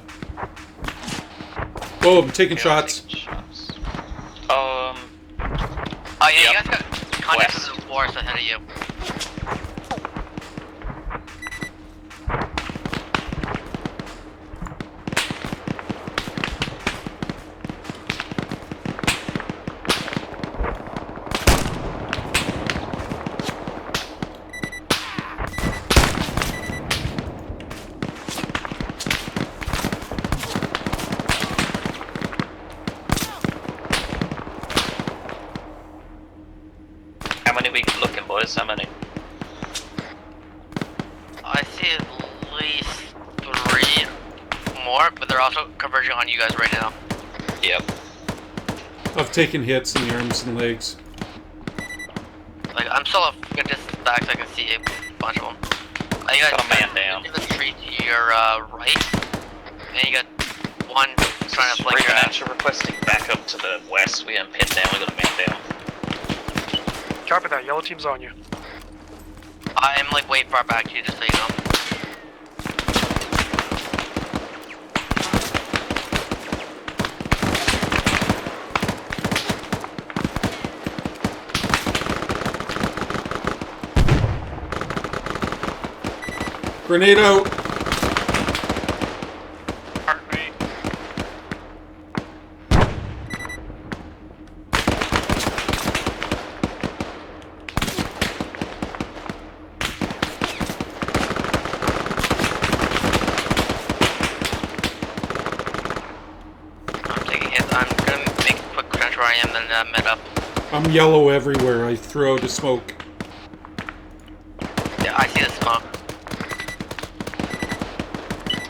Oh, I'm taking shots. Oh, yeah, you guys got contact with the forest ahead of you. How many we looking, boys? How many? I see at least 3 more, but they're also converging on you guys right now. Yep. I've taken hits in the arms and legs. Like, I'm still a good distance back so I can see a bunch of them. You guys got a man down. In the tree to your right, and you got one trying to flank your ass. Raven requesting backup to the west. We haven't pinned down, we got a man down. Copy that, yellow team's on you. I am like way far back here, just so you know. Grenade out. Met up. I'm yellow everywhere. I threw out the smoke. Yeah, I see the smoke.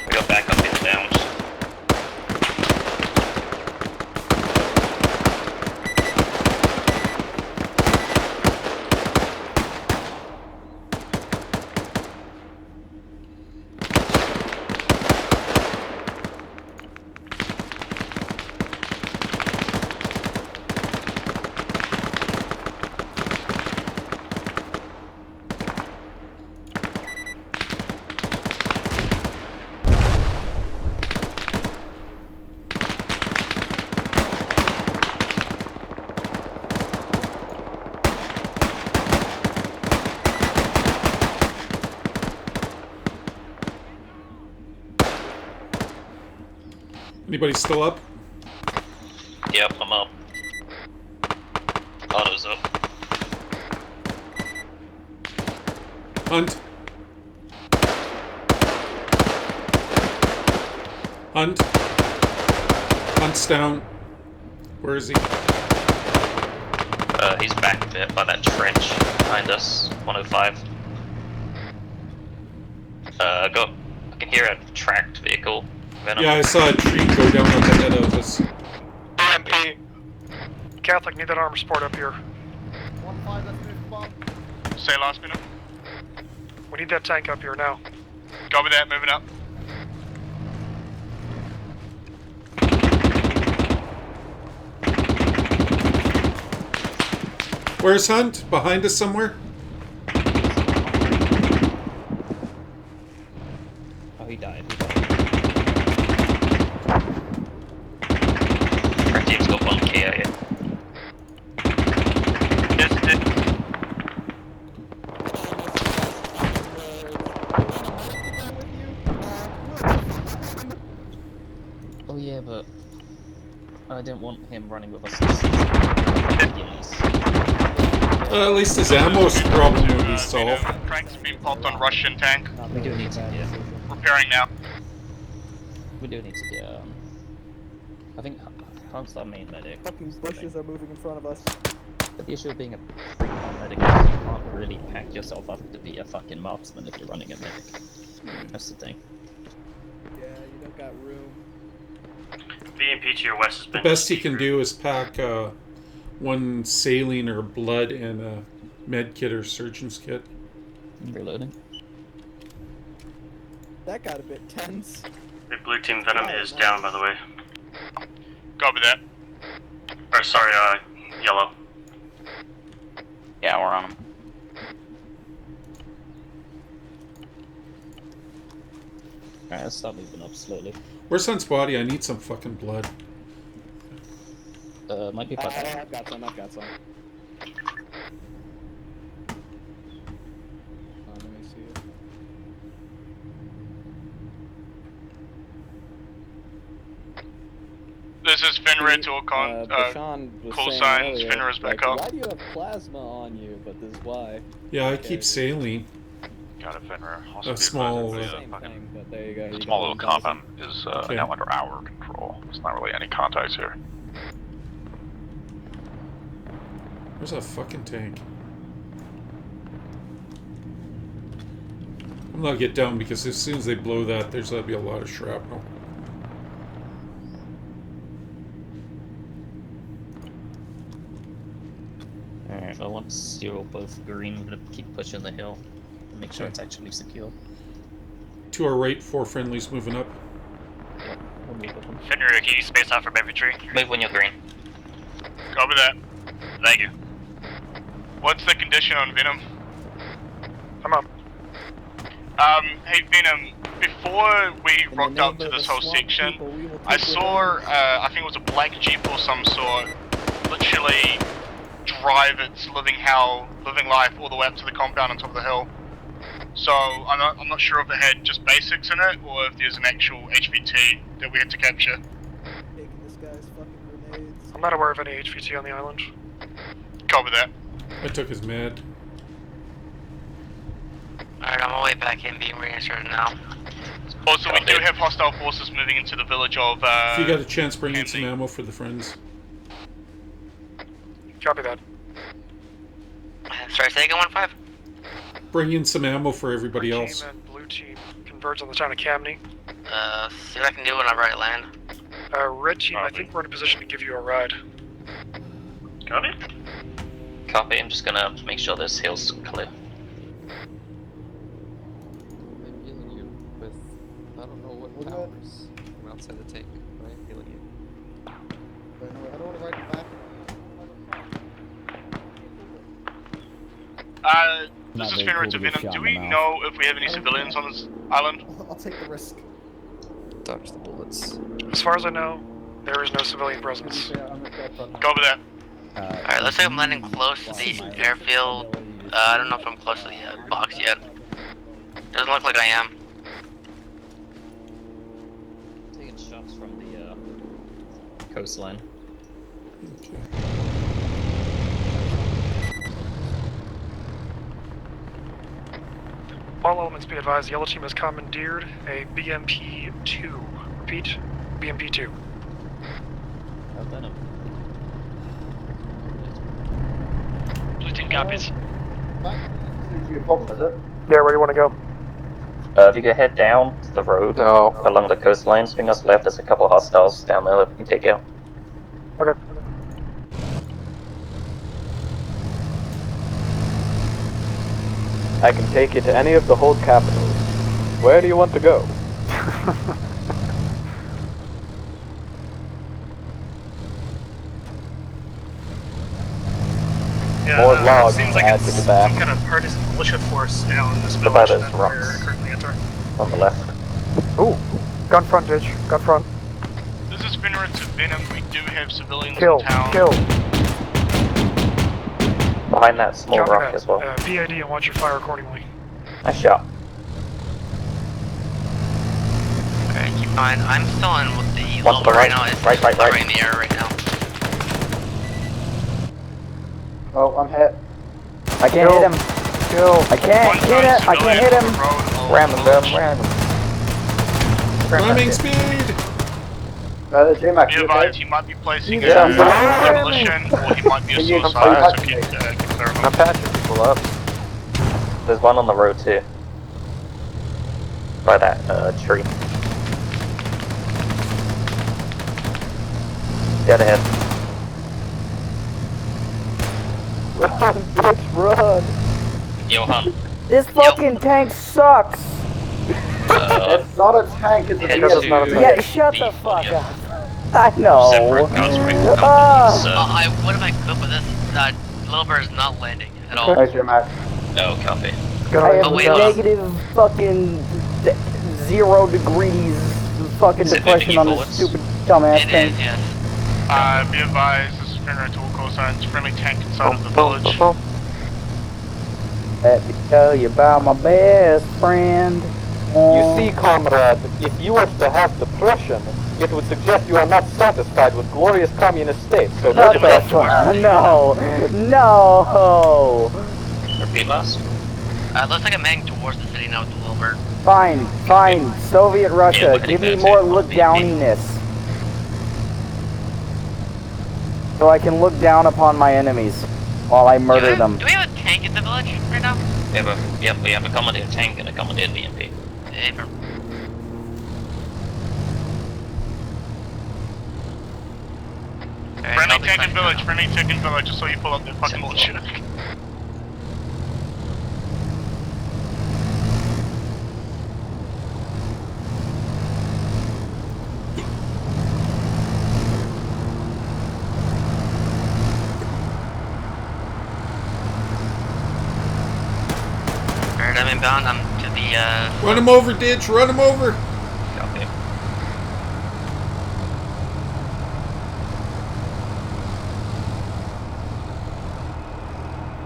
We got back up in the downs. Anybody still up? Yep, I'm up. Auto's up. Hunt. Hunt. Hunt's down. Where is he? He's back a bit by that trench behind us, 105. I can hear a tracked vehicle. Venom. Yeah, I saw a tree go down up ahead of us. MP. Catholic, need that armor support up here. 1-5, let's move bomb. Say last minute. We need that tank up here now. Copy that, moving up. Where's Hunt? Behind us somewhere? Oh, he died. Our team's got 1 KIA. Yes, it did. Oh yeah, but I didn't want him running with us. At least his ammo's problem will be solved. Crank's being popped on Russian tank. We do need to, yeah. Repairing now. We do need to get, I think Hunt's our main medic. Fucking bushes are moving in front of us. But the issue of being a freaking medic is you can't really pack yourself up to be a fucking marksman if you're running a medic. That's the thing. Yeah, you don't got room. BMP to your west has The been... best he can do is pack 1 saline or blood and a med kit or surgeon's kit. Reloading. That got a bit tense. The blue team Venom is down, by the way. Copy that. Or sorry, yellow. Yeah, we're on them. Alright, let's start moving up slowly. Where's Hunt's body? I need some fucking blood. Might be I've got some. Let me see it. This is Finra to Bashan was call saying signs, earlier, Finra's back like, up. why do you have plasma on you? But this is why. Yeah, I keep saline. Got it, Finra. Also A small... Same thing, but there you go. The You small got little 1,000. compound is now under our control. There's not really any contacts here. Where's that fucking tank? I'm gonna get down because as soon as they blow that, there's gonna be a lot of shrapnel. Alright, well once you're all both green, I'm gonna keep pushing the hill and make sure it's actually secure. To our right, 4 friendlies moving up. Yep, we'll move with them. Fenrir, can you space out from infantry? Move when you're green. Copy that. Thank you. What's the condition on Venom? I'm up. Hey Venom, before we rocked up to this whole section, I saw, I think it was a black Jeep or some sort, literally drive its living life all the way up to the compound on top of the hill. So I'm not sure if it had just basics in it or if there's an actual HVT that we had to capture. I'm not aware of any HVT on the island. Copy that. I took his med. Alright, I'm on my way back in, being reinserted now. Also, we do have hostile forces moving into the village of, If you got a chance, bring in some ammo for the friends. Copy that. Sorry, say again, 1-5? Bring in some ammo for everybody else. Team and blue team converge on the town of Camney. See what I can do whenever I land. Red team, I think we're in a position to give you a ride. Copy? Copy, I'm just gonna make sure this hill's clear. I'm healing you with, I don't know what powers. I'm outside the tank, but I'm healing you. I don't want to ride it back. This is Fenrir to Venom. Do we know if we have any civilians on this island? I'll take the risk. Dodge the bullets. As far as I know, there is no civilian presence. Copy that. Alright, looks like I'm landing close to the airfield. I don't know if I'm close to the box yet. Doesn't look like I am. Taking shots from the coastline. All elements be advised, the yellow team has commandeered a BMP-2. Repeat, BMP-2. Blue team copies. Yeah, where do you want to go? If you could head down the road along the coastline, swing us left, there's a couple hostiles down there that we can take out. Okay. I can take you to any of the hold capitals. Where do you want to go? Yeah, More logs seems to like add it's to the back. some kind of partisan militia force down in this The village those that rocks. we're currently entering. On the left. Ooh, gun front ditch, gun front. This is Fenrir to Venom. We do have civilians Kill, in town. kill. Behind that small Copy rock that. as well. PID and watch your fire accordingly. Nice shot. Okay, keep in mind, I'm still in with the One to the lower right. right now. It's Right. right in the air right now. Oh, I'm hit. I can't hit him. Kill. I can't hit it. I can't hit him. Ram him. Climbing speed! Be advised, he might be placing a demolition, or he might be a suicide, so keep clear of him. I'm patching people up. There's one on the road too. By that tree. Dead ahead. Run, bitch, run! Johan. This fucking tank sucks! It's not a tank, it's a BMP. Yeah, shut the fuck up. I know. What if I could with this? Little Bird's not landing at all. Nice, Mac. No, copy. I have negative fucking 0 degrees fucking depression on this stupid dumbass tank. Be advised, this is Fenrir to all call signs, friendly tank inside of the village. Let me tell you about my best friend. You see, comrade, if you were to have depression, it would suggest you are not satisfied with glorious communist states. So What the fuck? No! No! Repeat last. Looks like I'm heading towards the city now with the Little Bird. Fine, fine. Soviet Russia, give me more look downiness. So I can look down upon my enemies while I murder them. Do we have a tank in the village right now? We have a commandeered tank and a commandeered BMP. Friendly tank in village, friendly tank in village, just so you pull up their fucking little shit. Southbound, I'm to the, Run him over, Ditch. Run him over. Okay.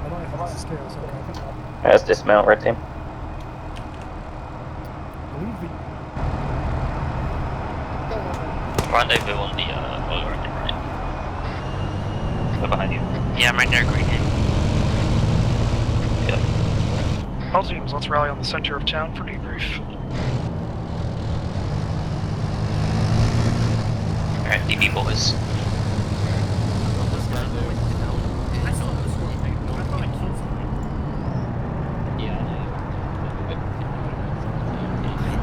I don't have the scales, so I think Let's dismount, red team. Rendezvous on the oil rig, right? We're behind you. yeah, I'm right there, green. All teams, let's rally on the center of town for debrief. Alright, DB boys.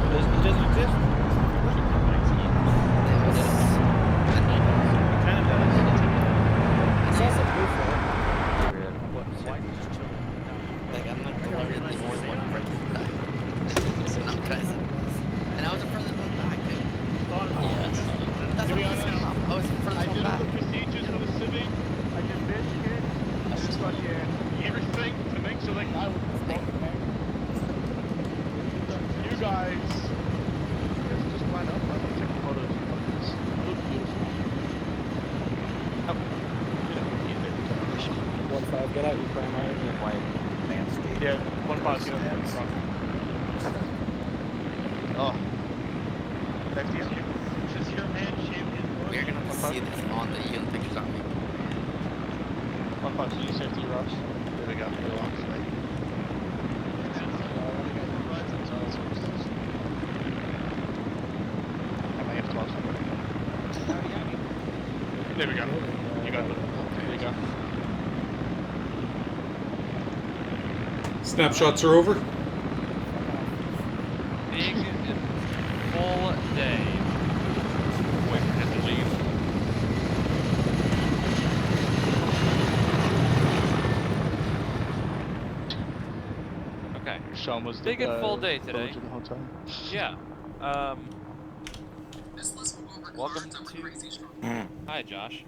It doesn't exist. It's also blue for it. Like, I'm not the one that the only one present. And I'm present. And I was in front of the back, dude. That's what I was saying. I was in front of the back. Procedures for the Civic. I did this shit. Just fucking everything to make sure that guy was fucking man. You guys just line up. I'm gonna take photos of this. It looks beautiful. 1-5, get out your primary. Yeah, 1-5, get out the front. Oh. Back to you. This is your man, champion. We're gonna see this on the yield pictures on me. 1-5, so you safety rush. There we go. Go on. There we go. You got it. There you go. Snapshots are over. Big full day. Wait for him to leave. Okay. Sean was big and full day today. The whole time. Yeah. Welcome to. Hi, Josh.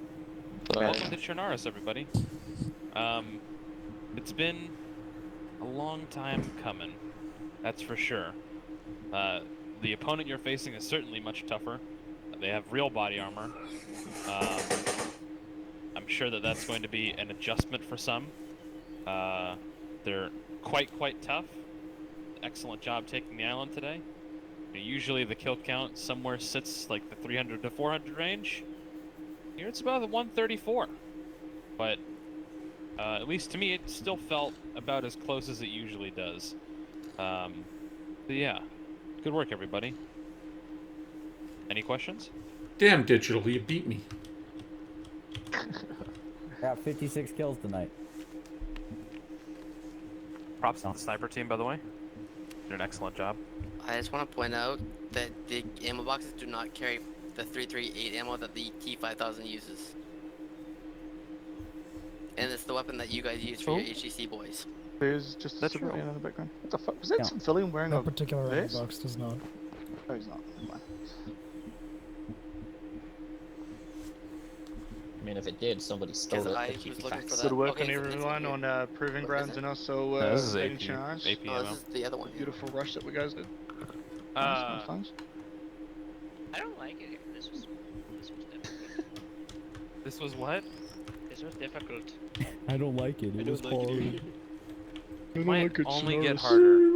Welcome to Chernaris, everybody. It's been a long time coming. That's for sure. The opponent you're facing is certainly much tougher. They have real body armor. I'm sure that that's going to be an adjustment for some. They're quite tough. Excellent job taking the island today. Usually the kill count somewhere sits like the 300 to 400 range. Here it's about the 134. But at least to me it still felt about as close as it usually does. But yeah, good work everybody. Any questions? Damn, Digital, you beat me. Got 56 kills tonight. Props to the sniper team, by the way. Did an excellent job. I just want to point out that the ammo boxes do not carry the 338 ammo that the T5000 uses. And it's the weapon that you guys use for your HEC boys. There's just a civilian in the background. What the fuck? Was that civilian wearing that a particular ammo vest? box does not. Oh, he's not. Never mind. I mean, if it did, somebody stole it. I to keep was the looking facts. for Good work Okay, on so this everyone one on Proving Grounds and also No, this is Aiden AP. Chars. AP Oh, this is the other one. Beautiful rush that we guys did. Nice, nice. I don't like it here. This was difficult. This was what? This was difficult. I don't like it. It was hard. It might only get harder.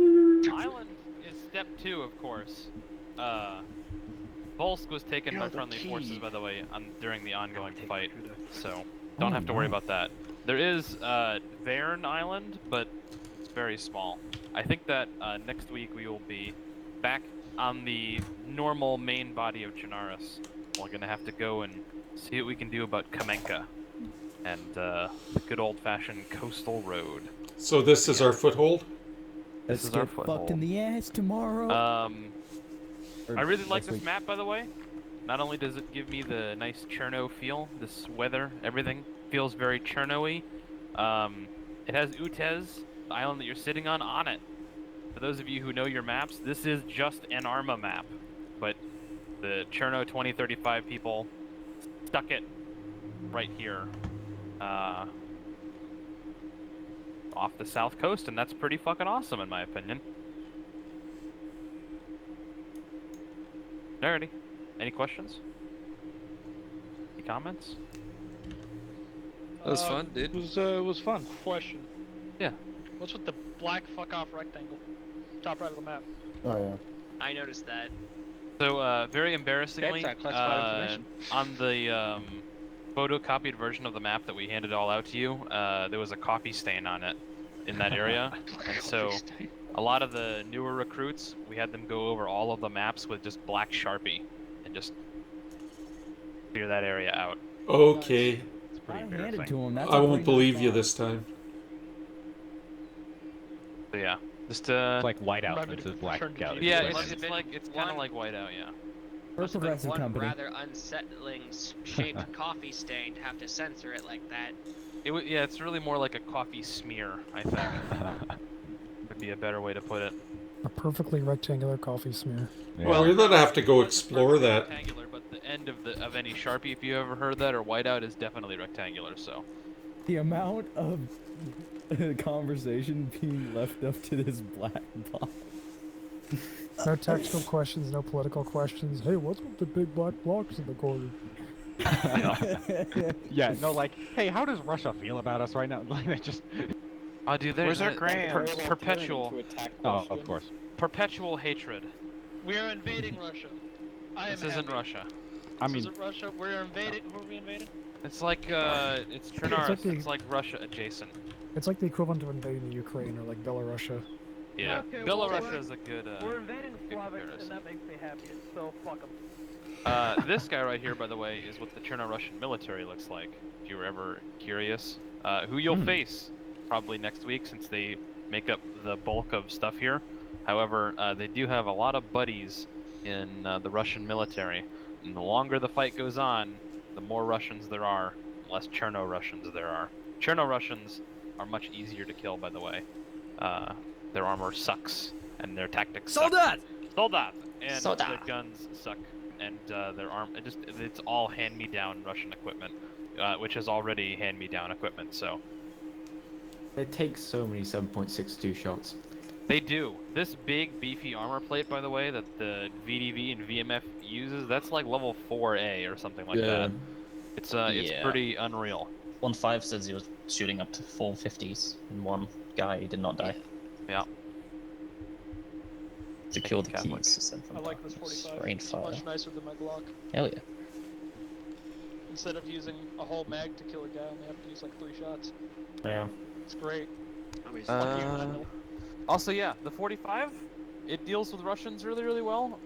Island is step 2, of course. Volsk was taken by friendly forces, by the way, during the ongoing fight, so don't have to worry about that. There is Verne Island, but it's very small. I think that next week we will be back on the normal main body of Chernaris. We're gonna have to go and see what we can do about Kamenka and the good old-fashioned coastal road. So this is our foothold? This is our foothold. Fucked in the ass tomorrow. I really like this map, by the way. Not only does it give me the nice Cherno feel, this weather, everything feels very Cherno-y. It has Utez, the island that you're sitting on it. For those of you who know your maps, this is just an ArmA map, but the Cherno 2035 people stuck it right here, off the south coast, and that's pretty fucking awesome in my opinion. Alrighty. Any questions? Any comments? That was fun, dude. It was fun. Question. Yeah. What's with the black fuck off rectangle? Top right of the map. Oh yeah. I noticed that. So, very embarrassingly, That's classified information. on the photocopied version of the map that we handed all out to you, there was a coffee stain on it in that area, and so a lot of the newer recruits, we had them go over all of the maps with just black Sharpie and just clear that area out. Okay. I handed it to him. That's I a won't pretty believe good you spot. this time. So yeah, just It's like whiteout versus blackout. yeah, it's kind of like whiteout, yeah. We're a progressive one company. rather unsettling shaped coffee stain to have to censor it like that. Yeah, it's really more like a coffee smear, I think. Would be a better way to put it. A perfectly rectangular coffee smear. Yeah. Well, we're gonna have to go explore that. Rectangular, but the end of any Sharpie, if you ever heard that, or whiteout, is definitely rectangular. So. The amount of conversation being left up to this black box. No technical questions, no political questions. Hey, what's with the big black blocks in the corner? Yeah, no, like, hey, how does Russia feel about us right now? Like, they just. Oh, dude, there's perpetual. Oh, of course. Perpetual hatred. We are invading Russia. This isn't Russia. I mean, This isn't Russia. We're invading. Who are we invading? It's like it's Chernaris. It's like Russia adjacent. It's like the equivalent of invading the Ukraine or like Belarusia. Yeah, Okay, Belarus is a good. We're invading Slavics, and that makes me happy. So fuck them. This guy right here, by the way, is what the Cherno-Russian military looks like. If you were ever curious, who you'll face probably next week, since they make up the bulk of stuff here. However, they do have a lot of buddies in the Russian military, and the longer the fight goes on, the more Russians there are, the less Cherno-Russians there are. Cherno-Russians are much easier to kill, by the way. Their armor sucks, and their tactics suck. Soldat! And the guns suck, and their it's all hand-me-down Russian equipment, which is already hand-me-down equipment, so. They take so many 7.62 shots. They do. This big, beefy armor plate, by the way, that the VDV and VMF uses, that's like level 4A or something like that. It's pretty unreal. 1.5 says he was shooting up to 450s, and one guy did not die. Yeah. Secure the keys. I like this 45. Rain It's fire. much nicer than my Glock. Hell yeah. Instead of using a whole mag to kill a guy, I only have to use like 3 shots. Yeah. It's great. Also, yeah, the 45, it deals with Russians really, really well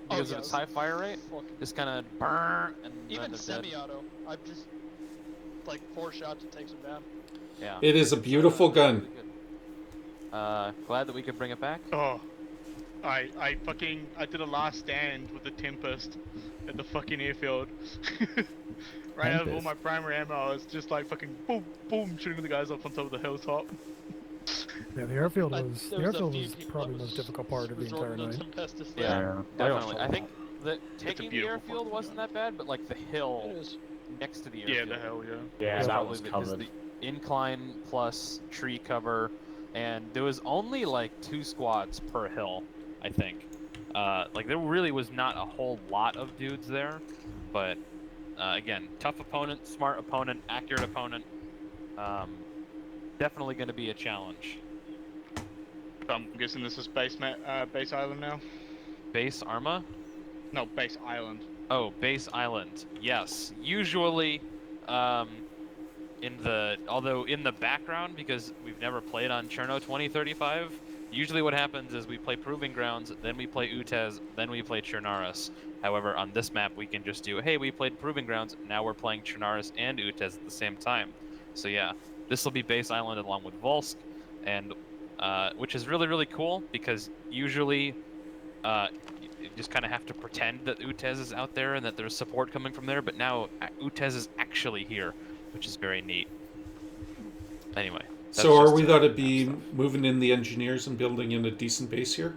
because of its high fire rate. Just kind of burn and even then they're dead. semi-auto. I've just like 4 shots it takes them down. Yeah. It is a beautiful gun. Glad that we could bring it back. Oh, I did a last stand with the Tempest at the fucking airfield. Right out of all my primary ammo, I was just like fucking boom, boom, shooting the guys up on top of the hilltop. Yeah, the airfield was probably the most difficult part of the entire night. Yeah, definitely. I think that taking the airfield wasn't that bad, but like the hill next to the airfield. Yeah, the hill, Yeah, that was is covered. the incline plus tree cover, and there was only like 2 squads per hill, I think. Like there really was not a whole lot of dudes there, but again, tough opponent, smart opponent, accurate opponent. Definitely going to be a challenge. I'm guessing this is base island now. Base ArmA? No, base island. Oh, base island. Yes. Usually, in the background, because we've never played on Cherno 2035. Usually, what happens is we play Proving Grounds, then we play Utez, then we play Chernaris. However, on this map, we can just do, hey, we played Proving Grounds, now we're playing Chernaris and Utez at the same time. So yeah, this will be base island along with Volsk, and which is really, really cool because usually you just kind of have to pretend that Utez is out there and that there's support coming from there, but now Utez is actually here, which is very neat. Anyway. So are we going to be moving in the engineers and building in a decent base here?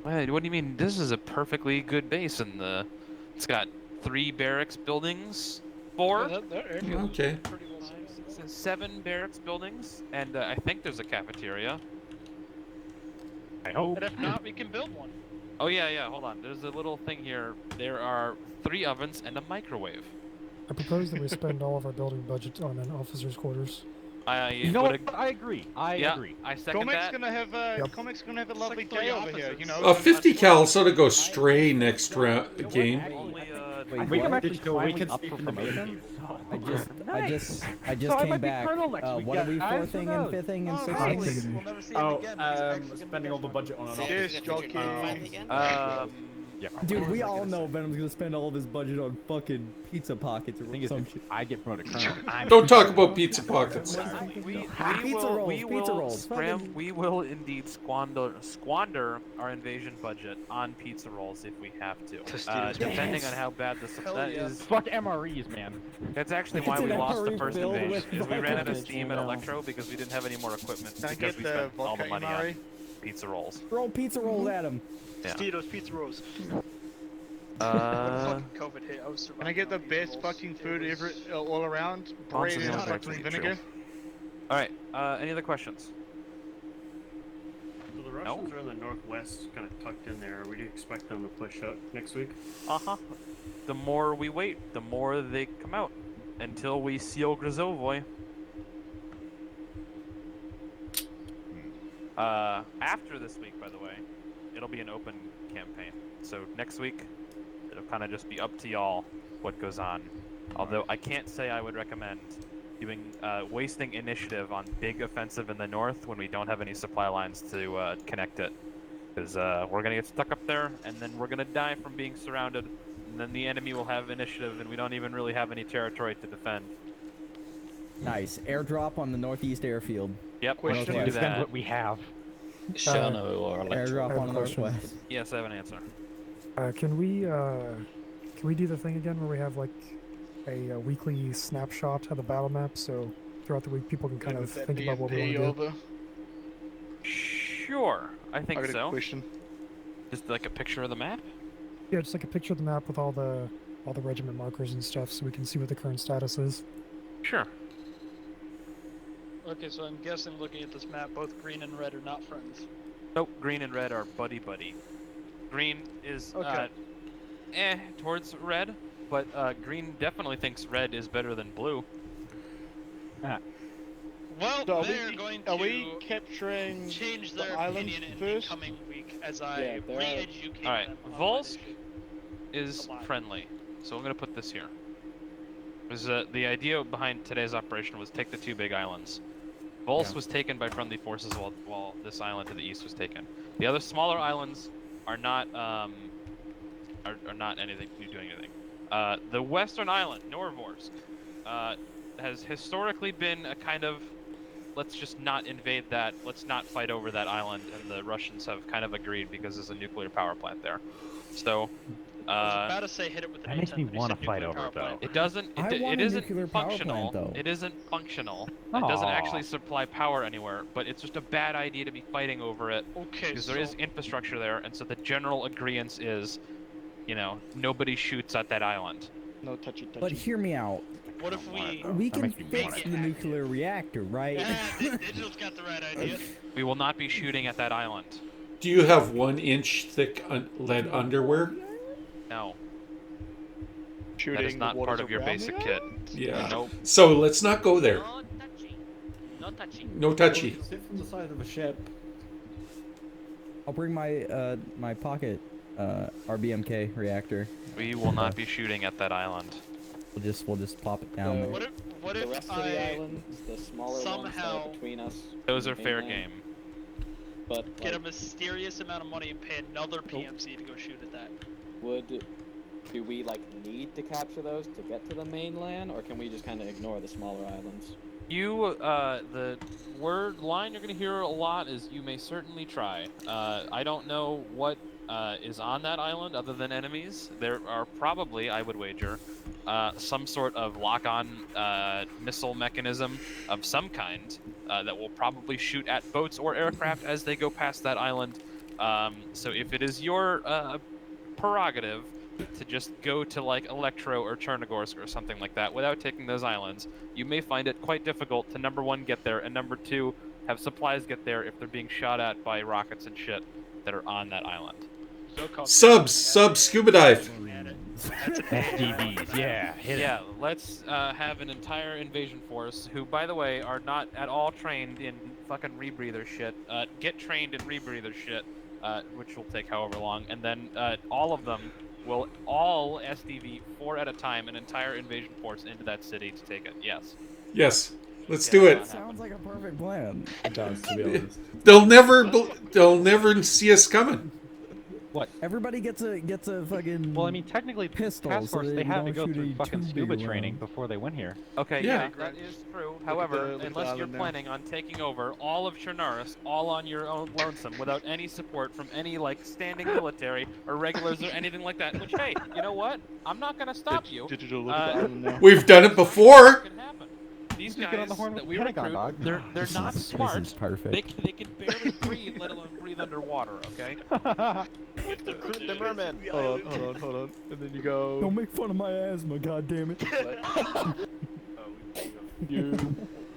Wait, what do you mean? This is a perfectly good base, and it's got 3 barracks buildings, 4. Okay. 7 barracks buildings, and I think there's a cafeteria. I hope. And if not, we can build one. Oh yeah, hold on. There's a little thing here. There are 3 ovens and a microwave. I propose that we spend all of our building budget on an officer's quarters. You know what? I agree. I agree. I second Comic's that. gonna have Comic's gonna have a lovely day over here. You know. A 50 cal sort of go stray next game. I think I'm actually finally up for promotion. I just So I came might be back. colonel next week, What are we guys. fourthing Who and knows? fifthing and Oh, sixthing? we'll never see him Oh, again. spending all the budget on an Yes, jockey. Dude, we all know Venom's gonna spend all of his budget on fucking pizza pockets or some shit. I get promoted colonel. Don't talk about pizza pockets. Pizza rolls. We will indeed squander our invasion budget on pizza rolls if we have to. Depending on how bad that is. Fuck MREs, man. That's actually why we lost the first invasion. Is we ran out of steam at Electro because we didn't have any more equipment because we spent all the money on pizza rolls. Throw pizza rolls at him. Yeah. Steal pizza rolls. Uh, COVID hit. Can I get the best fucking food ever all around? Bread and fucking vinegar. Alright, any other questions? So the Russians are in the northwest, kind of tucked in there. We do expect them to push up next week. The more we wait, the more they come out. Until we seal Grizovoy. After this week, by the way, it'll be an open campaign. So next week, it'll kind of just be up to y'all what goes on. Although I can't say I would recommend doing wasting initiative on big offensive in the north when we don't have any supply lines to connect it, because we're gonna get stuck up there, and then we're gonna die from being surrounded, and then the enemy will have initiative, and we don't even really have any territory to defend. Nice. Airdrop on the northeast airfield. Yep, Question we can do depends that. what we have. Cherno or Electro. Airdrop on the question. northwest. Yes, I have an answer. Can we do the thing again where we have like a weekly snapshot of the battle map, so throughout the week people can kind of think about what we want to do? Sure, I think I got a so. question. Just like a picture of the map? Yeah, just like a picture of the map with all the regiment markers and stuff, so we can see what the current status is. Sure. Okay, so I'm guessing looking at this map, both green and red are not friends. Nope, green and red are buddy-buddy. Green is, towards red, but green definitely thinks red is better than blue. Well, So they're going are to we capturing change the their islands opinion in first? the coming week as I re-educate Alright, them on Volsk is friendly, so I'm going to put this here. The idea behind today's operation was take the 2 big islands. Volsk was taken by friendly forces while this island to the east was taken. The other smaller islands are not are not doing anything. The western island, Norvorsk, has historically been a kind of, let's just not invade that, let's not fight over that island, and the Russians have kind of agreed because there's a nuclear power plant there. So, I was about to say hit it with the That makes me want to fight over it, though. it doesn't. It isn't functional. It isn't functional. It doesn't actually supply power anywhere. But it's just a bad idea to be fighting over it. Okay. Because there is infrastructure there, and so the general agreement is, nobody shoots at that island. No touchy. But hear me out. What if We can fix the nuclear reactor, right? Yeah, Digital's got the right idea. We will not be shooting at that island. Do you have 1-inch thick lead underwear? No. Shooting that is not part of your basic kit. Yeah. Nope. So let's not go there. No touchy. No touchy. Sit from the side of a ship. I'll bring my my pocket RBMK reactor. We will not be shooting at that island. We'll just pop it down there. What the if rest of the islands, the smaller ones that somehow are between us? Those are and fair mainland, game. But get a like, mysterious amount of money and pay another PMC to go shoot at that? do we like need to capture those to get to the mainland, or can we just kind of ignore the smaller islands? The line you're gonna hear a lot is you may certainly try. I don't know what is on that island other than enemies. There are probably, I would wager, some sort of lock-on missile mechanism of some kind that will probably shoot at boats or aircraft as they go past that island. So if it is your prerogative to just go to like Electro or Chernogorsk or something like that without taking those islands, you may find it quite difficult to number 1 get there, and number 2 have supplies get there if they're being shot at by rockets and shit that are on that island. Sub scuba dive. SDVs, yeah, yeah. Let's have an entire invasion force who, by the way, are not at all trained in fucking rebreather shit. Get trained in rebreather shit, which will take however long, and then all of them will all SDV 4 at a time, an entire invasion force into that city to take it. Yes. Yes. Let's do it. Sounds like a perfect plan. It does, to be honest. They'll never see us coming. What? Everybody gets a fucking. Well, I mean, technically, pistol. task force, so they you had to don't go shoot through a fucking too scuba big training round. before they went here. Okay, Yeah. that is true. However, unless you're planning on taking over all of Chernarus, all on your own lonesome, without any support from any, like, standing military or regulars or anything like that, which, hey, you know what? I'm not gonna stop you. We've done it before. These Just guys get on the horn that with we the Pentagon, recruit, dog. they're not smart. This is perfect. They can barely breathe, let alone breathe underwater, okay? Recruit the merman. Hold on. And then you go. Don't make fun of my asthma, goddammit.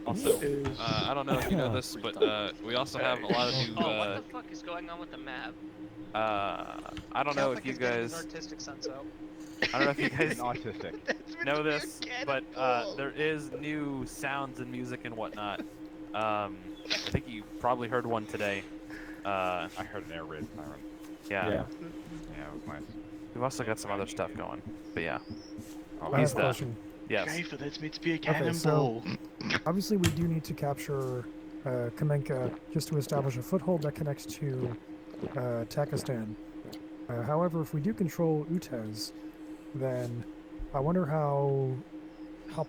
Also, I don't know if you know this, but we also have a lot of new. What the fuck is going on with the map? I don't know if you guys. Artistic sense out. I don't know if you guys autistic. know this, but there is new sounds and music and whatnot. I think you probably heard one today. I heard an air raid siren. Yeah. Yeah, it was nice. We've also got some other stuff going, but yeah. I have a question. Yes. Schaefer, that's meant to be a Okay, cannonball. so obviously we do need to capture Kamenka just to establish a foothold that connects to Takistan. However, if we do control Utez, then I wonder how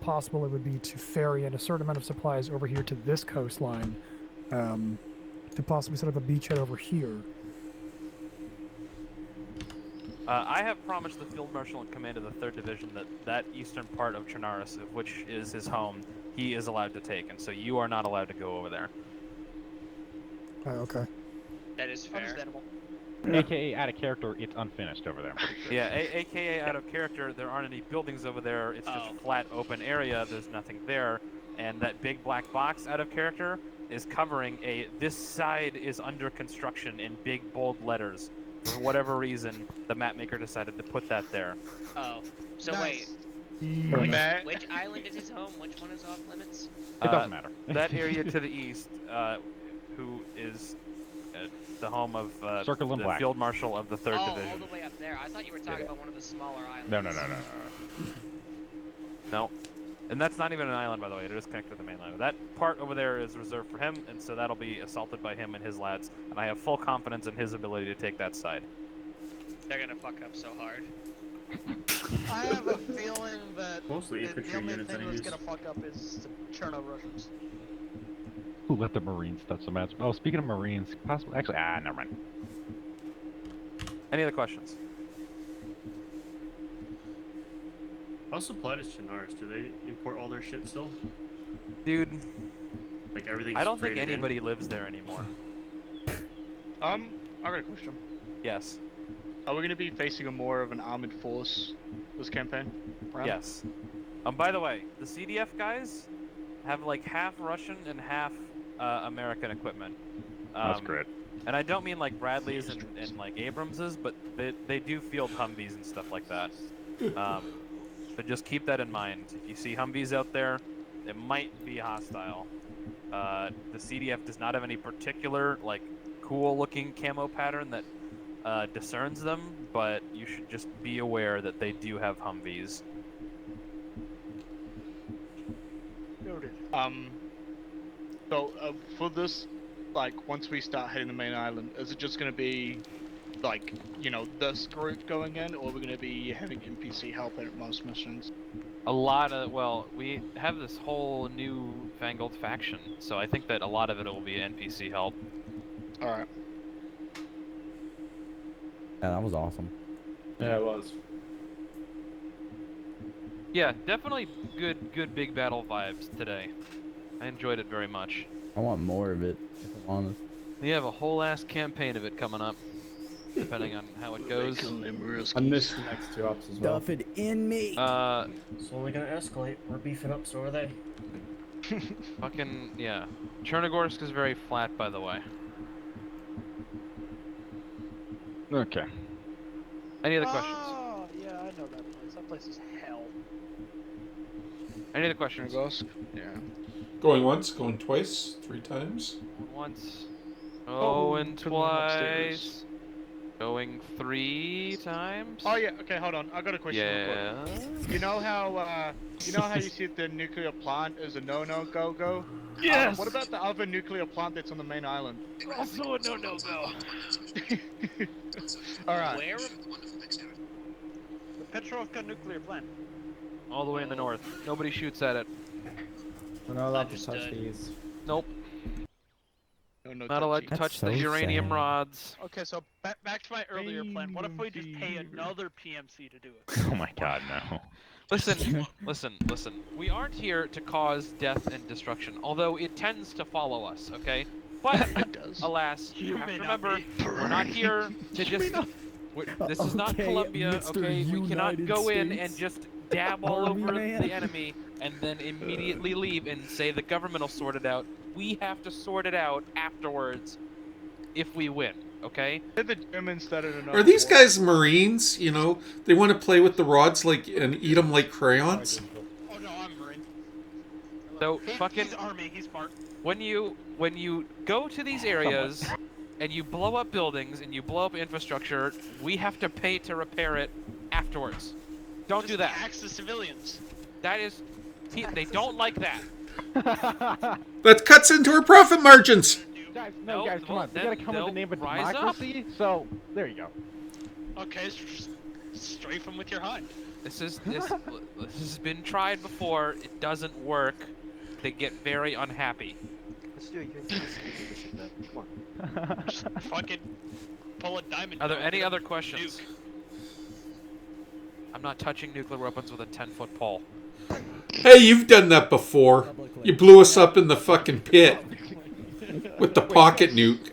possible it would be to ferry in a certain amount of supplies over here to this coastline, to possibly set up a beachhead over here. I have promised the Field Marshal in command of the 3rd Division that eastern part of Chernarus, which is his home, he is allowed to take, and so you are not allowed to go over there. Okay. That is fair. Understandable. AKA out of character, it's unfinished over there. I'm pretty sure. Yeah, AKA out of character, there aren't any buildings over there, it's just flat open area, there's nothing there, and that big black box out of character is covering this side is under construction in big bold letters. For whatever reason, the map maker decided to put that there. Oh, so wait. Which island is his home? Which one is off limits? It doesn't matter. That area to the east, who is the home of Circle in the black. Field Marshal of the 3rd Division. All the way up there. I thought you were talking about one of the smaller islands. No. No. And that's not even an island, by the way. It is connected to the mainland. That part over there is reserved for him, and so that'll be assaulted by him and his lads. And I have full confidence in his ability to take that side. They're gonna fuck up so hard. I have a feeling that Mostly the infantry only units thing that's anyways. gonna fuck up is the Cherno Russians. Who let the Marines touch the match? Oh, speaking of Marines, possibly. Actually, never mind. Any other questions? How supplied is Chernarus? Do they import all their shit still? Dude, like everything. I don't think anybody lives there anymore. I got a question. Yes. Are we going to be facing a more of an armored force this campaign? Round? Yes. By the way, the CDF guys have like half Russian and half American equipment. That's great. And I don't mean like Bradleys and like Abramses, but they do field Humvees and stuff like that. But just keep that in mind. If you see Humvees out there, it might be hostile. The CDF does not have any particular like cool looking camo pattern that discerns them, but you should just be aware that they do have Humvees. Noted. So for this, like once we start hitting the main island, is it just going to be like, you know, this group going in, or we're going to be having NPC help at most missions? A lot of, well, we have this whole new fangled faction, so I think that a lot of it will be NPC help. Alright. Yeah, that was awesome. Yeah, it was. Yeah, definitely good big battle vibes today. I enjoyed it very much. I want more of it, if I'm honest. We have a whole ass campaign of it coming up, depending on how it goes. I missed the next 2 ups as well. Stuff it in me. It's only gonna escalate. We're beefing up, so are they. Fucking, yeah. Chernogorsk is very flat, by the way. Okay. Any other questions? Oh, yeah, I know that place. That place is hell. Any other questions? Yeah. Going once, going twice, 3 times. Once. Oh, Going to the room upstairs. twice. Going 3 times. Oh yeah. Okay, hold on. I got a question. Real Yeah. quick. You know how you said the nuclear plant is a no go? Yes. What about the other nuclear plant that's on the main island? Also a no-go. All right. Where? The Petrovka nuclear plant. All the way in the north. Nobody shoots at it. We're not allowed to touch these. Nope. No, Not allowed to touch the uranium rods. Okay, so back to my earlier plan. What if we just pay another PMC to do it? Oh my god, no. Listen, listen. We aren't here to cause death and destruction, although it tends to follow us, okay? But, alas, you have to remember, we're not here to just... This is not Colombia, Mr. okay? We cannot United go in States and just dab all Army over man. the enemy and then immediately leave and say the government will sort it out. We have to sort it out afterwards if we win, okay? The Germans started another Are these war. guys Marines? You know, they want to play with the rods like and eat them like crayons. Oh no, I'm Marine. So fucking He's Army. He's smart. when you go to these areas and you blow up buildings and you blow up infrastructure, we have to pay to repair it afterwards. Don't do that. Tax the civilians. That is, they don't like that. That cuts into our profit margins. Guys, No, guys, come on. We then gotta come with the name of they'll rise democracy. So there you go. Okay, so just strafe them with your hind. This has been tried before. It doesn't work. They get very unhappy. Let's do it. Come on. Just fucking pull a diamond. Are there down any with a other questions? nuke. I'm not touching nuclear weapons with a 10-foot pole. Hey, you've done that before. You blew us up in the fucking pit with the pocket nuke.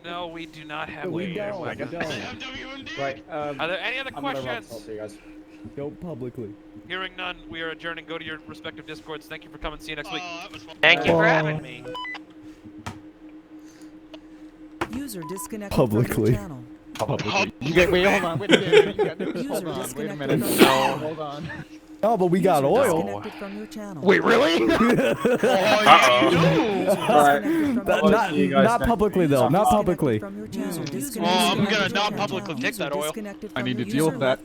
No, we do not have. We don't. Right. Right. Are there any other I'm gonna run questions? call to you guys. Don't publicly. Hearing none, we are adjourning. Go to your respective discords. Thank you for coming. See you next week. Thank you for having me. User disconnected Publicly. from your channel. Publicly. You get, wait, hold on. Wait a minute. You got User hold on. Wait a disconnected minute. from No, your hold on. Oh, but we got User oil. disconnected from your channel. Wait, really? Not publicly though. Not publicly. I'm gonna not publicly take that oil. I need to deal with that.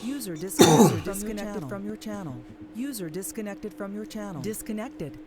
User disconnected from your channel. User disconnected from your channel. Disconnected.